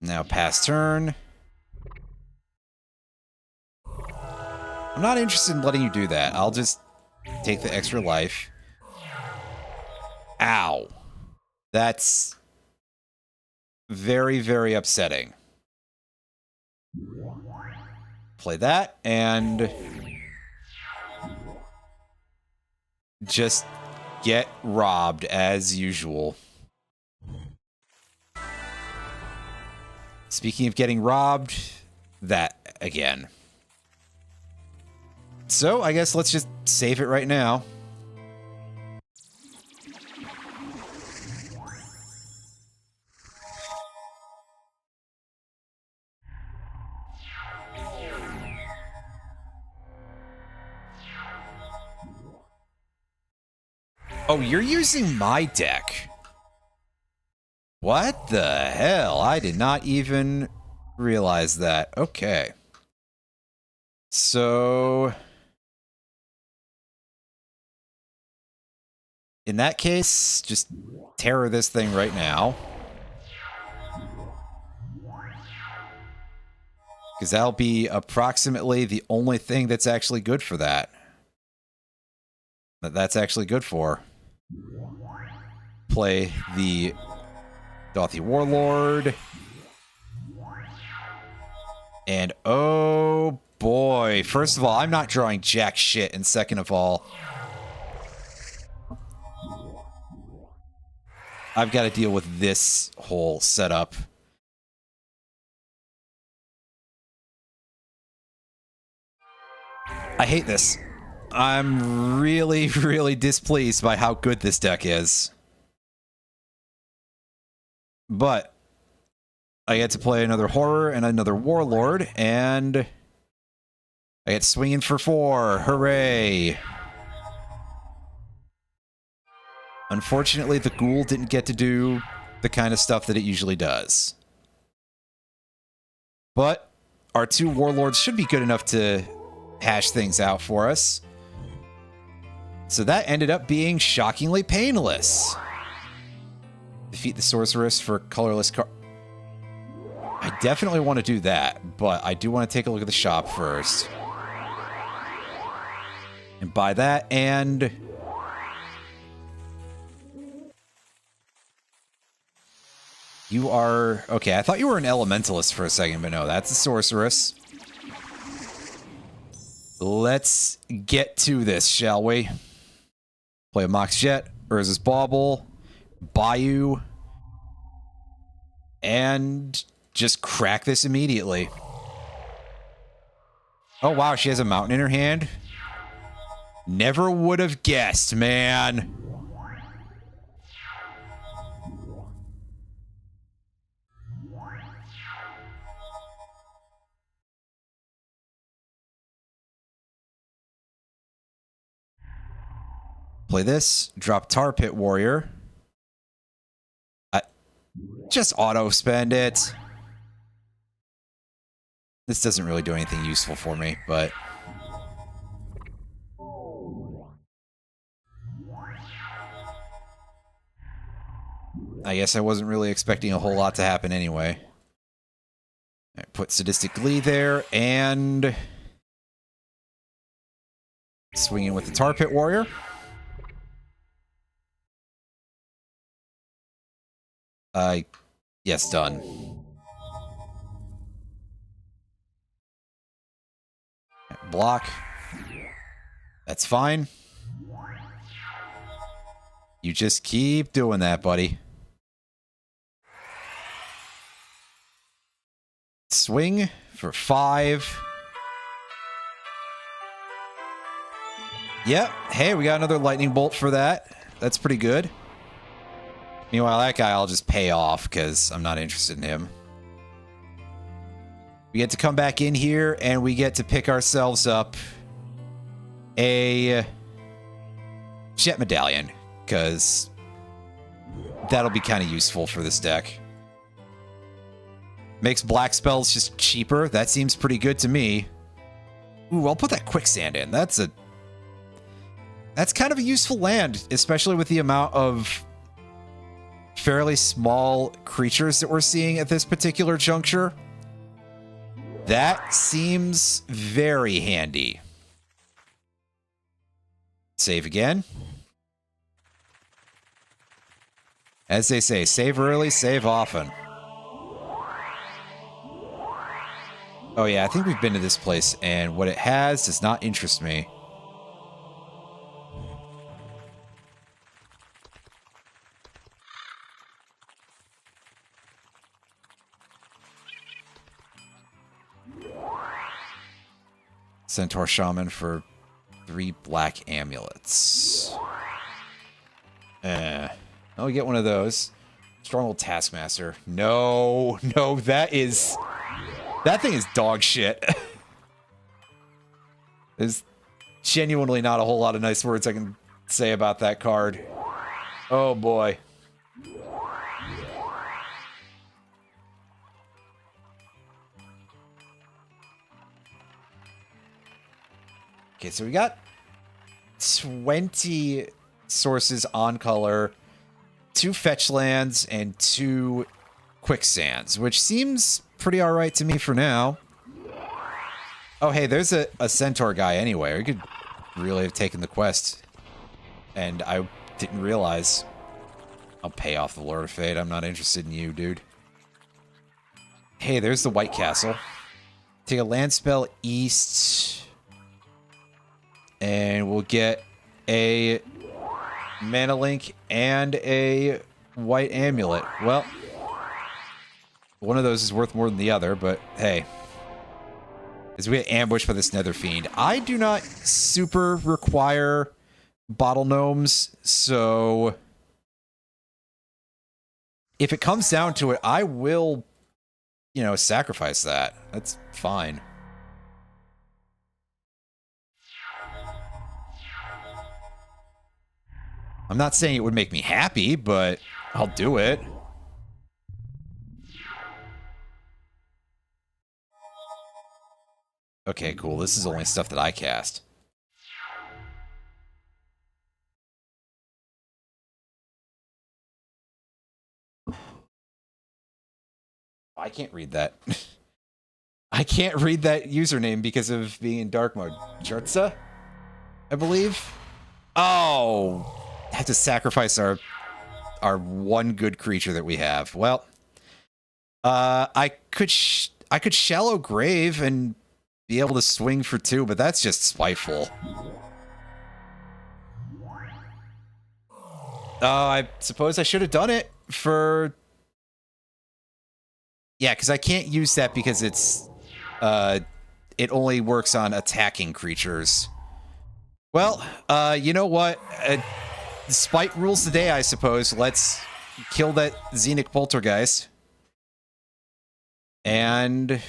Now pass turn. I'm not interested in letting you do that. I'll just take the extra life. Ow. That's very, very upsetting. Play that and just get robbed as usual. Speaking of getting robbed, that again. So I guess let's just save it right now. Oh, you're using my deck. What the hell? I did not even realize that. Okay. So In that case, just terror this thing right now. Because that'll be approximately the only thing that's actually good for that. That's actually good for. Play the Dothy Warlord. And oh boy. First of all, I'm not drawing jack shit. And second of all, I've got to deal with this whole setup. I hate this. I'm really, really displeased by how good this deck is. But I get to play another Horror and another Warlord, and I get swinging for 4. Hooray! Unfortunately, the Ghoul didn't get to do the kind of stuff that it usually does. But our 2 Warlords should be good enough to hash things out for us. So that ended up being shockingly painless. Defeat the Sorceress for colorless card. I definitely want to do that, but I do want to take a look at the shop first. And buy that, and you are... Okay, I thought you were an Elementalist for a second, but no, that's a Sorceress. Let's get to this, shall we? Play a Mox Jet, Urza's Bauble, Bayou, and just crack this immediately. Oh wow, she has a mountain in her hand. Never would have guessed, man. Play this, drop Tar Pit Warrior. Just auto-spend it. This doesn't really do anything useful for me, but... I guess I wasn't really expecting a whole lot to happen anyway. Right, put Sadistic Glee there, and... swinging with the Tar Pit Warrior. Yes, done. Block. That's fine. You just keep doing that, buddy. Swing for 5. Yep. Hey, we got another lightning bolt for that. That's pretty good. Meanwhile, that guy I'll just pay off because I'm not interested in him. We get to come back in here and we get to pick ourselves up a Jet Medallion because that'll be kind of useful for this deck. Makes black spells just cheaper. That seems pretty good to me. Ooh, I'll put that Quicksand in. That's kind of a useful land, especially with the amount of fairly small creatures that we're seeing at this particular juncture. That seems very handy. Save again. As they say, save early, save often. Oh yeah, I think we've been to this place, and what it has does not interest me. Centaur Shaman for 3 black amulets. I'll get one of those. Stronghold Taskmaster. No, that thing is dog shit. There's genuinely not a whole lot of nice words I can say about that card. Oh boy. Okay, so we got 20 sources on color, 2 fetch lands, and 2 quicksands, which seems pretty alright to me for now. Oh, hey, there's a centaur guy anyway. We could really have taken the quest. And I didn't realize. I'll pay off the Lord of Fate. I'm not interested in you, dude. Hey, there's the White Castle. Take a land spell east. And we'll get a mana link and a white amulet. Well, one of those is worth more than the other, but hey. As we get ambushed by this nether fiend. I do not super require bottle gnomes, so if it comes down to it, I will, you know, sacrifice that. That's fine. I'm not saying it would make me happy, but I'll do it. Okay, cool. This is only stuff that I cast. I can't read that. I can't read that username because of being in dark mode. Jertza, I believe. Oh, I have to sacrifice our one good creature that we have. Well, I could shallow grave and be able to swing for 2, but that's just spiteful. I suppose I should have done it for... Yeah, because I can't use that because it's... it only works on attacking creatures. Well, you know what? Spite rules the day, I suppose. Let's kill that Xenic Poltergeist. And...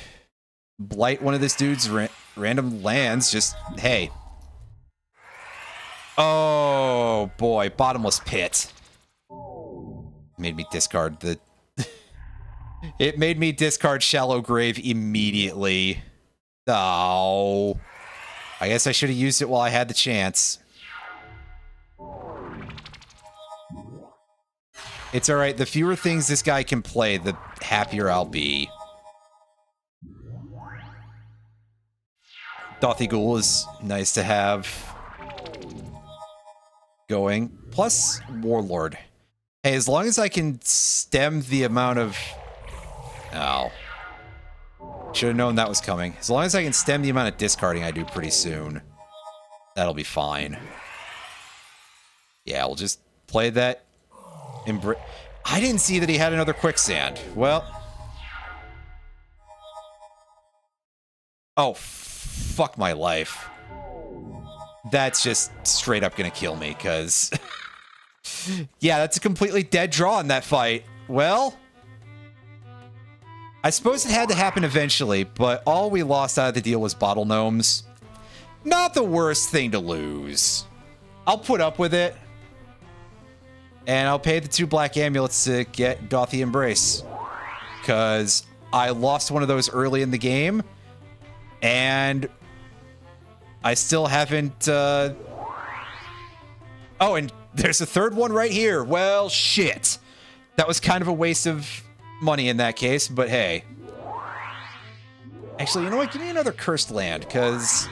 blight one of this dude's random lands. Just, hey. Oh, boy. Bottomless Pit. Made me discard the... It made me discard Shallow Grave immediately. Oh. I guess I should have used it while I had the chance. It's alright. The fewer things this guy can play, the happier I'll be. Dothy Ghoul is nice to have going. Plus, Warlord. Hey, as long as I can stem the amount of... Oh. Should have known that was coming. As long as I can stem the amount of discarding I do pretty soon, that'll be fine. Yeah, we'll just play that... I didn't see that he had another quicksand. Well... Oh, fuck my life. That's just straight up gonna kill me, because... yeah, that's a completely dead draw in that fight. Well... I suppose it had to happen eventually, but all we lost out of the deal was bottle gnomes. Not the worst thing to lose. I'll put up with it. And I'll pay the 2 black amulets to get Dothy Embrace. Because I lost one of those early in the game. And I still haven't... Oh, and there's a third one right here. Well, shit. That was kind of a waste of money in that case, but hey. Actually, you know what? Give me another cursed land, because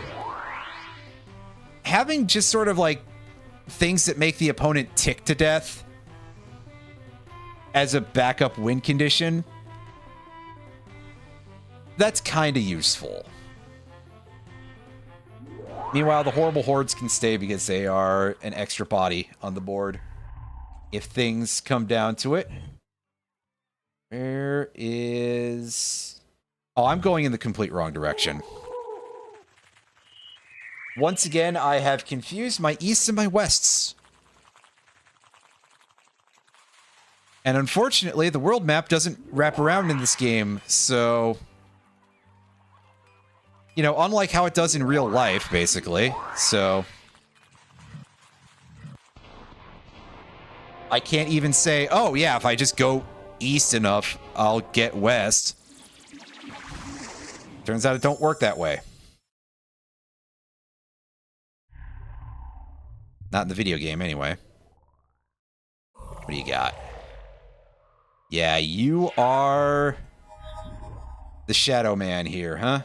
having just sort of like things that make the opponent tick to death as a backup win condition, that's kind of useful. Meanwhile, the horrible hordes can stay because they are an extra body on the board if things come down to it. Where is... Oh, I'm going in the complete wrong direction. Once again, I have confused my easts and my wests. And unfortunately, the world map doesn't wrap around in this game, so... You know, unlike how it does in real life, basically. So... I can't even say, oh yeah, if I just go east enough, I'll get west. Turns out it don't work that way. Not in the video game, anyway. What do you got? Yeah, you are the Shadow Man here, huh?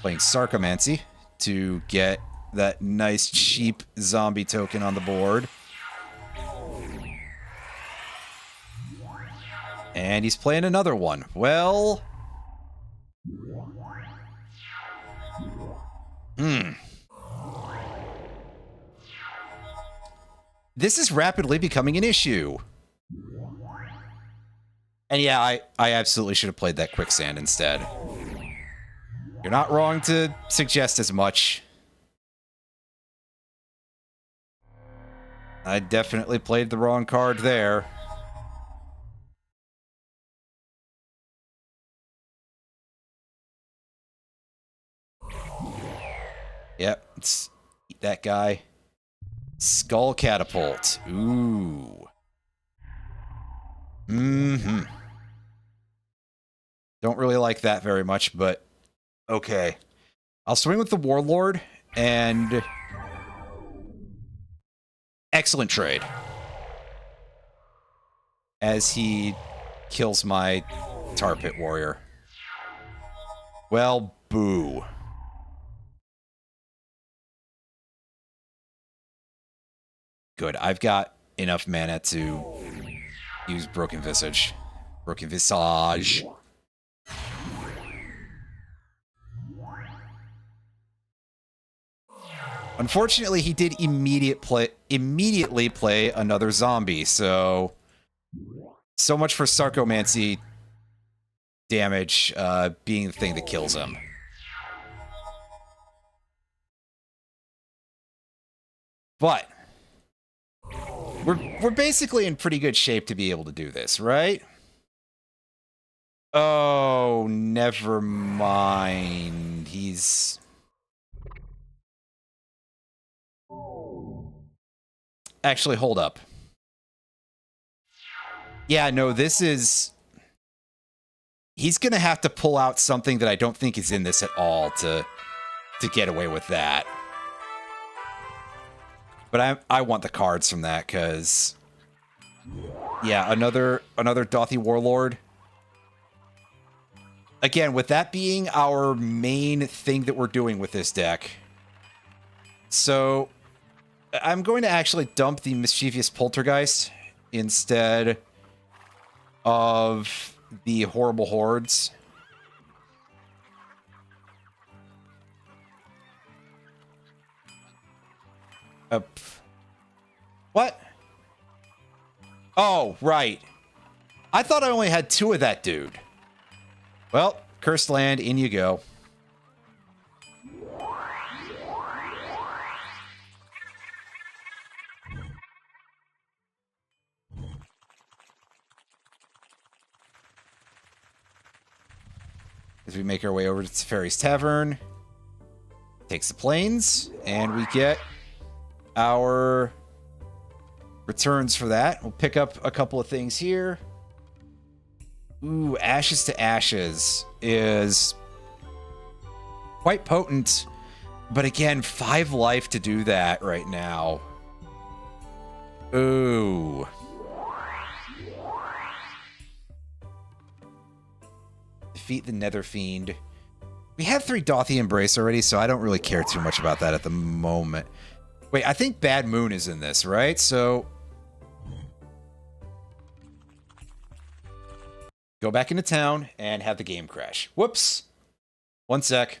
Playing Sarcomancy to get that nice cheap zombie token on the board. And he's playing another one. Well... This is rapidly becoming an issue. And yeah, I absolutely should have played that Quicksand instead. You're not wrong to suggest as much. I definitely played the wrong card there. Yep, let's eat that guy. Skull Catapult. Ooh. Mm-hmm. Don't really like that very much, but okay. I'll swing with the Warlord, and... excellent trade. As he kills my Tar Pit Warrior. Well, boo. Good. I've got enough mana to use Broken Visage. Broken Visage. Unfortunately, he did immediately play another zombie, so much for Sarcomancy damage being the thing that kills him. But we're basically in pretty good shape to be able to do this, right? Oh, never mind. He's... actually, hold up. Yeah, no, this is... he's gonna have to pull out something that I don't think is in this at all to get away with that. But I want the cards from that, because... yeah, another Dothy Warlord. Again, with that being our main thing that we're doing with this deck. So, I'm going to actually dump the Mischievous Poltergeist instead of the Horrible Hordes. What? Oh, right. I thought I only had 2 of that dude. Well, Cursed Land, in you go. As we make our way over to Teferi's Tavern, takes the plains, and we get our returns for that. We'll pick up a couple of things here. Ooh, Ashes to Ashes is quite potent, but again, 5 life to do that right now. Ooh. Defeat the Nether Fiend. We have 3 Dothy Embrace already, so I don't really care too much about that at the moment. Wait, I think Bad Moon is in this, right? So... go back into town and have the game crash. Whoops. One sec.